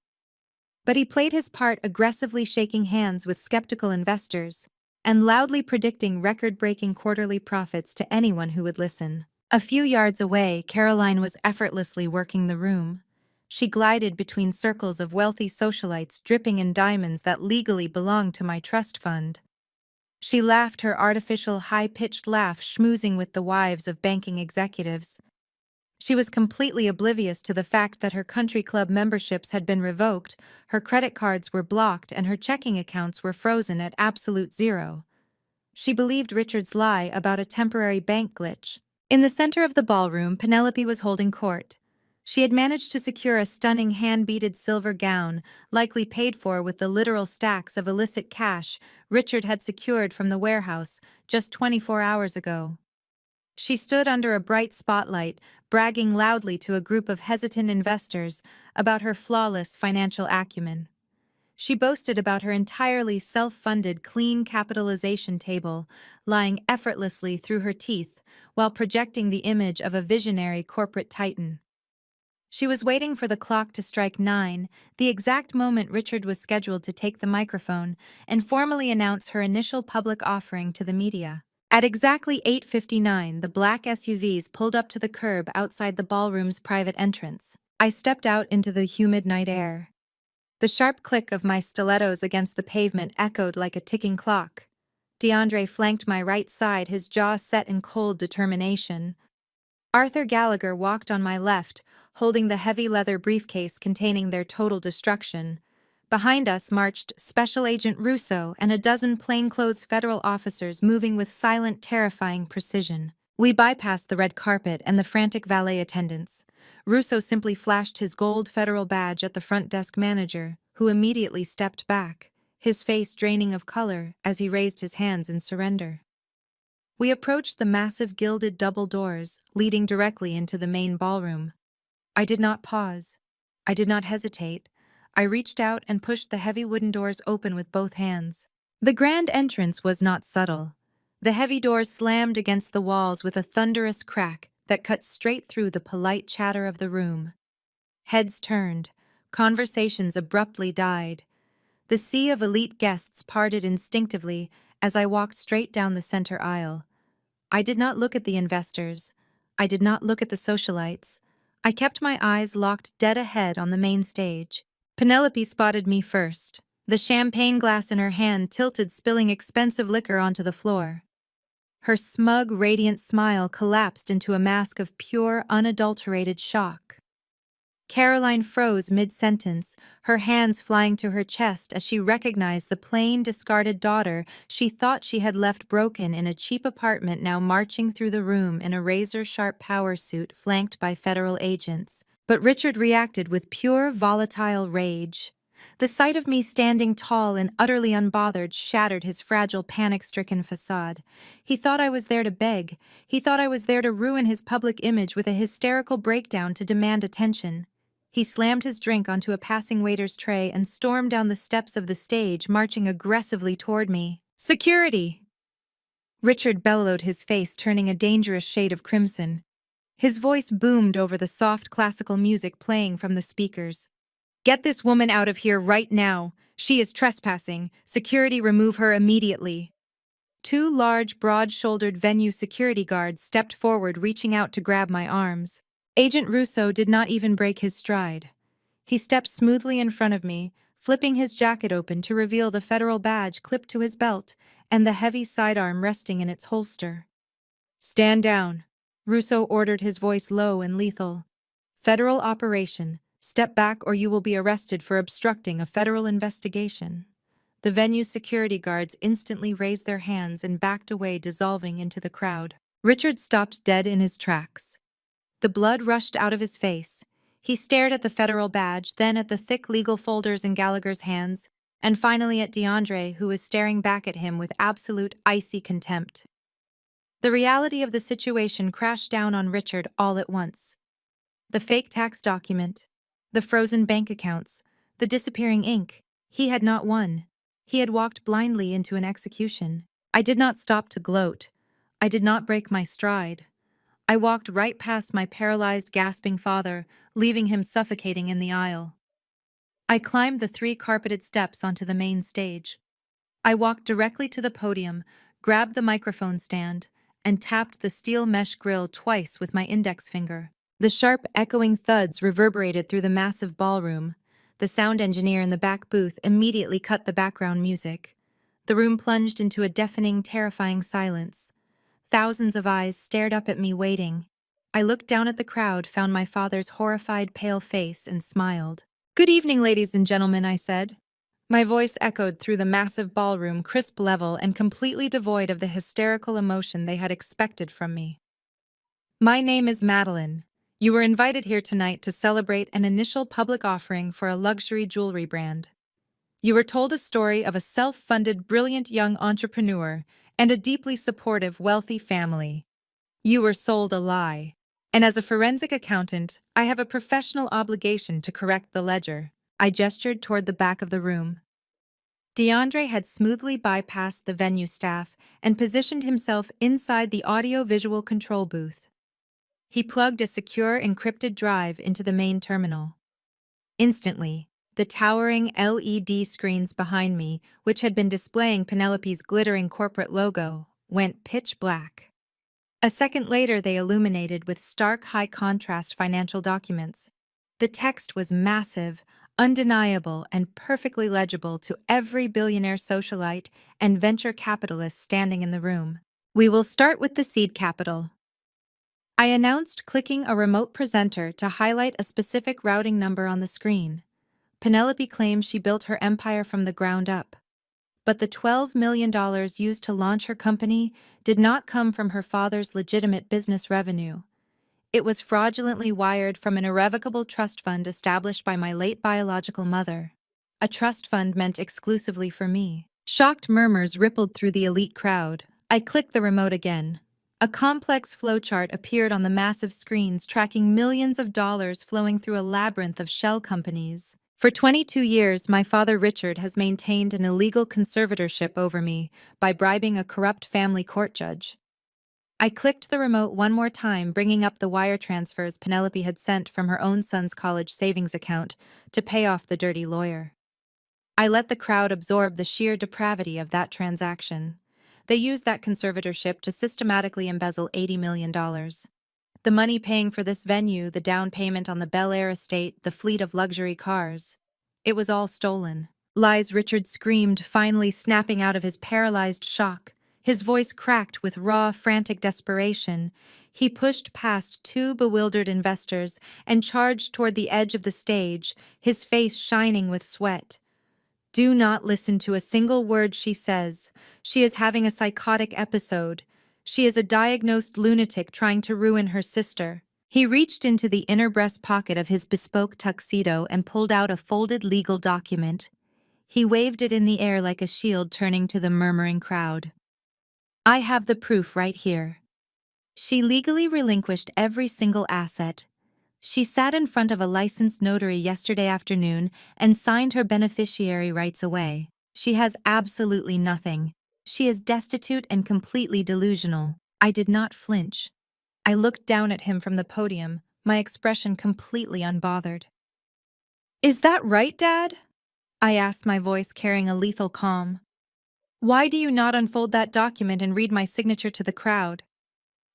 But he played his part, aggressively shaking hands with skeptical investors and loudly predicting record-breaking quarterly profits to anyone who would listen. A few yards away, Caroline was effortlessly working the room. She glided between circles of wealthy socialites dripping in diamonds that legally belonged to my trust fund. She laughed her artificial, high-pitched laugh, schmoozing with the wives of banking executives. She was completely oblivious to the fact that her country club memberships had been revoked, her credit cards were blocked, and her checking accounts were frozen at absolute zero. She believed Richard's lie about a temporary bank glitch. In the center of the ballroom, Penelope was holding court. She had managed to secure a stunning hand-beaded silver gown, likely paid for with the literal stacks of illicit cash Richard had secured from the warehouse just 24 hours ago. She stood under a bright spotlight, bragging loudly to a group of hesitant investors about her flawless financial acumen. She boasted about her entirely self-funded clean capitalization table, lying effortlessly through her teeth while projecting the image of a visionary corporate titan. She was waiting for the clock to strike 9, the exact moment Richard was scheduled to take the microphone and formally announce her initial public offering to the media. At exactly 8:59, the black SUVs pulled up to the curb outside the ballroom's private entrance. I stepped out into the humid night air. The sharp click of my stilettos against the pavement echoed like a ticking clock. DeAndre flanked my right side, his jaw set in cold determination. Arthur Gallagher walked on my left, holding the heavy leather briefcase containing their total destruction. Behind us marched Special Agent Russo and a dozen plainclothes federal officers moving with silent, terrifying precision. We bypassed the red carpet and the frantic valet attendants. Russo simply flashed his gold federal badge at the front desk manager, who immediately stepped back, his face draining of color as he raised his hands in surrender. We approached the massive gilded double doors, leading directly into the main ballroom. I did not pause. I did not hesitate. I reached out and pushed the heavy wooden doors open with both hands. The grand entrance was not subtle. The heavy doors slammed against the walls with a thunderous crack that cut straight through the polite chatter of the room. Heads turned. Conversations abruptly died. The sea of elite guests parted instinctively as I walked straight down the center aisle. I did not look at the investors. I did not look at the socialites. I kept my eyes locked dead ahead on the main stage. Penelope spotted me first, the champagne glass in her hand tilted, spilling expensive liquor onto the floor. Her smug, radiant smile collapsed into a mask of pure, unadulterated shock. Caroline froze mid-sentence, her hands flying to her chest as she recognized the plain, discarded daughter she thought she had left broken in a cheap apartment, now marching through the room in a razor-sharp power suit flanked by federal agents. But Richard reacted with pure, volatile rage. The sight of me standing tall and utterly unbothered shattered his fragile, panic-stricken facade. He thought I was there to beg. He thought I was there to ruin his public image with a hysterical breakdown to demand attention. He slammed his drink onto a passing waiter's tray and stormed down the steps of the stage, marching aggressively toward me. "Security!" Richard bellowed, his face turning a dangerous shade of crimson. His voice boomed over the soft classical music playing from the speakers. "Get this woman out of here right now. She is trespassing. Security, remove her immediately." Two large, broad-shouldered venue security guards stepped forward, reaching out to grab my arms. Agent Russo did not even break his stride. He stepped smoothly in front of me, flipping his jacket open to reveal the federal badge clipped to his belt and the heavy sidearm resting in its holster. "Stand down," Russo ordered, his voice low and lethal. "Federal operation. Step back or you will be arrested for obstructing a federal investigation." The venue security guards instantly raised their hands and backed away, dissolving into the crowd. Richard stopped dead in his tracks. The blood rushed out of his face. He stared at the federal badge, then at the thick legal folders in Gallagher's hands, and finally at DeAndre, who was staring back at him with absolute icy contempt. The reality of the situation crashed down on Richard all at once. The fake tax document, the frozen bank accounts, the disappearing ink. He had not won. He had walked blindly into an execution. I did not stop to gloat. I did not break my stride. I walked right past my paralyzed, gasping father, leaving him suffocating in the aisle. I climbed the 3 carpeted steps onto the main stage. I walked directly to the podium, grabbed the microphone stand, and tapped the steel mesh grill twice with my index finger. The sharp, echoing thuds reverberated through the massive ballroom. The sound engineer in the back booth immediately cut the background music. The room plunged into a deafening, terrifying silence. Thousands of eyes stared up at me, waiting. I looked down at the crowd, found my father's horrified, pale face, and smiled. "Good evening, ladies and gentlemen," I said. My voice echoed through the massive ballroom, crisp, level, and completely devoid of the hysterical emotion they had expected from me. "My name is Madeline. You were invited here tonight to celebrate an initial public offering for a luxury jewelry brand. You were told a story of a self-funded, brilliant young entrepreneur and a deeply supportive, wealthy family. You were sold a lie. And as a forensic accountant, I have a professional obligation to correct the ledger." I gestured toward the back of the room. DeAndre had smoothly bypassed the venue staff and positioned himself inside the audio-visual control booth. He plugged a secure encrypted drive into the main terminal. Instantly, the towering LED screens behind me, which had been displaying Penelope's glittering corporate logo, went pitch black. A second later, they illuminated with stark high-contrast financial documents. The text was massive, undeniable, and perfectly legible to every billionaire socialite and venture capitalist standing in the room. We will start with the seed capital. I announced, clicking a remote presenter to highlight a specific routing number on the screen. Penelope claims she built her empire from the ground up. But the $12 million used to launch her company did not come from her father's legitimate business revenue. It was fraudulently wired from an irrevocable trust fund established by my late biological mother. A trust fund meant exclusively for me. Shocked murmurs rippled through the elite crowd. I clicked the remote again. A complex flowchart appeared on the massive screens, tracking millions of dollars flowing through a labyrinth of shell companies. For 22 years, my father Richard has maintained an illegal conservatorship over me by bribing a corrupt family court judge. I clicked the remote one more time, bringing up the wire transfers Penelope had sent from her own son's college savings account to pay off the dirty lawyer. I let the crowd absorb the sheer depravity of that transaction. They used that conservatorship to systematically embezzle $80 million. The money paying for this venue, the down payment on the Bel Air estate, the fleet of luxury cars. It was all stolen. Lies, Richard screamed, finally snapping out of his paralyzed shock. His voice cracked with raw, frantic desperation. He pushed past two bewildered investors and charged toward the edge of the stage, his face shining with sweat. Do not listen to a single word she says. She is having a psychotic episode. She is a diagnosed lunatic trying to ruin her sister. He reached into the inner breast pocket of his bespoke tuxedo and pulled out a folded legal document. He waved it in the air like a shield, turning to the murmuring crowd. I have the proof right here. She legally relinquished every single asset. She sat in front of a licensed notary yesterday afternoon and signed her beneficiary rights away. She has absolutely nothing. She is destitute and completely delusional. I did not flinch. I looked down at him from the podium, my expression completely unbothered. Is that right, Dad? I asked, my voice carrying a lethal calm. Why do you not unfold that document and read my signature to the crowd?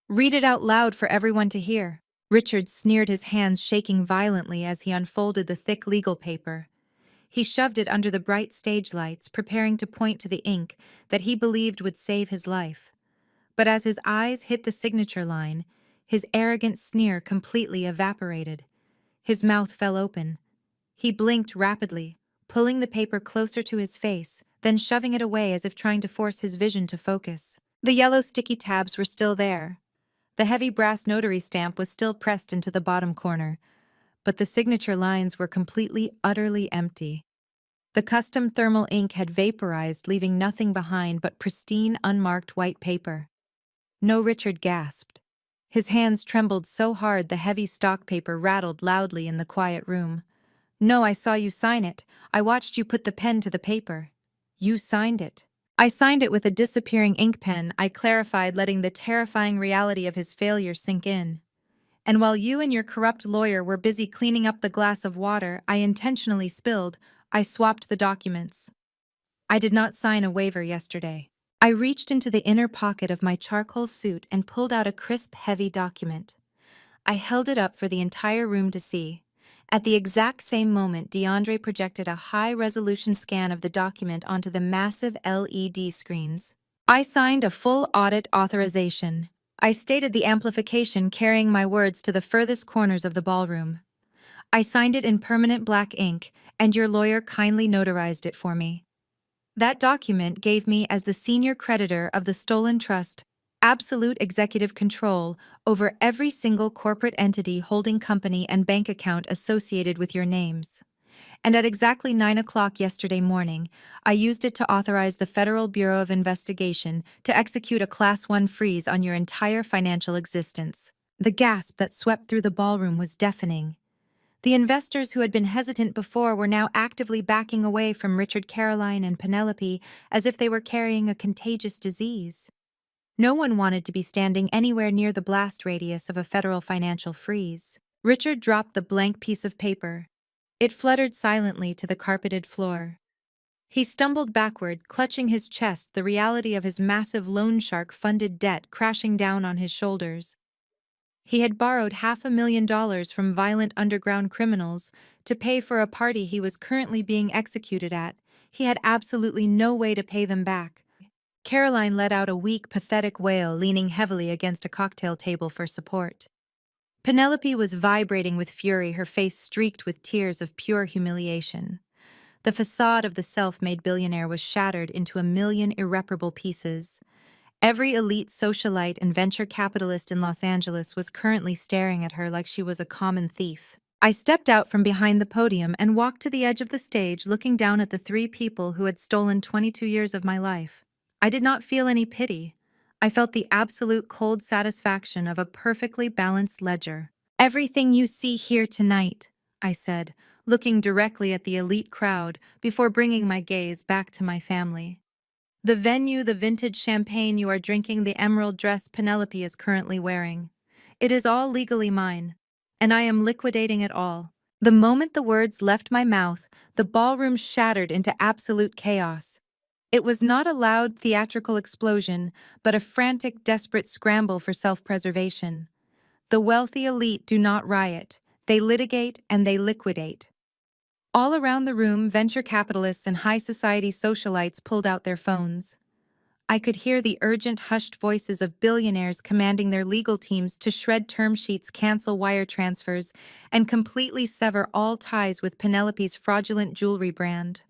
Read it out loud for everyone to hear. Richard sneered, his hands shaking violently as he unfolded the thick legal paper. He shoved it under the bright stage lights, preparing to point to the ink that he believed would save his life. But as his eyes hit the signature line, his arrogant sneer completely evaporated. His mouth fell open. He blinked rapidly, pulling the paper closer to his face, then shoving it away as if trying to force his vision to focus. The yellow sticky tabs were still there. The heavy brass notary stamp was still pressed into the bottom corner, but the signature lines were completely, utterly empty. The custom thermal ink had vaporized, leaving nothing behind but pristine, unmarked white paper. No, Richard gasped. His hands trembled so hard the heavy stock paper rattled loudly in the quiet room. No, I saw you sign it. I watched you put the pen to the paper. You signed it. I signed it with a disappearing ink pen, I clarified, letting the terrifying reality of his failure sink in. And while you and your corrupt lawyer were busy cleaning up the glass of water I intentionally spilled, I swapped the documents. I did not sign a waiver yesterday. I reached into the inner pocket of my charcoal suit and pulled out a crisp, heavy document. I held it up for the entire room to see. At the exact same moment, DeAndre projected a high-resolution scan of the document onto the massive LED screens. I signed a full audit authorization. I stated the amplification, carrying my words to the furthest corners of the ballroom. I signed it in permanent black ink, and your lawyer kindly notarized it for me. That document gave me, as the senior creditor of the stolen trust, absolute executive control over every single corporate entity, holding company, and bank account associated with your names. And at exactly 9 o'clock yesterday morning, I used it to authorize the Federal Bureau of Investigation to execute a Class 1 freeze on your entire financial existence. The gasp that swept through the ballroom was deafening. The investors who had been hesitant before were now actively backing away from Richard, Caroline, and Penelope as if they were carrying a contagious disease. No one wanted to be standing anywhere near the blast radius of a federal financial freeze. Richard dropped the blank piece of paper. It fluttered silently to the carpeted floor. He stumbled backward, clutching his chest, the reality of his massive loan shark-funded debt crashing down on his shoulders. He had borrowed $500,000 from violent underground criminals to pay for a party he was currently being executed at. He had absolutely no way to pay them back. Caroline let out a weak, pathetic wail, leaning heavily against a cocktail table for support. Penelope was vibrating with fury, her face streaked with tears of pure humiliation. The facade of the self-made billionaire was shattered into a million irreparable pieces. Every elite socialite and venture capitalist in Los Angeles was currently staring at her like she was a common thief. I stepped out from behind the podium and walked to the edge of the stage, looking down at the three people who had stolen 22 years of my life. I did not feel any pity. I felt the absolute cold satisfaction of a perfectly balanced ledger. "Everything you see here tonight," I said, looking directly at the elite crowd before bringing my gaze back to my family. "The venue, the vintage champagne you are drinking, the emerald dress Penelope is currently wearing. It is all legally mine, and I am liquidating it all." The moment the words left my mouth, the ballroom shattered into absolute chaos. It was not a loud theatrical explosion, but a frantic, desperate scramble for self-preservation. The wealthy elite do not riot. They litigate and they liquidate. All around the room, venture capitalists and high society socialites pulled out their phones. I could hear the urgent, hushed voices of billionaires commanding their legal teams to shred term sheets, cancel wire transfers, and completely sever all ties with Penelope's fraudulent jewelry brand.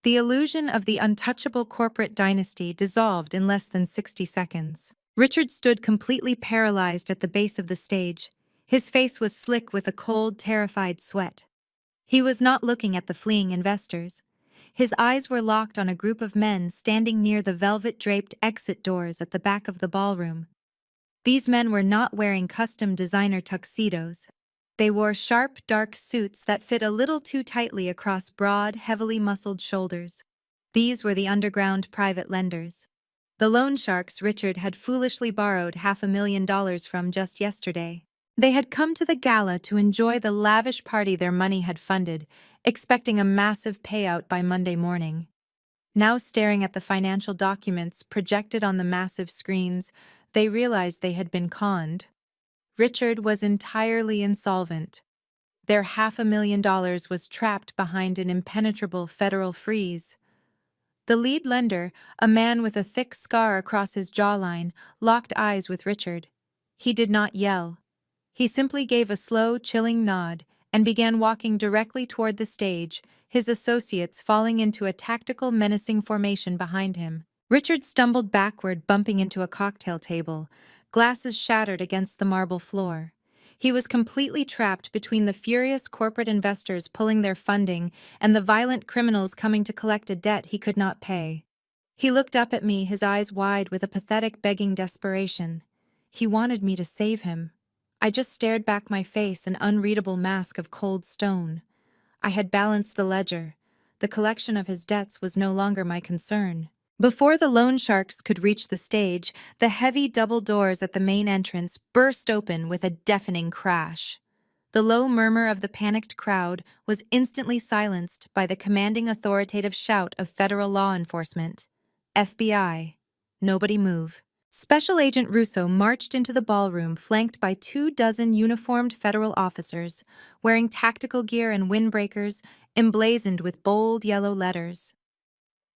The illusion of the untouchable corporate dynasty dissolved in less than 60 seconds. Richard stood completely paralyzed at the base of the stage. His face was slick with a cold, terrified sweat. He was not looking at the fleeing investors. His eyes were locked on a group of men standing near the velvet-draped exit doors at the back of the ballroom. These men were not wearing custom designer tuxedos. They wore sharp, dark suits that fit a little too tightly across broad, heavily muscled shoulders. These were the underground private lenders. The loan sharks Richard had foolishly borrowed $500,000 from just yesterday. They had come to the gala to enjoy the lavish party their money had funded, expecting a massive payout by Monday morning. Now staring at the financial documents projected on the massive screens, they realized they had been conned. Richard was entirely insolvent. Their $500,000 was trapped behind an impenetrable federal freeze. The lead lender, a man with a thick scar across his jawline, locked eyes with Richard. He did not yell. He simply gave a slow, chilling nod and began walking directly toward the stage, his associates falling into a tactical, menacing formation behind him. Richard stumbled backward, bumping into a cocktail table, glasses shattered against the marble floor. He was completely trapped between the furious corporate investors pulling their funding and the violent criminals coming to collect a debt he could not pay. He looked up at me, his eyes wide with a pathetic, begging desperation. He wanted me to save him. I just stared back, my face an unreadable mask of cold stone. I had balanced the ledger. The collection of his debts was no longer my concern. Before the loan sharks could reach the stage, the heavy double doors at the main entrance burst open with a deafening crash. The low murmur of the panicked crowd was instantly silenced by the commanding, authoritative shout of federal law enforcement. "FBI, nobody move." Special Agent Russo marched into the ballroom flanked by 24 uniformed federal officers, wearing tactical gear and windbreakers emblazoned with bold yellow letters.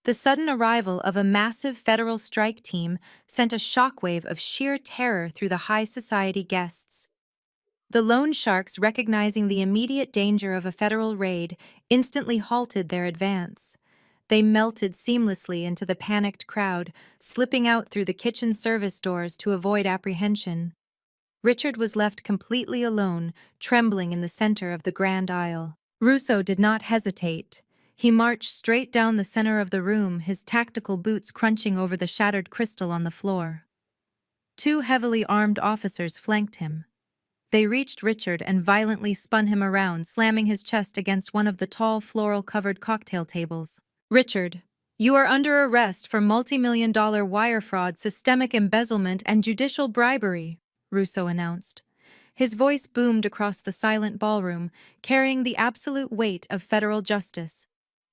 The sudden arrival of a massive federal strike team sent a shockwave of sheer terror through the high society guests. The loan sharks, recognizing the immediate danger of a federal raid, instantly halted their advance. They melted seamlessly into the panicked crowd, slipping out through the kitchen service doors to avoid apprehension. Richard was left completely alone, trembling in the center of the grand aisle. Russo did not hesitate. He marched straight down the center of the room, his tactical boots crunching over the shattered crystal on the floor. Two heavily armed officers flanked him. They reached Richard and violently spun him around, slamming his chest against one of the tall floral-covered cocktail tables. Richard, you are under arrest for multi-million-dollar wire fraud, systemic embezzlement, and judicial bribery, Russo announced. His voice boomed across the silent ballroom, carrying the absolute weight of federal justice.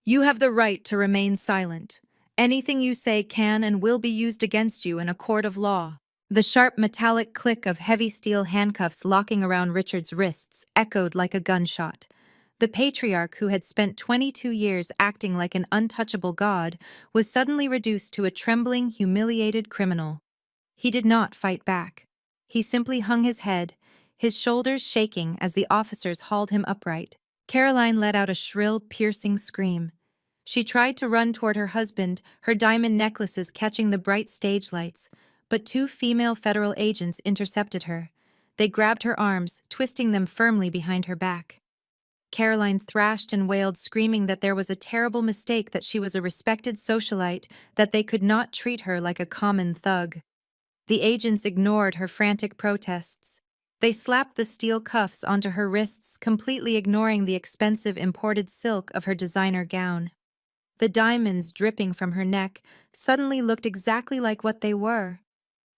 You have the right to remain silent. Anything you say can and will be used against you in a court of law. The sharp metallic click of heavy steel handcuffs locking around Richard's wrists echoed like a gunshot. The patriarch, who had spent 22 years acting like an untouchable god, was suddenly reduced to a trembling, humiliated criminal. He did not fight back. He simply hung his head, his shoulders shaking as the officers hauled him upright. Caroline let out a shrill, piercing scream. She tried to run toward her husband, her diamond necklaces catching the bright stage lights, but two female federal agents intercepted her. They grabbed her arms, twisting them firmly behind her back. Caroline thrashed and wailed, screaming that there was a terrible mistake, that she was a respected socialite, that they could not treat her like a common thug. The agents ignored her frantic protests. They slapped the steel cuffs onto her wrists, completely ignoring the expensive imported silk of her designer gown. The diamonds dripping from her neck suddenly looked exactly like what they were: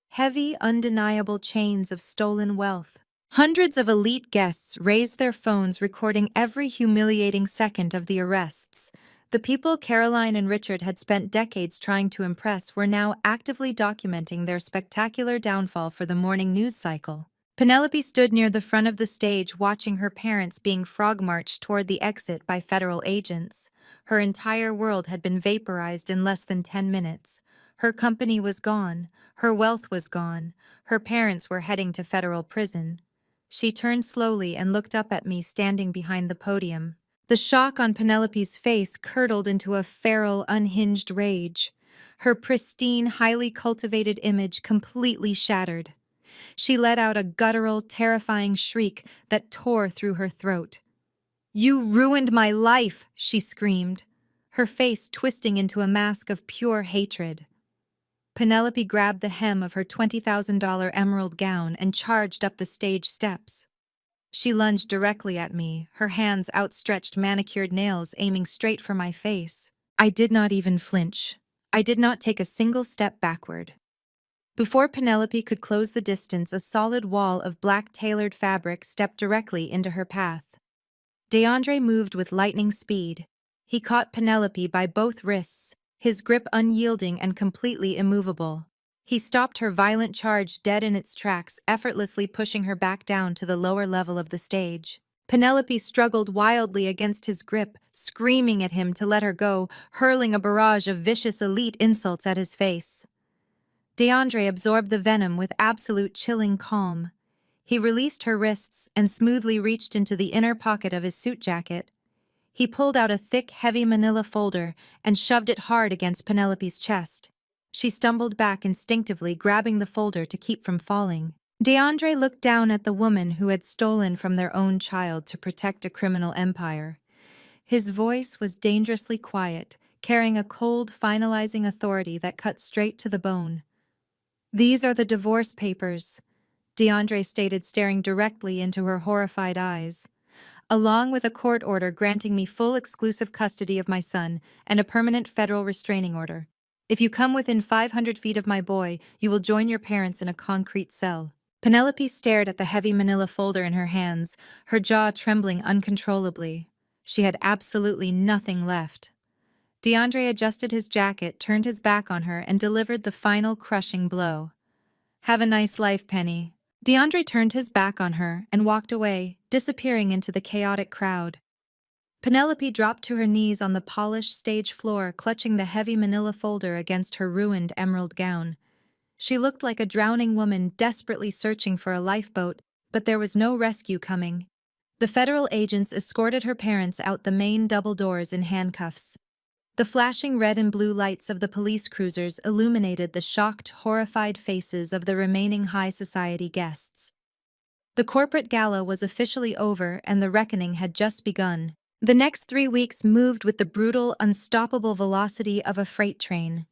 heavy, undeniable chains of stolen wealth. Hundreds of elite guests raised their phones, recording every humiliating second of the arrests. The people Caroline and Richard had spent decades trying to impress were now actively documenting their spectacular downfall for the morning news cycle. Penelope stood near the front of the stage, watching her parents being frog-marched toward the exit by federal agents. Her entire world had been vaporized in less than 10 minutes. Her company was gone. Her wealth was gone. Her parents were heading to federal prison. She turned slowly and looked up at me, standing behind the podium. The shock on Penelope's face curdled into a feral, unhinged rage. Her pristine, highly cultivated image completely shattered. She let out a guttural, terrifying shriek that tore through her throat. "You ruined my life!" she screamed, her face twisting into a mask of pure hatred. Penelope grabbed the hem of her $20,000 emerald gown and charged up the stage steps. She lunged directly at me, her hands outstretched, manicured nails aiming straight for my face. I did not even flinch. I did not take a single step backward. Before Penelope could close the distance, a solid wall of black tailored fabric stepped directly into her path. DeAndre moved with lightning speed. He caught Penelope by both wrists, his grip unyielding and completely immovable. He stopped her violent charge dead in its tracks, effortlessly pushing her back down to the lower level of the stage. Penelope struggled wildly against his grip, screaming at him to let her go, hurling a barrage of vicious elite insults at his face. DeAndre absorbed the venom with absolute chilling calm. He released her wrists and smoothly reached into the inner pocket of his suit jacket. He pulled out a thick, heavy manila folder and shoved it hard against Penelope's chest. She stumbled back instinctively, grabbing the folder to keep from falling. DeAndre looked down at the woman who had stolen from their own child to protect a criminal empire. His voice was dangerously quiet, carrying a cold, finalizing authority that cut straight to the bone. "These are the divorce papers," DeAndre stated, staring directly into her horrified eyes, "along with a court order granting me full exclusive custody of my son and a permanent federal restraining order. If you come within 500 feet of my boy, you will join your parents in a concrete cell." Penelope stared at the heavy manila folder in her hands, her jaw trembling uncontrollably. She had absolutely nothing left. DeAndre adjusted his jacket, turned his back on her, and delivered the final crushing blow. "Have a nice life, Penny." DeAndre turned his back on her and walked away, disappearing into the chaotic crowd. Penelope dropped to her knees on the polished stage floor, clutching the heavy manila folder against her ruined emerald gown. She looked like a drowning woman desperately searching for a lifeboat, but there was no rescue coming. The federal agents escorted her parents out the main double doors in handcuffs. The flashing red and blue lights of the police cruisers illuminated the shocked, horrified faces of the remaining high society guests. The corporate gala was officially over, and the reckoning had just begun. The next 3 weeks moved with the brutal, unstoppable velocity of a freight train.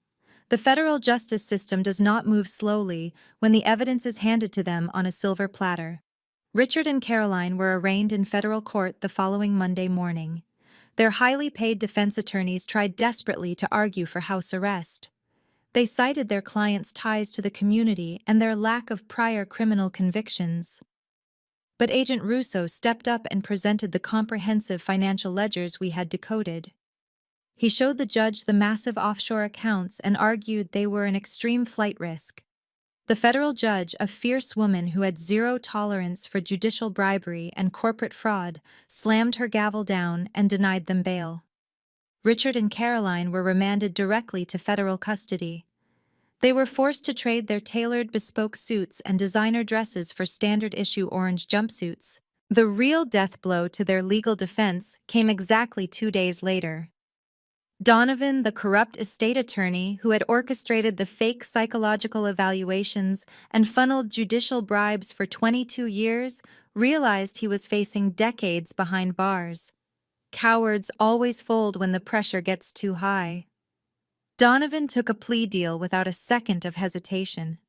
The federal justice system does not move slowly when the evidence is handed to them on a silver platter. Richard and Caroline were arraigned in federal court the following Monday morning. Their highly paid defense attorneys tried desperately to argue for house arrest. They cited their clients' ties to the community and their lack of prior criminal convictions. But Agent Russo stepped up and presented the comprehensive financial ledgers we had decoded. He showed the judge the massive offshore accounts and argued they were an extreme flight risk. The federal judge, a fierce woman who had zero tolerance for judicial bribery and corporate fraud, slammed her gavel down and denied them bail. Richard and Caroline were remanded directly to federal custody. They were forced to trade their tailored bespoke suits and designer dresses for standard-issue orange jumpsuits. The real death blow to their legal defense came exactly 2 days later. Donovan, the corrupt estate attorney who had orchestrated the fake psychological evaluations and funneled judicial bribes for 22 years, realized he was facing decades behind bars. Cowards always fold when the pressure gets too high. Donovan took a plea deal without a second of hesitation.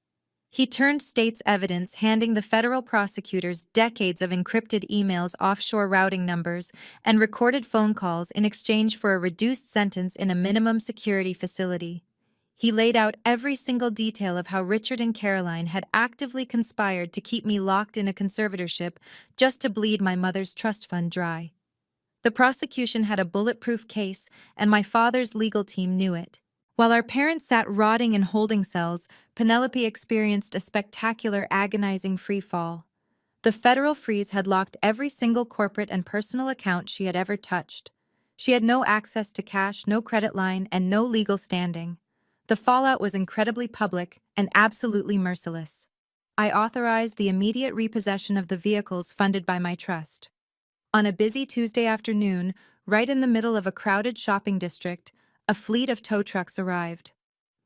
He turned state's evidence, handing the federal prosecutors decades of encrypted emails, offshore routing numbers, and recorded phone calls in exchange for a reduced sentence in a minimum security facility. He laid out every single detail of how Richard and Caroline had actively conspired to keep me locked in a conservatorship just to bleed my mother's trust fund dry. The prosecution had a bulletproof case, and my father's legal team knew it. While our parents sat rotting in holding cells, Penelope experienced a spectacular, agonizing free fall. The federal freeze had locked every single corporate and personal account she had ever touched. She had no access to cash, no credit line, and no legal standing. The fallout was incredibly public and absolutely merciless. I authorized the immediate repossession of the vehicles funded by my trust. On a busy Tuesday afternoon, right in the middle of a crowded shopping district, a fleet of tow trucks arrived.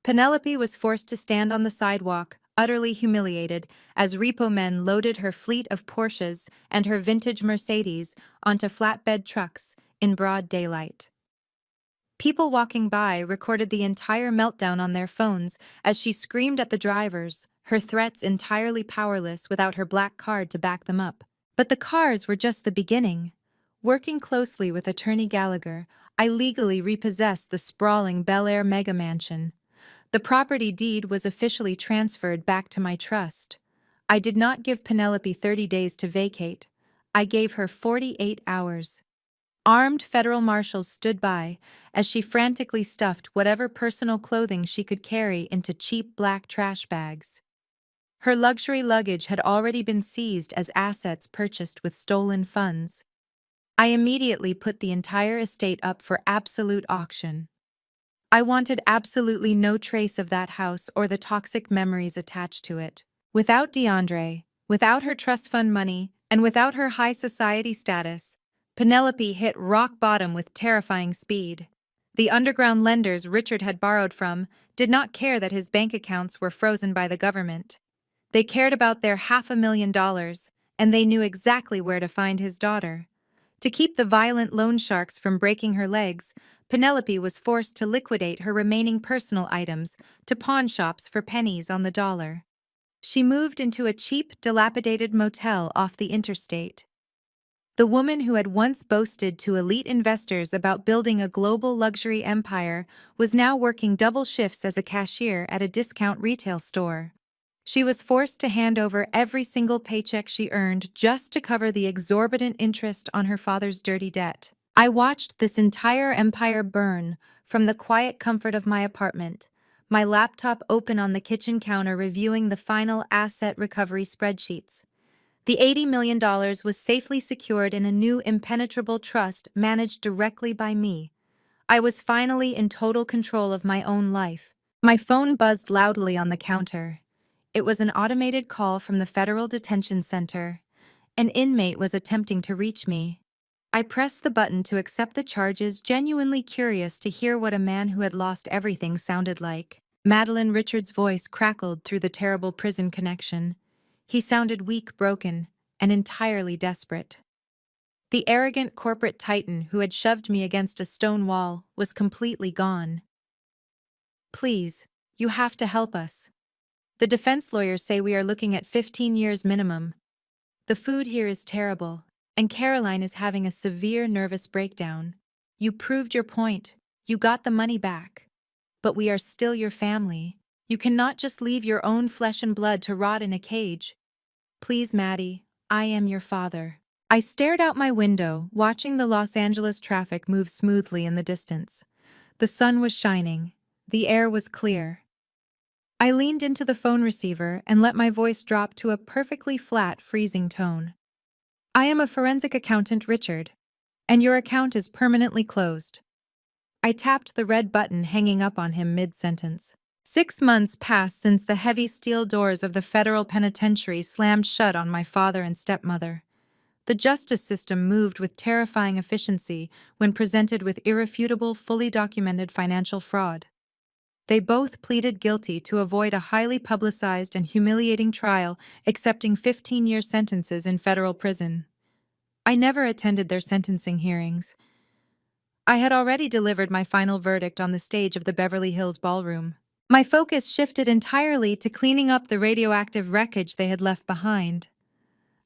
Penelope was forced to stand on the sidewalk, utterly humiliated, as repo men loaded her fleet of Porsches and her vintage Mercedes onto flatbed trucks in broad daylight. People walking by recorded the entire meltdown on their phones as she screamed at the drivers, her threats entirely powerless without her black card to back them up. But the cars were just the beginning. Working closely with Attorney Gallagher, I legally repossessed the sprawling Bel Air mega mansion. The property deed was officially transferred back to my trust. I did not give Penelope 30 days to vacate. I gave her 48 hours. Armed federal marshals stood by as she frantically stuffed whatever personal clothing she could carry into cheap black trash bags. Her luxury luggage had already been seized as assets purchased with stolen funds. I immediately put the entire estate up for absolute auction. I wanted absolutely no trace of that house or the toxic memories attached to it. Without DeAndre, without her trust fund money, and without her high society status, Penelope hit rock bottom with terrifying speed. The underground lenders Richard had borrowed from did not care that his bank accounts were frozen by the government. They cared about their $500,000, and they knew exactly where to find his daughter. To keep the violent loan sharks from breaking her legs, Penelope was forced to liquidate her remaining personal items to pawn shops for pennies on the dollar. She moved into a cheap, dilapidated motel off the interstate. The woman who had once boasted to elite investors about building a global luxury empire was now working double shifts as a cashier at a discount retail store. She was forced to hand over every single paycheck she earned just to cover the exorbitant interest on her father's dirty debt. I watched this entire empire burn from the quiet comfort of my apartment, my laptop open on the kitchen counter reviewing the final asset recovery spreadsheets. The $80 million was safely secured in a new impenetrable trust managed directly by me. I was finally in total control of my own life. My phone buzzed loudly on the counter. It was an automated call from the Federal Detention Center. An inmate was attempting to reach me. I pressed the button to accept the charges, genuinely curious to hear what a man who had lost everything sounded like. Madeline Richards' voice crackled through the terrible prison connection. He sounded weak, broken, and entirely desperate. The arrogant corporate titan who had shoved me against a stone wall was completely gone. "Please, you have to help us. The defense lawyers say we are looking at 15 years minimum." The food here is terrible, and Caroline is having a severe nervous breakdown. You proved your point. You got the money back. But we are still your family. You cannot just leave your own flesh and blood to rot in a cage. Please, Maddie, I am your father. I stared out my window, watching the Los Angeles traffic move smoothly in the distance. The sun was shining. The air was clear. I leaned into the phone receiver and let my voice drop to a perfectly flat, freezing tone. I am a forensic accountant, Richard, and your account is permanently closed. I tapped the red button hanging up on him mid-sentence. 6 months passed since the heavy steel doors of the federal penitentiary slammed shut on my father and stepmother. The justice system moved with terrifying efficiency when presented with irrefutable, fully documented financial fraud. They both pleaded guilty to avoid a highly publicized and humiliating trial, accepting 15-year sentences in federal prison. I never attended their sentencing hearings. I had already delivered my final verdict on the stage of the Beverly Hills Ballroom. My focus shifted entirely to cleaning up the radioactive wreckage they had left behind.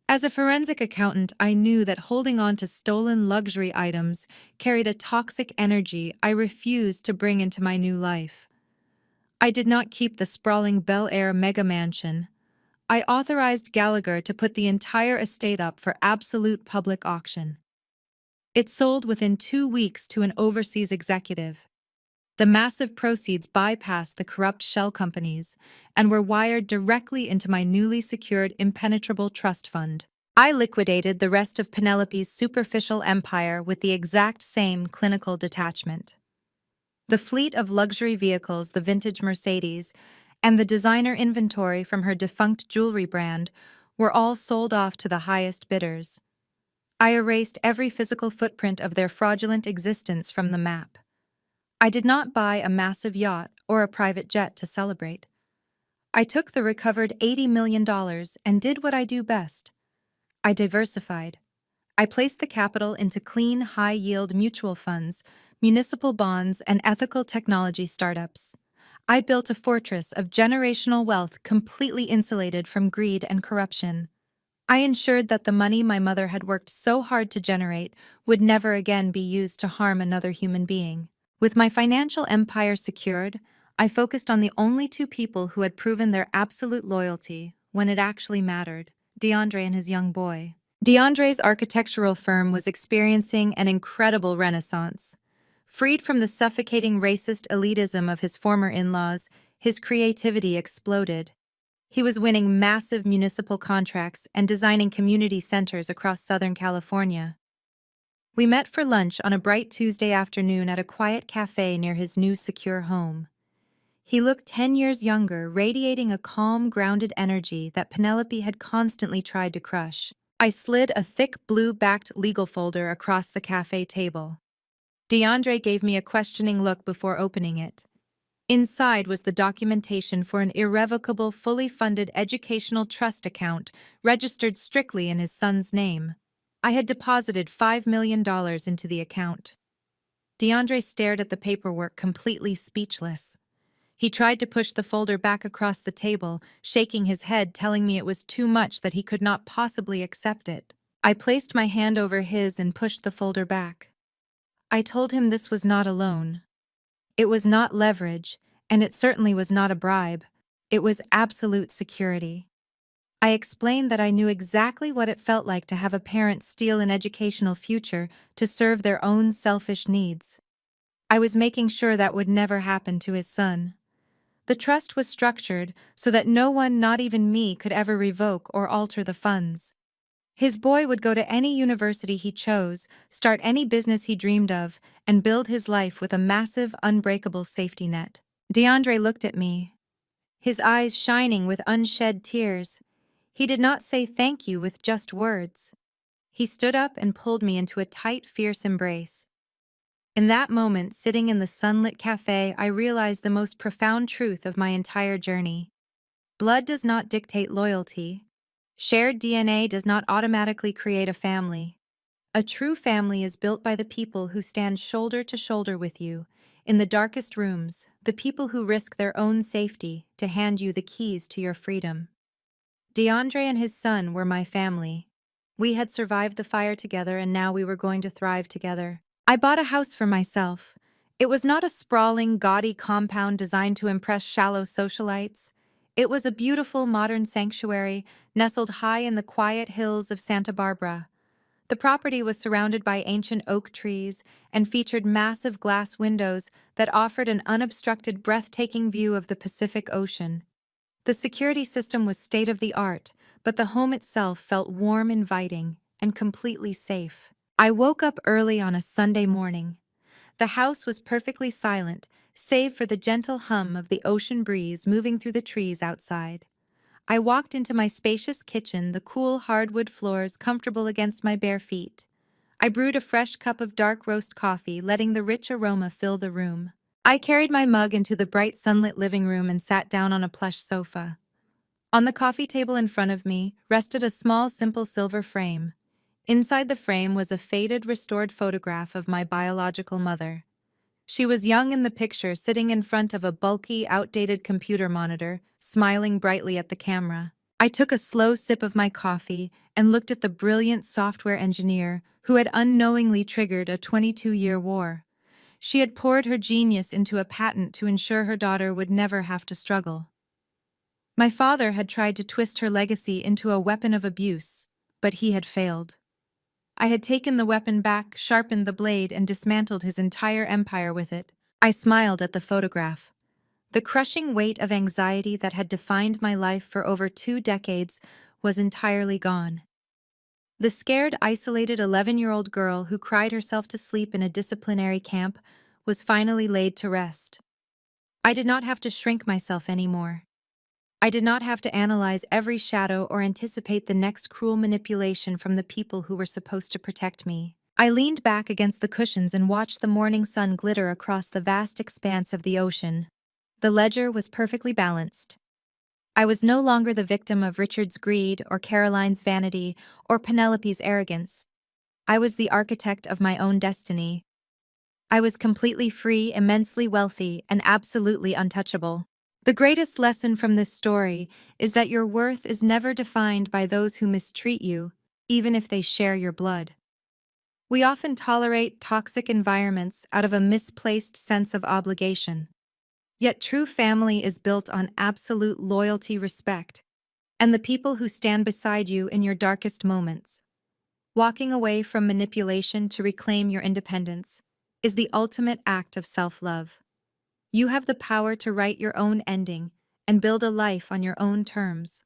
As a forensic accountant, I knew that holding on to stolen luxury items carried a toxic energy I refused to bring into my new life. I did not keep the sprawling Bel Air mega mansion. I authorized Gallagher to put the entire estate up for absolute public auction. It sold within 2 weeks to an overseas executive. The massive proceeds bypassed the corrupt shell companies and were wired directly into my newly secured impenetrable trust fund. I liquidated the rest of Penelope's superficial empire with the exact same clinical detachment. The fleet of luxury vehicles, the vintage Mercedes, and the designer inventory from her defunct jewelry brand were all sold off to the highest bidders. I erased every physical footprint of their fraudulent existence from the map. I did not buy a massive yacht or a private jet to celebrate. I took the recovered $80 million and did what I do best. I diversified. I placed the capital into clean, high-yield mutual funds, municipal bonds, and ethical technology startups. I built a fortress of generational wealth completely insulated from greed and corruption. I ensured that the money my mother had worked so hard to generate would never again be used to harm another human being. With my financial empire secured, I focused on the only 2 people who had proven their absolute loyalty when it actually mattered: DeAndre and his young boy. DeAndre's architectural firm was experiencing an incredible renaissance. Freed from the suffocating racist elitism of his former in-laws, his creativity exploded. He was winning massive municipal contracts and designing community centers across Southern California. We met for lunch on a bright Tuesday afternoon at a quiet cafe near his new secure home. He looked 10 years younger, radiating a calm, grounded energy that Penelope had constantly tried to crush. I slid a thick blue-backed legal folder across the cafe table. DeAndre gave me a questioning look before opening it. Inside was the documentation for an irrevocable, fully funded educational trust account registered strictly in his son's name. I had deposited $5 million into the account. DeAndre stared at the paperwork, completely speechless. He tried to push the folder back across the table, shaking his head, telling me it was too much, that he could not possibly accept it. I placed my hand over his and pushed the folder back. I told him this was not a loan. It was not leverage, and it certainly was not a bribe. It was absolute security. I explained that I knew exactly what it felt like to have a parent steal an educational future to serve their own selfish needs. I was making sure that would never happen to his son. The trust was structured so that no one, not even me, could ever revoke or alter the funds. His boy would go to any university he chose, start any business he dreamed of, and build his life with a massive, unbreakable safety net. DeAndre looked at me, his eyes shining with unshed tears. He did not say thank you with just words. He stood up and pulled me into a tight, fierce embrace. In that moment, sitting in the sunlit cafe, I realized the most profound truth of my entire journey. Blood does not dictate loyalty. Shared DNA does not automatically create a family. A true family is built by the people who stand shoulder to shoulder with you, in the darkest rooms, the people who risk their own safety to hand you the keys to your freedom. DeAndre and his son were my family. We had survived the fire together and now we were going to thrive together. I bought a house for myself. It was not a sprawling, gaudy compound designed to impress shallow socialites. It was a beautiful, modern sanctuary nestled high in the quiet hills of Santa Barbara. The property was surrounded by ancient oak trees and featured massive glass windows that offered an unobstructed, breathtaking view of the Pacific Ocean. The security system was state-of-the-art, but the home itself felt warm, inviting, and completely safe. I woke up early on a Sunday morning. The house was perfectly silent, save for the gentle hum of the ocean breeze moving through the trees outside. I walked into my spacious kitchen, the cool hardwood floors comfortable against my bare feet. I brewed a fresh cup of dark roast coffee, letting the rich aroma fill the room. I carried my mug into the bright sunlit living room and sat down on a plush sofa. On the coffee table in front of me rested a small, simple silver frame. Inside the frame was a faded, restored photograph of my biological mother. She was young in the picture, sitting in front of a bulky, outdated computer monitor, smiling brightly at the camera. I took a slow sip of my coffee and looked at the brilliant software engineer who had unknowingly triggered a 22-year war. She had poured her genius into a patent to ensure her daughter would never have to struggle. My father had tried to twist her legacy into a weapon of abuse, but he had failed. I had taken the weapon back, sharpened the blade, and dismantled his entire empire with it. I smiled at the photograph. The crushing weight of anxiety that had defined my life for over 2 decades was entirely gone. The scared, isolated 11-year-old girl who cried herself to sleep in a disciplinary camp was finally laid to rest. I did not have to shrink myself anymore. I did not have to analyze every shadow or anticipate the next cruel manipulation from the people who were supposed to protect me. I leaned back against the cushions and watched the morning sun glitter across the vast expanse of the ocean. The ledger was perfectly balanced. I was no longer the victim of Richard's greed or Caroline's vanity or Penelope's arrogance. I was the architect of my own destiny. I was completely free, immensely wealthy, and absolutely untouchable. The greatest lesson from this story is that your worth is never defined by those who mistreat you, even if they share your blood. We often tolerate toxic environments out of a misplaced sense of obligation. Yet true family is built on absolute loyalty, respect, and the people who stand beside you in your darkest moments. Walking away from manipulation to reclaim your independence is the ultimate act of self-love. You have the power to write your own ending and build a life on your own terms.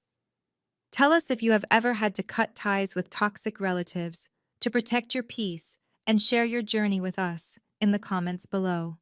Tell us if you have ever had to cut ties with toxic relatives to protect your peace, and share your journey with us in the comments below.